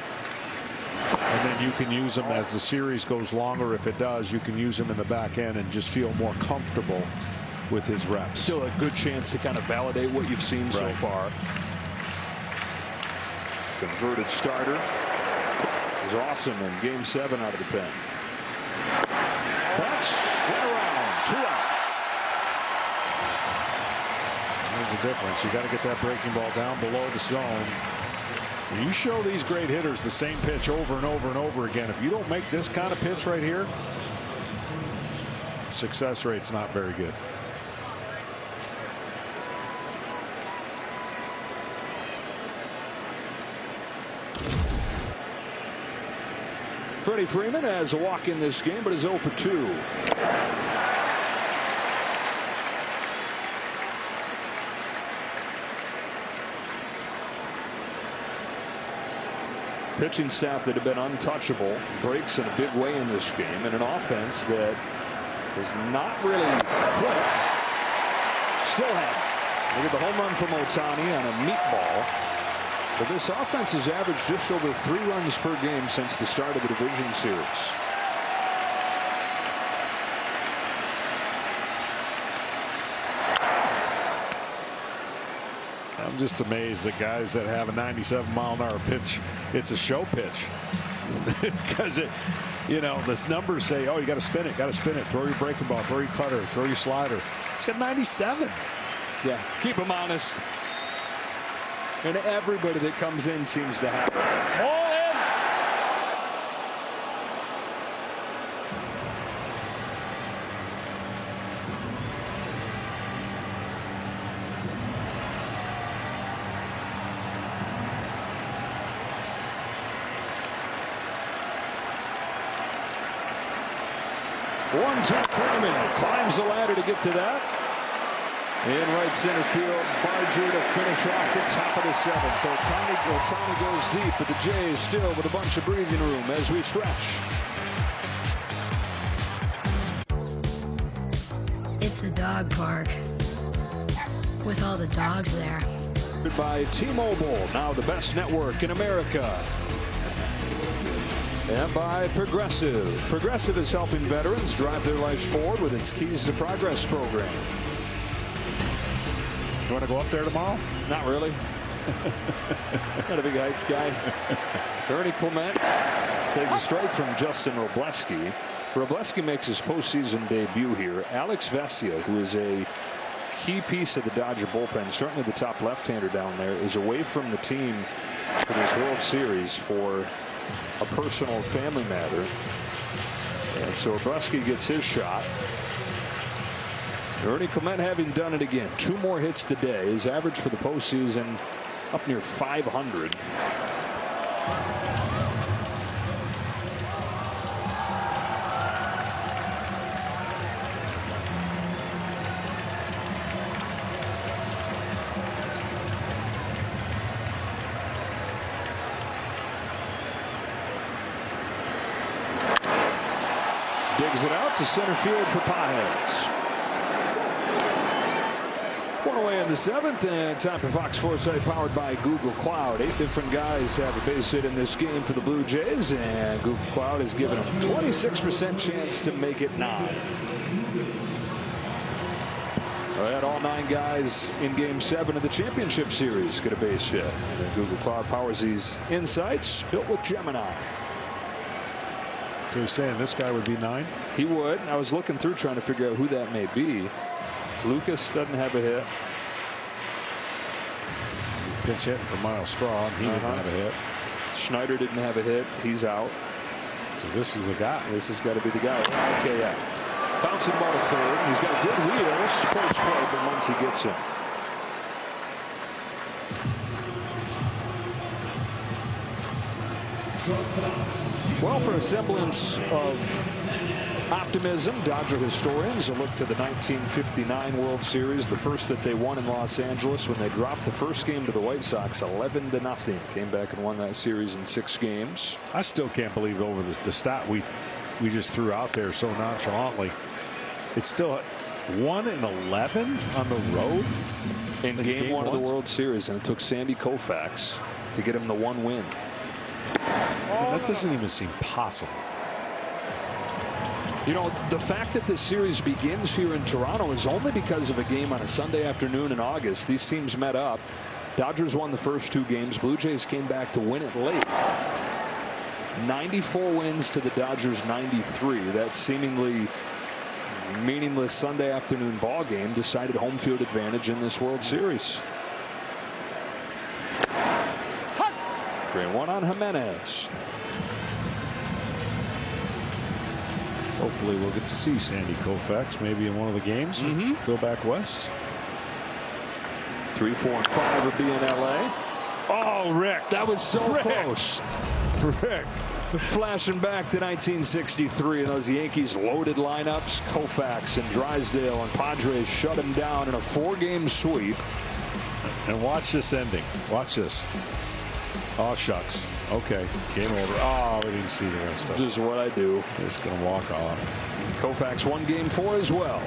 And then you can use him as the series goes longer. If it does, you can use him in the back end and just feel more comfortable with his reps. Still a good chance to kind of validate what you've seen so far. Converted starter is awesome in Game 7 out of the pen. That's one around, 2 out. There's the difference. You got to get that breaking ball down below the zone. You show these great hitters the same pitch over and over and over again. If you don't make this kind of pitch right here, success rate's not very good. Freddie Freeman has a walk in this game, but is 0 for 2. Pitching staff that have been untouchable breaks in a big way in this game, and an offense that has not really clicked. Still had. Look at the home run from Ohtani on a meatball. But this offense has averaged just over 3 runs per game since the start of the division series. I'm just amazed that guys that have a 97-mile-an-hour pitch, it's a show pitch. Because the numbers say, oh, you got to spin it, throw your breaking ball, throw your cutter, throw your slider. He's got 97. Yeah, keep him honest. And everybody that comes in seems to have it. All in. One-two Freeman climbs the ladder to get to that. In right center field, Barger to finish off the top of the 7th. Ohtani goes deep, but the Jays still with a bunch of breathing room as we stretch. It's the dog park with all the dogs there. By T-Mobile, now the best network in America. And by Progressive. Progressive is helping veterans drive their lives forward with its Keys to Progress program. You want to go up there tomorrow? Not really. Not a big heights guy. Ernie Clement takes a strike from Justin Robleski. Robleski makes his postseason debut here. Alex Vesia, who is a key piece of the Dodger bullpen, certainly the top left-hander down there, is away from the team for this World Series for a personal family matter. And so Robleski gets his shot. Ernie Clement having done it again. 2 more hits today. His average for the postseason up near 500. Digs it out to center field for Paez. One away in the 7th, and time for Fox Foresight, powered by Google Cloud. 8 different guys have a base hit in this game for the Blue Jays, and Google Cloud has given them 26% chance to make it 9. We had all 9 guys in Game 7 of the championship series get a base hit. And Google Cloud powers these insights built with Gemini. So you're saying this guy would be 9? He would. I was looking through trying to figure out who that may be. Lucas doesn't have a hit. Pitch hitting for Miles Straw. He didn't have a hit. Schneider didn't have a hit. He's out. So this is the guy. This has got to be the guy. IKF. Bouncing ball to third. He's got good wheels. Close play, but once he gets him. Well, for a semblance of optimism, Dodger historians will look to the 1959 World Series, the first that they won in Los Angeles when they dropped the first game to the White Sox 11-0. Came back and won that series in 6 games. I still can't believe over the stat we just threw out there so nonchalantly. It's still 1-11 on the road in game 1 of the World Series, and it took Sandy Koufax to get him the 1 win. That doesn't even seem possible. You know, the fact that this series begins here in Toronto is only because of a game on a Sunday afternoon in August. These teams met up. Dodgers won the first 2 games. Blue Jays came back to win it late. 94 wins to the Dodgers 93. That seemingly meaningless Sunday afternoon ball game decided home field advantage in this World Series. 3-1 on Jimenez. Hopefully we'll get to see Sandy Koufax maybe in one of the games. Go back west. 3, 4, and 5 would be in LA. Oh, Rick. That was so close. Rick. Flashing back to 1963 and those Yankees loaded lineups. Koufax and Drysdale and Padres shut him down in a 4-game sweep. And watch this ending. Watch this. Oh, shucks. Okay. Game over. Oh, we didn't see the rest of it. This is what I do. Just going to walk off. Koufax won game 4 as well.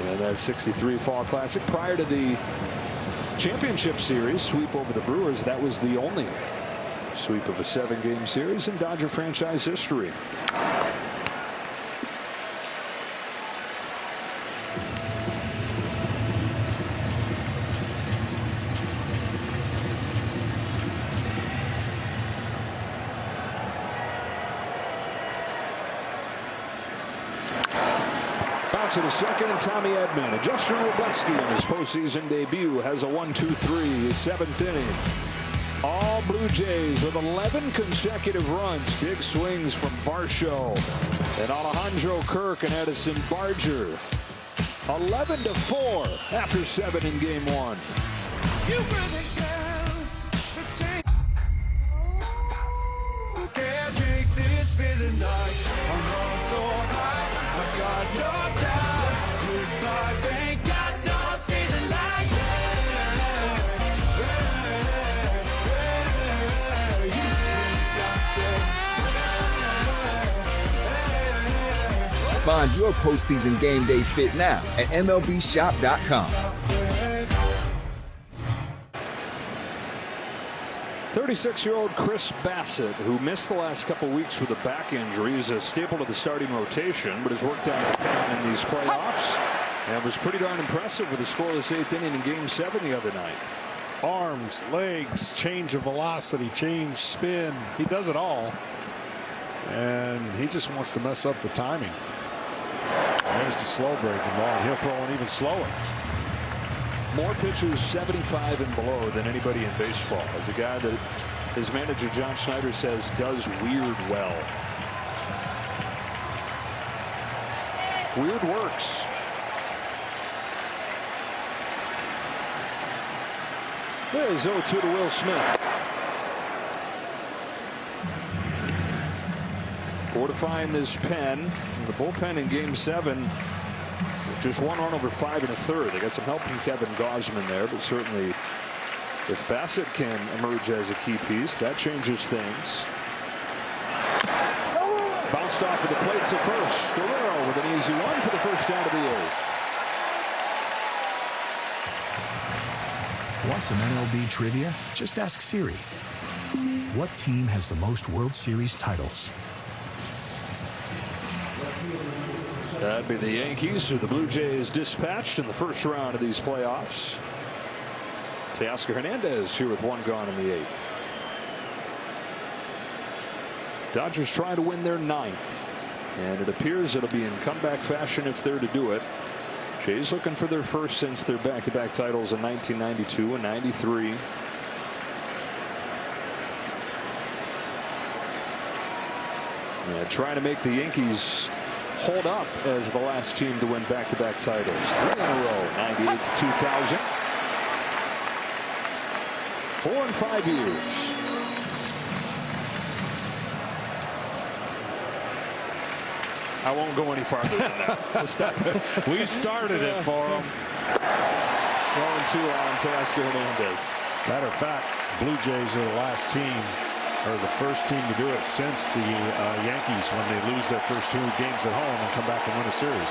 Yeah, that 63 Fall Classic. Prior to the championship series sweep over the Brewers, that was the only sweep of a 7-game series in Dodger franchise history. To the second, and Tommy Edman. And Justin Robleski in his postseason debut has a 1-2-3 7th inning. All Blue Jays with 11 consecutive runs. Big swings from Varsho and Alejandro Kirk and Edison Barger. 11-4 after 7 in game 1. Can't take this feeling like I'm on so high. I got no doubt. This life ain't got no feeling like that. Find your postseason game day fit now at MLBshop.com. 36-year-old Chris Bassett, who missed the last couple weeks with a back injury, is a staple to the starting rotation, but has worked out the pen in these playoffs and was pretty darn impressive with a scoreless 8th inning in game 7 the other night. Arms, legs, change of velocity, change, spin. He does it all. And he just wants to mess up the timing. There's the slow breaking ball, and he'll throw an even slower. More pitchers 75 and below than anybody in baseball. As a guy that his manager John Schneider says does weird well. Weird works. There's 0-2 to Will Smith. Fortifying this pen. The bullpen in game 7. Just 1 run over 5 1/3. They got some help from Kevin Gausman there, but certainly if Bassett can emerge as a key piece, that changes things. Bounced off of the plate to first. Guerrero with an easy one for the first out of the 8th. Want some MLB trivia? Just ask Siri. What team has the most World Series titles? That'd be the Yankees, who the Blue Jays dispatched in the first round of these playoffs. Teoscar Hernandez here with 1 gone in the 8th. Dodgers trying to win their 9th. And it appears it'll be in comeback fashion if they're to do it. Jays looking for their first since their back-to-back titles in 1992 and 93. Yeah, trying to make the Yankees hold up as the last team to win back-to-back titles. 3 in a row, 98 to 2000. 4 and 5 years. I won't go any farther than that. We started it for them. Going to Teoscar Hernandez. Matter of fact, Blue Jays are the last team, or the first team to do it since the Yankees, when they lose their first 2 games at home and come back and win a series.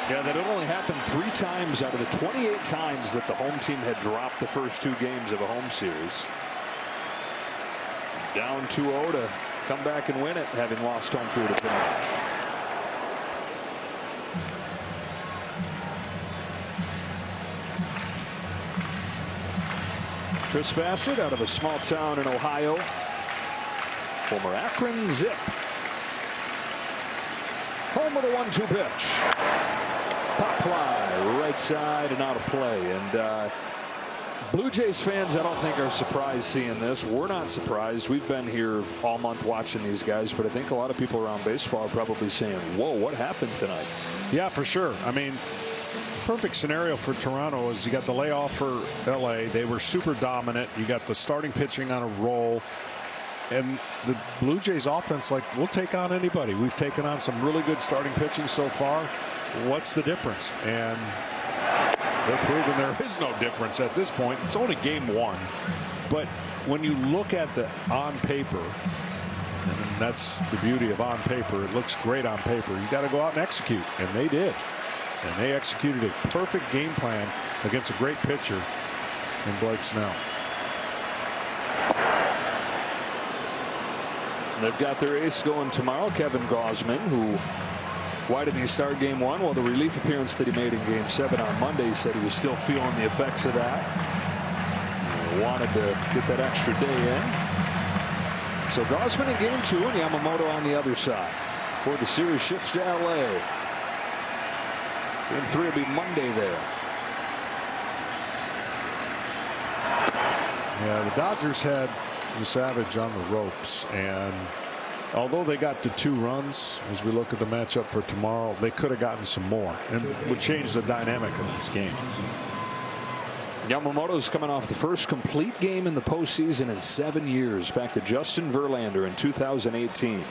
Yeah, that had only happened 3 times out of the 28 times that the home team had dropped the first 2 games of a home series. Down 2-0 to come back and win it, having lost home field advantage. Chris Bassett out of a small town in Ohio. Former Akron Zip. Home with a 1-2 pitch. Pop fly, right side and out of play. And Blue Jays fans, I don't think, are surprised seeing this. We're not surprised. We've been here all month watching these guys, but I think a lot of people around baseball are probably saying, whoa, what happened tonight? Yeah, for sure. I mean, perfect scenario for Toronto is you got the layoff for LA. They were super dominant. You got the starting pitching on a roll. And the Blue Jays offense, like, we'll take on anybody. We've taken on some really good starting pitching so far. What's the difference? And they're proving there is no difference at this point. It's only game 1. But when you look at the on paper, and that's the beauty of on paper, it looks great on paper. You got to go out and execute. And they did. And they executed a perfect game plan against a great pitcher in Blake Snell. They've got their ace going tomorrow, Kevin Gausman, who, why did he start game 1? Well, the relief appearance that he made in game 7 on Monday, he said he was still feeling the effects of that. He wanted to get that extra day in. So Gausman in game 2 and Yamamoto on the other side. Before the series shifts to LA. Game 3 will be Monday there. Yeah, the Dodgers had the Savage on the ropes, and although they got to 2 runs, as we look at the matchup for tomorrow, they could have gotten some more and would change the dynamic of this game. Yamamoto's coming off the first complete game in the postseason in 7 years, back to Justin Verlander in 2018.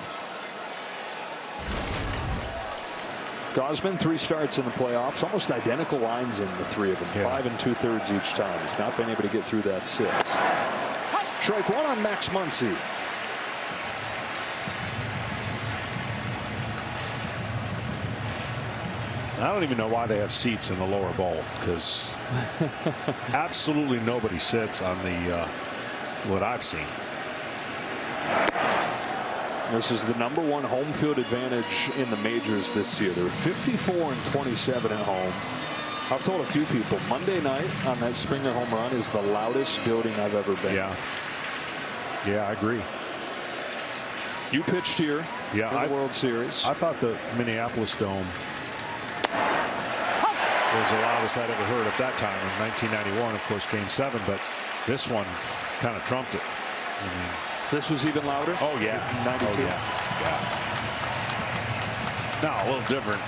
Gausman, 3 starts in the playoffs, almost identical lines in the 3 of them, 5 2/3 each time. He's not been able to get through that 6th. Strike 1 on Max Muncy. I don't even know why they have seats in the lower bowl, because absolutely nobody sits on the what I've seen. This is the #1 home field advantage in the majors this year. They're 54 and 27 at home. I've told a few people Monday night on that Springer home run is the loudest building I've ever been. Yeah, I agree. You pitched here in the World Series. I thought the Minneapolis Dome was the loudest I'd ever heard at that time in 1991, of course, game 7, but this one kind of trumped it. I mean, this was even louder? Oh, yeah. 92. Oh, yeah. Now, a little different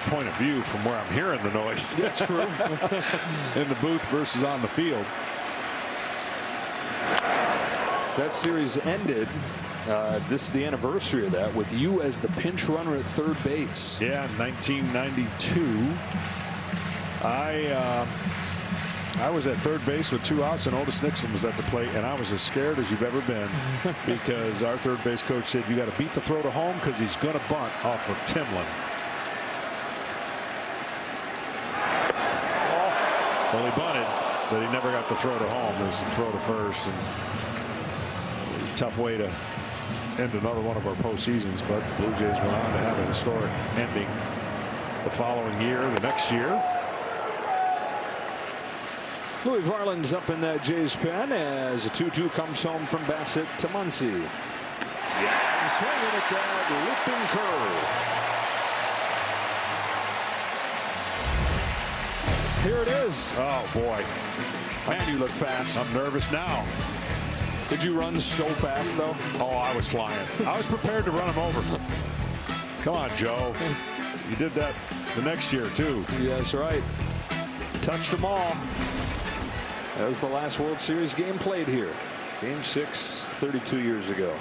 point of view from where I'm hearing the noise. That's true. In the booth versus on the field. That series ended. This is the anniversary of that, with you as the pinch runner at third base. Yeah, in 1992. I was at third base with 2 outs, and Otis Nixon was at the plate, and I was as scared as you've ever been because our third base coach said you got to beat the throw to home because he's going to bunt off of Timlin. Well, he bunted, but he never got the throw to home. It was the throw to first, and tough way to end another one of our postseasons, but Blue Jays went on to have a historic ending the following year, the next year. Louis Varland's up in that Jays pen as a 2-2 comes home from Bassett to Muncy. Yeah, swinging at that looping curve. Here it is. Oh, boy. Man, you look fast. I'm nervous now. Did you run so fast, though? Oh, I was flying. I was prepared to run him over. Come on, Joe. You did that the next year, too. Yeah, that's right. Touched them all. That was the last World Series game played here. Game 6, 32 years ago.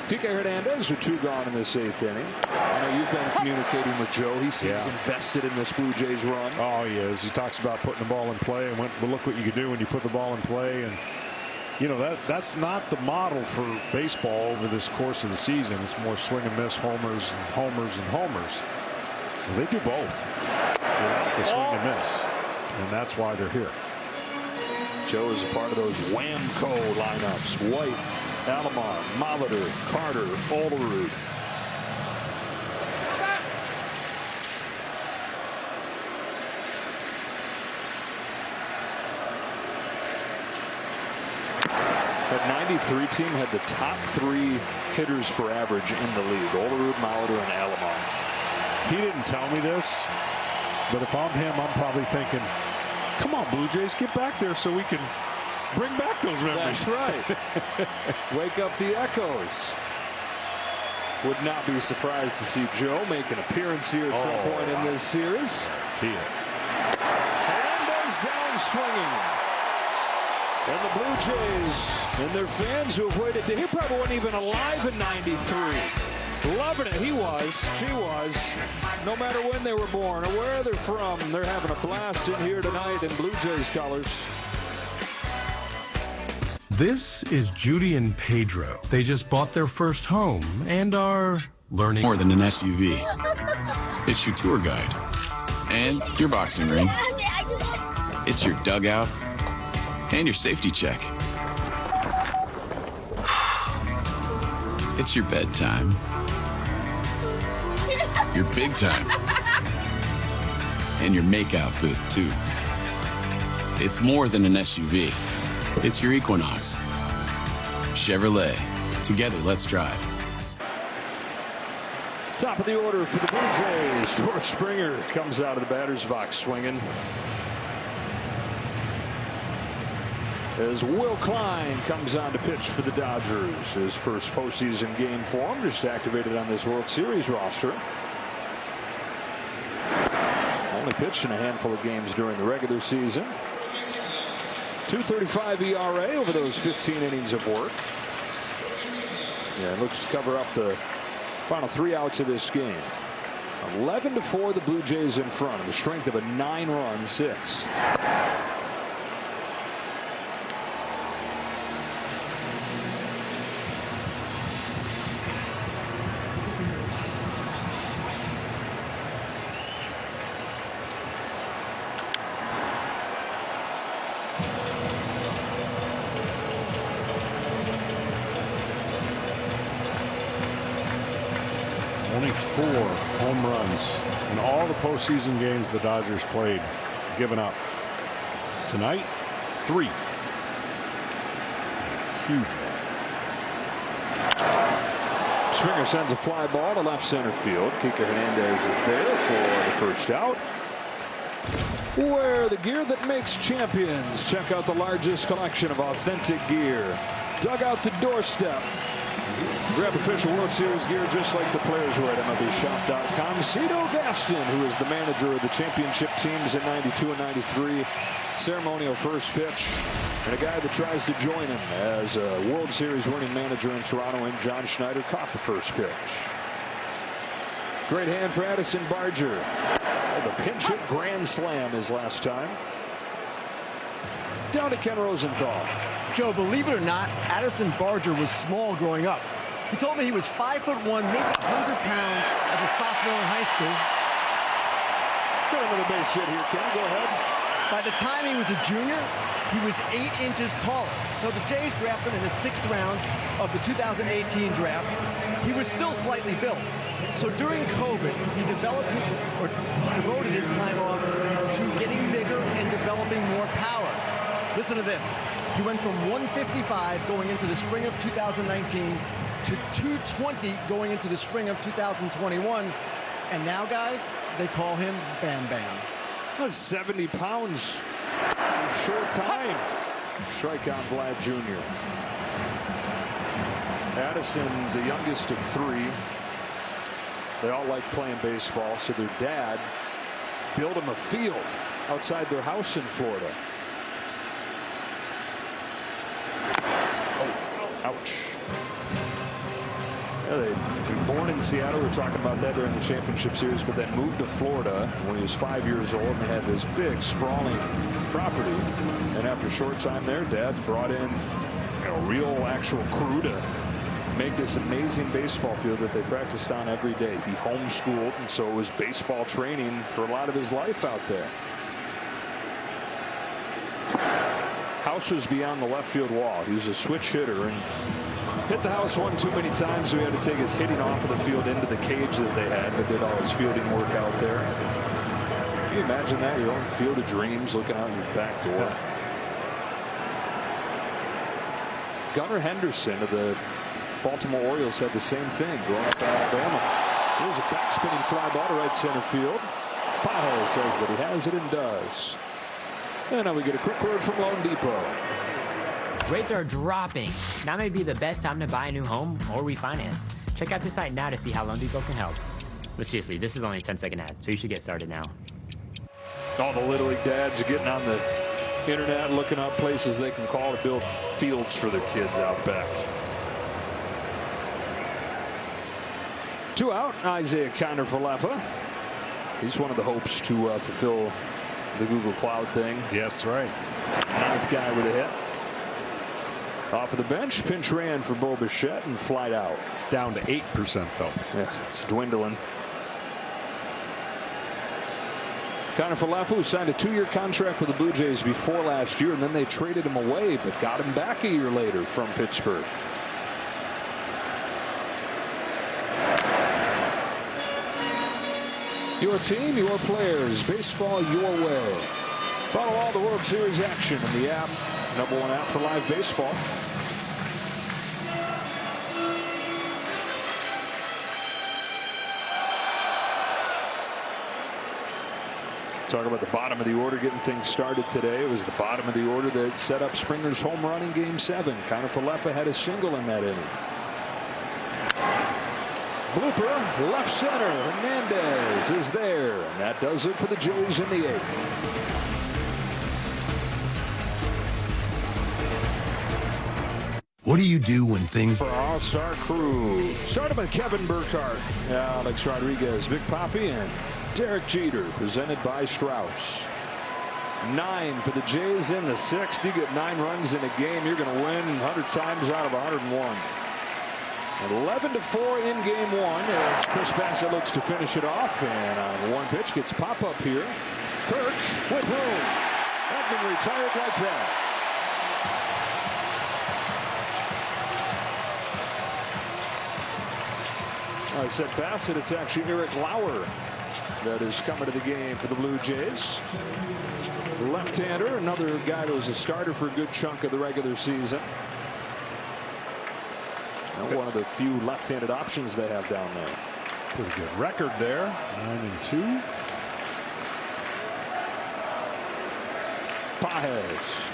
Kike Hernandez with 2 gone in this 8th inning. I know you've been communicating with Joe. He seems invested in this Blue Jays run. Oh, he is. He talks about putting the ball in play and well, look what you can do when you put the ball in play. And, you know, that's not the model for baseball over this course of the season. It's more swing and miss, homers and homers and homers. Well, they do both without the swing and miss. And that's why they're here. Joe is a part of those Whamco lineups. White, Alomar, Molitor, Carter, Olerud. That 93 team had the top 3 hitters for average in the league. Olerud, Molitor, and Alomar. He didn't tell me this, but if I'm him, I'm probably thinking, come on, Blue Jays, get back there so we can bring back those memories. That's right. Wake up the echoes. Would not be surprised to see Joe make an appearance here at some point in this series. Hernandez down swinging. And the Blue Jays and their fans who have waited. He probably wasn't even alive in '93. Loving it. He was. She was. No matter when they were born or where they're from, they're having a blast in here tonight in Blue Jays colors. This is Judy and Pedro. They just bought their first home and are learning more than an SUV. It's your tour guide and your boxing ring. It's your dugout and your safety check. It's your bedtime. Your big time. And your makeout booth, too. It's more than an SUV. It's your Equinox. Chevrolet. Together, let's drive. Top of the order for the Blue Jays. George Springer comes out of the batter's box swinging. As Will Klein comes on to pitch for the Dodgers. His first postseason game for him, just activated on this World Series roster. Only pitched in a handful of games during the regular season. 2.35 ERA over those 15 innings of work. Yeah, it looks to cover up the final 3 outs of this game. 11-4 the Blue Jays in front, and the strength of a 9-run 6th. Only 4 home runs in all the postseason games the Dodgers played, given up. Tonight, 3. Huge. Springer sends a fly ball to left center field. Kike Hernandez is there for the first out. Wear the gear that makes champions. Check out the largest collection of authentic gear. Dugout to doorstep. Grab official World Series gear just like the players were at MLBshop.com. Cito Gaston, who is the manager of the championship teams in '92 and '93. Ceremonial first pitch. And a guy that tries to join him as a World Series winning manager in Toronto, and John Schneider caught the first pitch. Great hand for Addison Barger. The pinch hit grand slam his last time. Down to Ken Rosenthal. Joe, believe it or not, Addison Barger was small growing up. He told me he was 5'1", maybe 100 pounds as a sophomore in high school. Got another base hit here, Ken. Go ahead. By the time he was a junior, he was 8 inches taller. So the Jays drafted him in the 6th round of the 2018 draft. He was still slightly built. So during COVID, he devoted his time off to getting bigger and developing more power. Listen to this. He went from 155 going into the spring of 2019 to 220 going into the spring of 2021. And now, guys, they call him Bam Bam. That's 70 pounds in a short time. Strikeout Vlad Jr. Addison, the youngest of 3. They all like playing baseball, so their dad built them a field outside their house in Florida. Oh, ouch. Yeah, they were born in Seattle. We were talking about that during the championship series, but then moved to Florida when he was 5 years old, and they had this big, sprawling property. And after a short time there, Dad brought in a real, actual crew to make this amazing baseball field that they practiced on every day. He homeschooled, and so it was baseball training for a lot of his life out there. House was beyond the left field wall. He was a switch hitter and hit the house one too many times, so he had to take his hitting off of the field into the cage that they had, but did all his fielding work out there. Can you imagine that? Your own field of dreams looking out your back door. Gunnar Henderson of the Baltimore Orioles had the same thing growing up in Alabama. Here's a back spinning fly ball to right center field. Paje says that he has it and does. And now we get a quick word from Loan Depot. Rates are dropping. Now may be the best time to buy a new home or refinance. Check out the site now to see how Loan Depot can help. But seriously, this is only a 10-second ad, so you should get started now. All the Little League dads are getting on the internet looking up places they can call to build fields for their kids out back. 2 out, Isaiah Kiner-Falefa. He's one of the hopes to fulfill the Google Cloud thing. Yes, right. 9th guy with a hit. Off of the bench, pinch ran for Bo Bichette and flied out. It's down to 8% though. Yeah, it's dwindling. Kiner-Falefa, who signed a 2-year contract with the Blue Jays before last year, and then they traded him away, but got him back a year later from Pittsburgh. Your team, your players, baseball your way. Follow all the World Series action in the app. #1 app for live baseball. Talk about the bottom of the order getting things started today. It was the bottom of the order that set up Springer's home run in Game 7. Kiner-Falefa had a single in that inning. Blooper, left center. Hernandez is there. And that does it for the Jays in the 8th. What do you do when things... For our all-star crew. Started by Kevin Burkhardt, Alex Rodriguez, Big Papi, and Derek Jeter, presented by Strauss. 9 for the Jays in the 6th. You get 9 runs in a game, you're going to win 100 times out of 101. 11-4 in Game 1 as Chris Bassett looks to finish it off, and on one pitch gets pop-up here. Kirk with room. Edman retired like that. I said Bassett, it's actually Eric Lauer that is coming to the game for the Blue Jays. Left-hander, another guy that was a starter for a good chunk of the regular season. And one of the few left-handed options they have down there. Pretty good record there, 9-2. Pajes.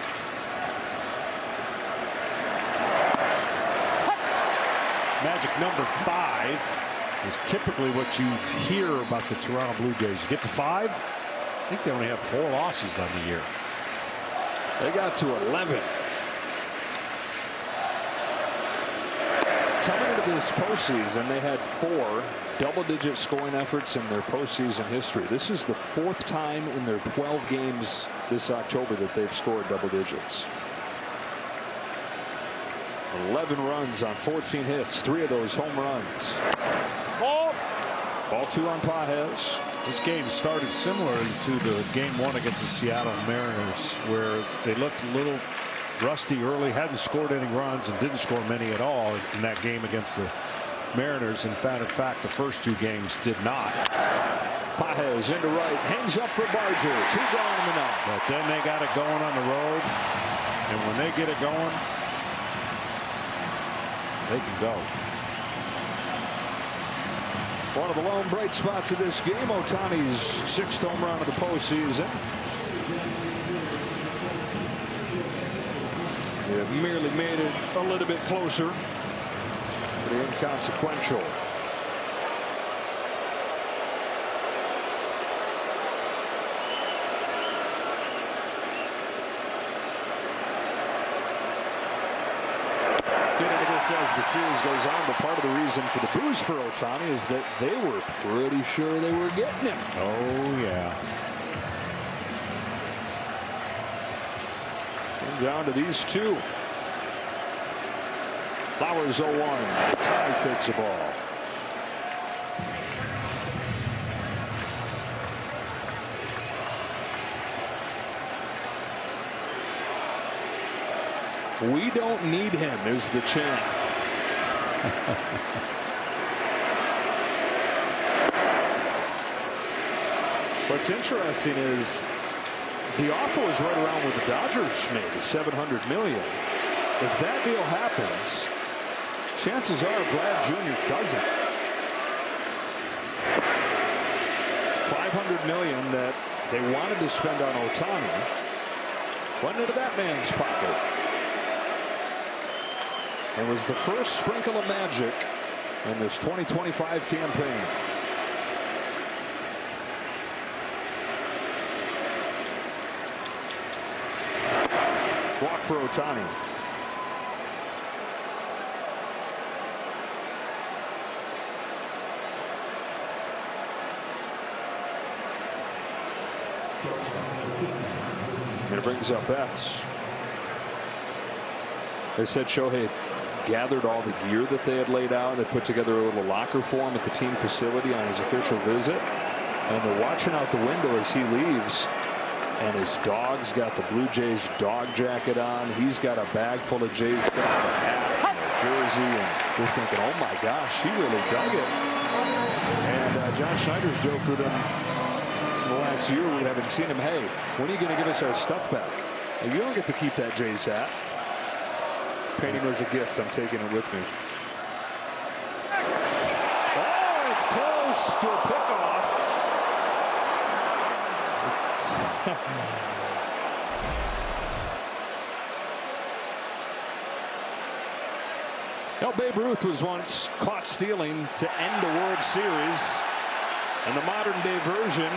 Magic number 5 is typically what you hear about the Toronto Blue Jays. You get to 5, I think they only have 4 losses on the year. They got to 11. Coming into this postseason, they had 4 double-digit scoring efforts in their postseason history. This is the 4th time in their 12 games this October that they've scored double digits. 11 runs on 14 hits, 3 of those home runs. Ball 2 on Pajes. This game started similar to the Game 1 against the Seattle Mariners, where they looked a little rusty early, hadn't scored any runs, and didn't score many at all in that game against the Mariners. In fact, the first 2 games did not. Pajes into right, hangs up for Barger. 2 gone in the 9th. But then they got it going on the road, and when they get it going, they can go. One of the lone bright spots of this game, Ohtani's 6th home run of the postseason. It merely made it a little bit closer, but inconsequential. As the series goes on, but part of the reason for the boost for Ohtani is that they were pretty sure they were getting him. Oh, yeah. Came down to these two. Flowers 0-1. Ohtani takes the ball. We don't need him is the chant. What's interesting is the offer was right around what the Dodgers made, $700 million. If that deal happens, chances are Vlad Jr. doesn't. $500 million that they wanted to spend on Ohtani went into that man's pocket. It was the first sprinkle of magic in this 2025 campaign. Walk for Ohtani. And it brings up Betts. They said Shohei gathered all the gear that they had laid out. They put together a little locker for him at the team facility on his official visit. And they're watching out the window as he leaves. And his dog's got the Blue Jays dog jacket on. He's got a bag full of Jays stuff, a hat, and a jersey. And they're thinking, oh my gosh, he really dug it. And John Schneider's joked with him in the last year. We haven't seen him. Hey, when are you going to give us our stuff back? Well, you don't get to keep that Jays hat. Painting was a gift. I'm taking it with me. Oh, it's close to a pickoff. Now, Babe Ruth was once caught stealing to end the World Series. And the modern day version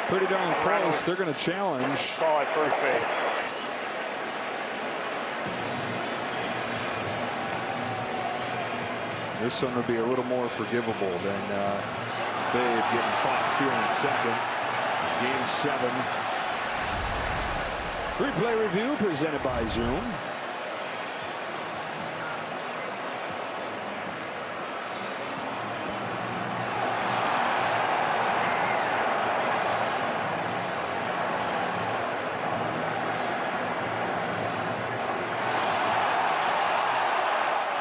pretty darn close. They're going to challenge. Ball at first base. This one would be a little more forgivable than Babe getting caught stealing second. Game 7. Replay review presented by Zoom.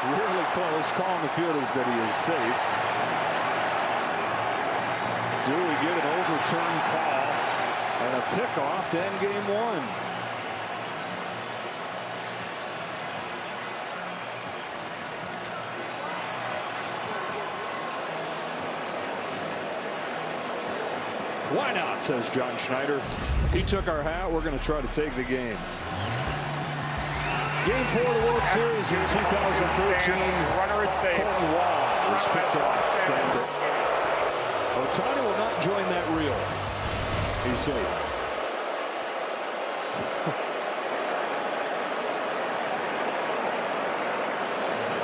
Really close. Call on the field is that he is safe. Do we get an overturned call and a pickoff to end game 1? Why not, says John Schneider. He took our hat. We're going to try to take the game. Game 4 of the World Series in 2013. Colton Wall was picked off. And Ohtani will not join that reel. He's safe.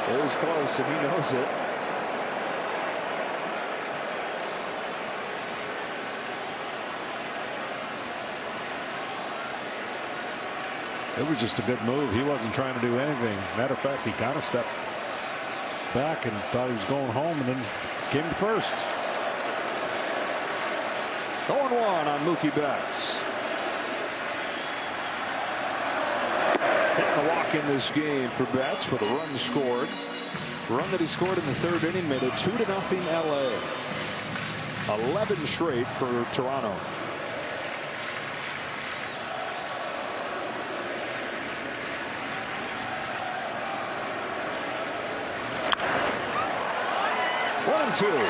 It was close, and he knows it. It was just a good move. He wasn't trying to do anything. Matter of fact, he kind of stepped back and thought he was going home and then came to first. 0-1 on Mookie Betts. Hitting a walk in this game for Betts with a run scored. Run that he scored in the 3rd inning made it 2-0 LA. 11 straight for Toronto. 2.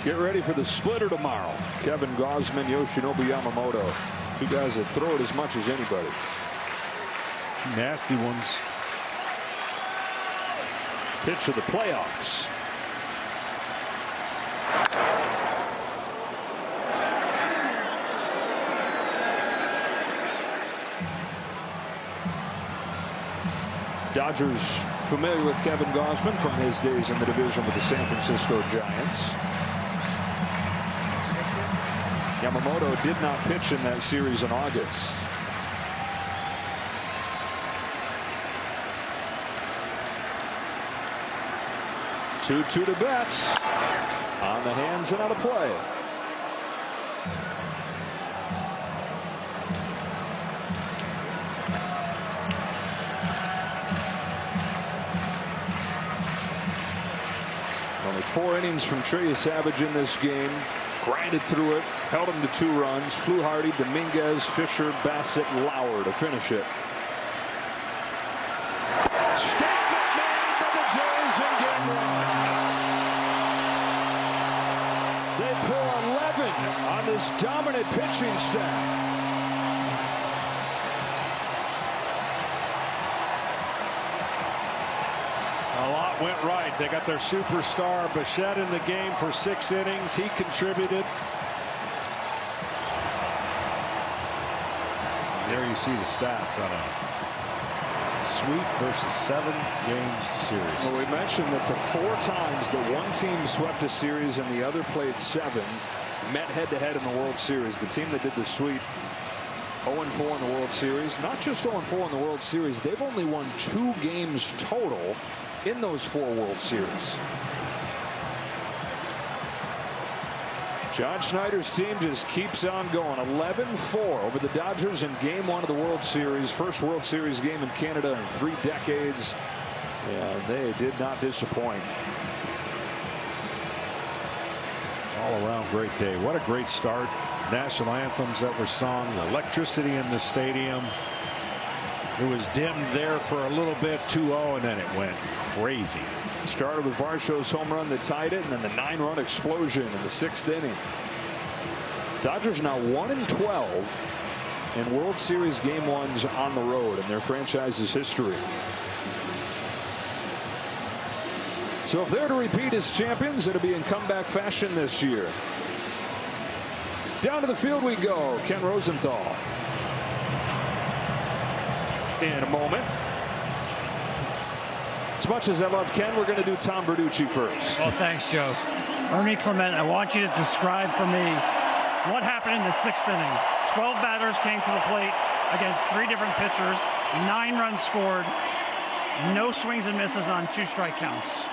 Get ready for the splitter tomorrow. Kevin Gausman, Yoshinobu Yamamoto. Two guys that throw it as much as anybody. Nasty ones. Pitch of the playoffs. Dodgers familiar with Kevin Gausman from his days in the division with the San Francisco Giants. Yamamoto did not pitch in that series in August. Two to bats. On the hands and out of play. Only 4 innings from Trey Savage in this game. Grinded through it, held him to 2 runs. Fluharty, Dominguez, Fisher, Bassett, Lauer to finish it. Statement made by the Jays in game 1. They pull 11 on this dominant pitching staff. A lot went right. They got their superstar Bichette in the game for 6 innings. He contributed. There you see the stats on a sweep versus 7 games series. Well, we mentioned that the 4 times that one team swept a series and the other played 7 met head-to-head in the World Series. The team that did the sweep 0-4 in the World Series. Not just 0-4 in the World Series. They've only won 2 games total in those 4 World Series. John Schneider's team just keeps on going. 11-4 over the Dodgers in game 1 of the World Series. First World Series game in Canada in 3 decades. And they did not disappoint. All around great day. What a great start. National anthems that were sung. Electricity in the stadium. It was dimmed there for a little bit, 2-0, and then it went crazy. Started with Varsho's home run that tied it, and then the 9-run explosion in the 6th inning. Dodgers now 1-12 in World Series game 1s on the road in their franchise's history. So if they're to repeat as champions, it'll be in comeback fashion this year. Down to the field we go. Ken Rosenthal. In a moment. As much as I love Ken, we're going to do Tom Verducci first. Well, thanks, Joe. Ernie Clement, I want you to describe for me what happened in the 6th inning. 12 batters came to the plate against 3 different pitchers. 9 runs scored. No swings and misses on 2 strike counts.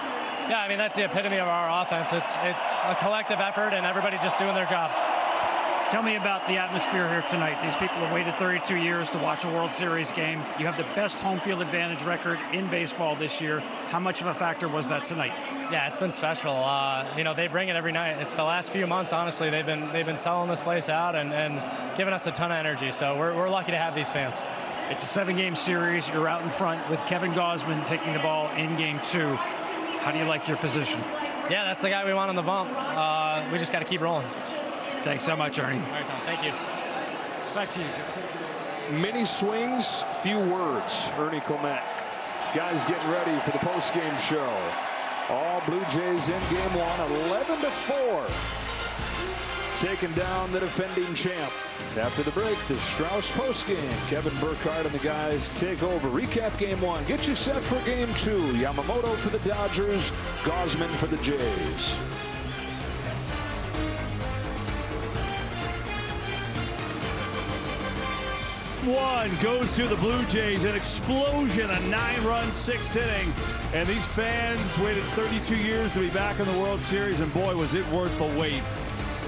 Yeah, I mean, that's the epitome of our offense. It's a collective effort and everybody just doing their job. Tell me about the atmosphere here tonight. These people have waited 32 years to watch a World Series game. You have the best home field advantage record in baseball this year. How much of a factor was that tonight? Yeah, it's been special. You know, they bring it every night. It's the last few months, honestly, they've been selling this place out and giving us a ton of energy. So we're lucky to have these fans. It's a 7-game series. You're out in front with Kevin Gausman taking the ball in game 2. How do you like your position? Yeah, that's the guy we want on the bump. We just got to keep rolling. Thanks so much, Ernie. All right, Tom. Thank you. Back to you, Joe. Many swings, few words. Ernie Clement. Guys getting ready for the post-game show. All Blue Jays in game 1, 11-4. Taking down the defending champ. After the break, the Strauss post-game. Kevin Burkhardt and the guys take over. Recap game 1. Get you set for game 2. Yamamoto for the Dodgers. Gausman for the Jays. One goes to the Blue Jays, an explosion, a 9-run 6th inning, and these fans waited 32 years to be back in the World Series, and boy, was it worth the wait.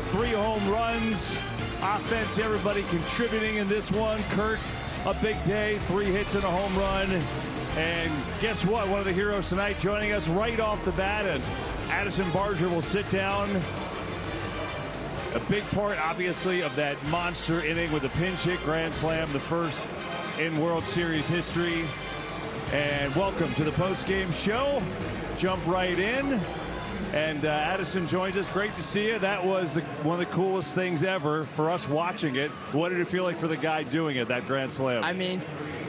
3 home runs. Offense, everybody contributing in this one. Kurt, a big day, 3 hits and a home run. And guess what? One of the heroes tonight joining us right off the bat as Addison Barger will sit down. A big part, obviously, of that monster inning with a pinch hit grand slam, the first in World Series history. And welcome to the post-game show. Jump right in. And Addison joins us. Great to see you. That was one of the coolest things ever for us watching it. What did it feel like for the guy doing it, that grand slam? I mean,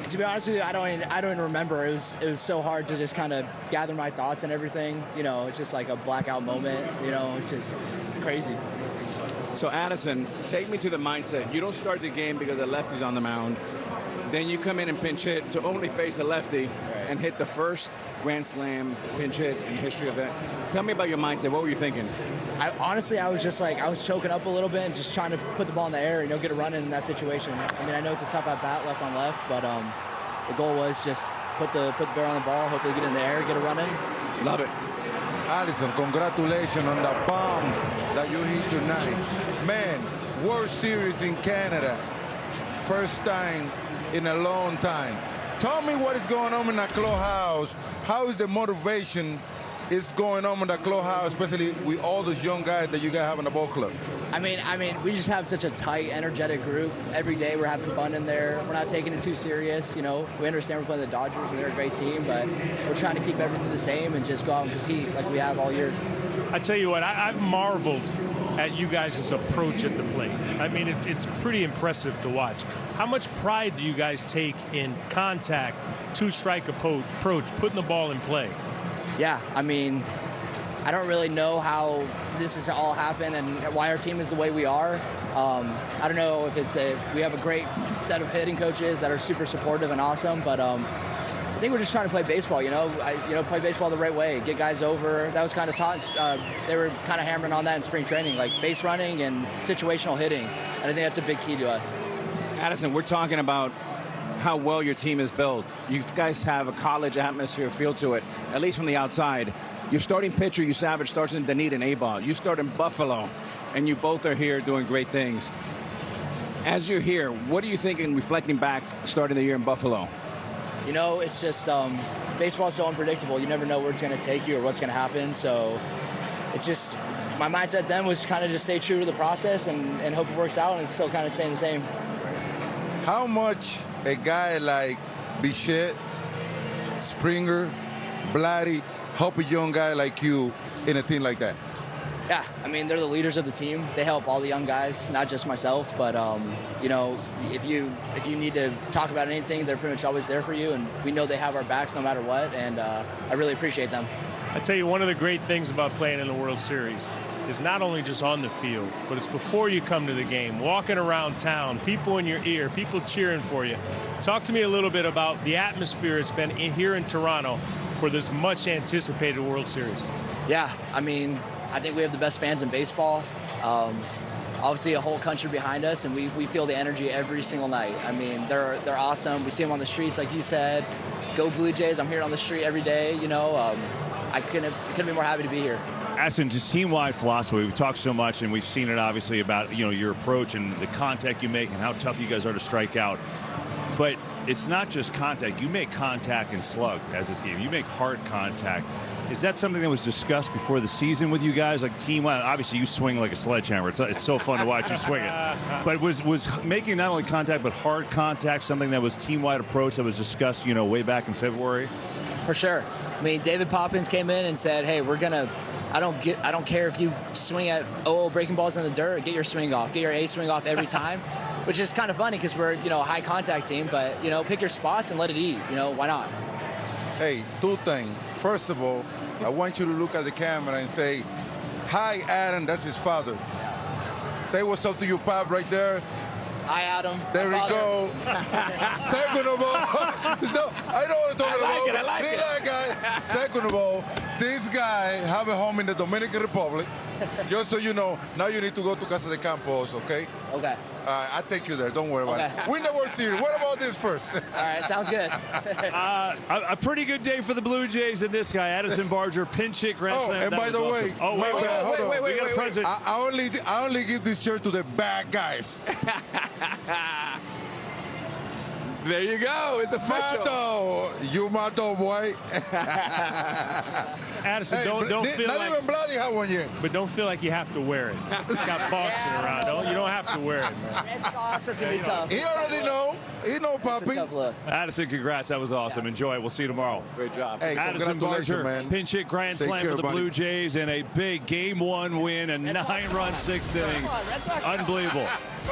to be honest with you, I don't even remember. It was so hard to just kind of gather my thoughts and everything. You know, it's just like a blackout moment. You know, it's crazy. So Addison, take me to the mindset. You don't start the game because a lefty's on the mound. Then you come in and pinch hit to only face a lefty and hit the first grand slam pinch hit in the history of that. Tell me about your mindset. What were you thinking? Honestly, I was just like, I was choking up a little bit and just trying to put the ball in the air, you know, get a run in that situation. I mean, I know it's a tough at bat left on left, but the goal was just put the barrel on the ball, hopefully get in the air, get a run in. Love it. Addison, congratulations on the bomb that you hit tonight. Man, World Series in Canada. First time in a long time. Tell me what is going on in the clubhouse. How is the motivation is going on in the clubhouse, especially with all those young guys that you guys have in the ball club? I mean, we just have such a tight, energetic group. Every day we're having fun in there. We're not taking it too serious. You know, we understand we're playing the Dodgers and they're a great team, but we're trying to keep everything the same and just go out and compete like we have all year. I tell you what, I've marveled at you guys' approach at the plate. I mean, it's pretty impressive to watch. How much pride do you guys take in contact, two-strike approach, putting the ball in play? Yeah, I mean, I don't really know how this has all happened and why our team is the way we are. I don't know if it's we have a great set of hitting coaches that are super supportive and awesome, but I think we're just trying to play baseball, play baseball the right way, get guys over. That was kind of taught. They were kind of hammering on that in spring training, like base running and situational hitting. And I think that's a big key to us. Addison, we're talking about how well your team is built. You guys have a college atmosphere feel to it, at least from the outside. Your starting pitcher, you Savage, starts in Dunedin, A-ball. You start in Buffalo, and you both are here doing great things. As you're here, what are you thinking, reflecting back, starting the year in Buffalo? You know, it's just baseball is so unpredictable. You never know where it's going to take you or what's going to happen. So it's just my mindset then was kind of just stay true to the process and hope it works out, and it's still kind of staying the same. How much a guy like Bichette, Springer, Blatty help a young guy like you in a team like that? Yeah, I mean, they're the leaders of the team. They help all the young guys, not just myself. But, you know, if you need to talk about anything, they're pretty much always there for you. And we know they have our backs no matter what. And I really appreciate them. I tell you, one of the great things about playing in the World Series is not only just on the field, but it's before you come to the game, walking around town, people in your ear, people cheering for you. Talk to me a little bit about the atmosphere it's been here in Toronto for this much anticipated World Series. Yeah, I mean, I think we have the best fans in baseball. Obviously, a whole country behind us, and we feel the energy every single night. I mean, they're awesome. We see them on the streets, like you said. Go Blue Jays! I'm here on the street every day. You know, I couldn't be more happy to be here. Addison, just team-wide philosophy. We've talked so much, and we've seen it obviously about your approach and the contact you make and how tough you guys are to strike out. But it's not just contact. You make contact and slug as a team. You make hard contact. Is that something that was discussed before the season with you guys, like team-wide? Obviously, you swing like a sledgehammer. It's so fun to watch you swing it. But was making not only contact but hard contact something that was team-wide approach that was discussed, way back in February? For sure. I mean, David Poppins came in and said, "Hey, we're gonna. I don't care if you swing at breaking balls in the dirt. Get your swing off. Get your A swing off every time." Which is kind of funny because we're a high contact team, but pick your spots and let it eat. Why not? Hey, 2 things. First of all, I want you to look at the camera and say, "Hi, Adam." That's his father. Say what's up to your pop right there. Hi, Adam. There we go. Second of all, no, I know what I'm talking about. I like it. Guy. Second of all, this guy have a home in the Dominican Republic. Just so you know, now you need to go to Casa de Campo also, okay? Okay. I'll take you there. Don't worry about it. Win the World Series. What about this first? All right, sounds good. A pretty good day for the Blue Jays and this guy, Addison Barger, pinch hit grand slam. And by the way, hold on. We got a present. I only give this shirt to the bad guys. There you go. It's official. Mato. You Mato, boy. Addison, hey, don't feel not like... even Bloody have one yet. But don't feel like you have to wear it. You got Boston around. You don't have to wear it, man. Red Sox, that's going to be tough. He already know. He know, Poppy. Addison, congrats. That was awesome. Enjoy it. We'll see you tomorrow. Great job. Hey, Addison Barger, man. pinch hit grand slam for the Blue Jays and a big Game 1 win, a 9-run 6th inning. Unbelievable.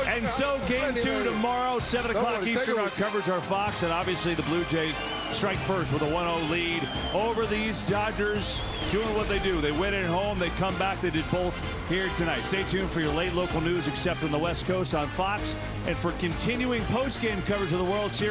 And so Game 2 tomorrow, 7 o'clock Eastern. Our coverage, our Fox, and obviously the Blue Jays strike first with a 1-0 lead over these Dodgers, doing what they do. They win at home, they come back, they did both here tonight. Stay tuned for your late local news, except on the West Coast on Fox, and for continuing post-game coverage of the World Series.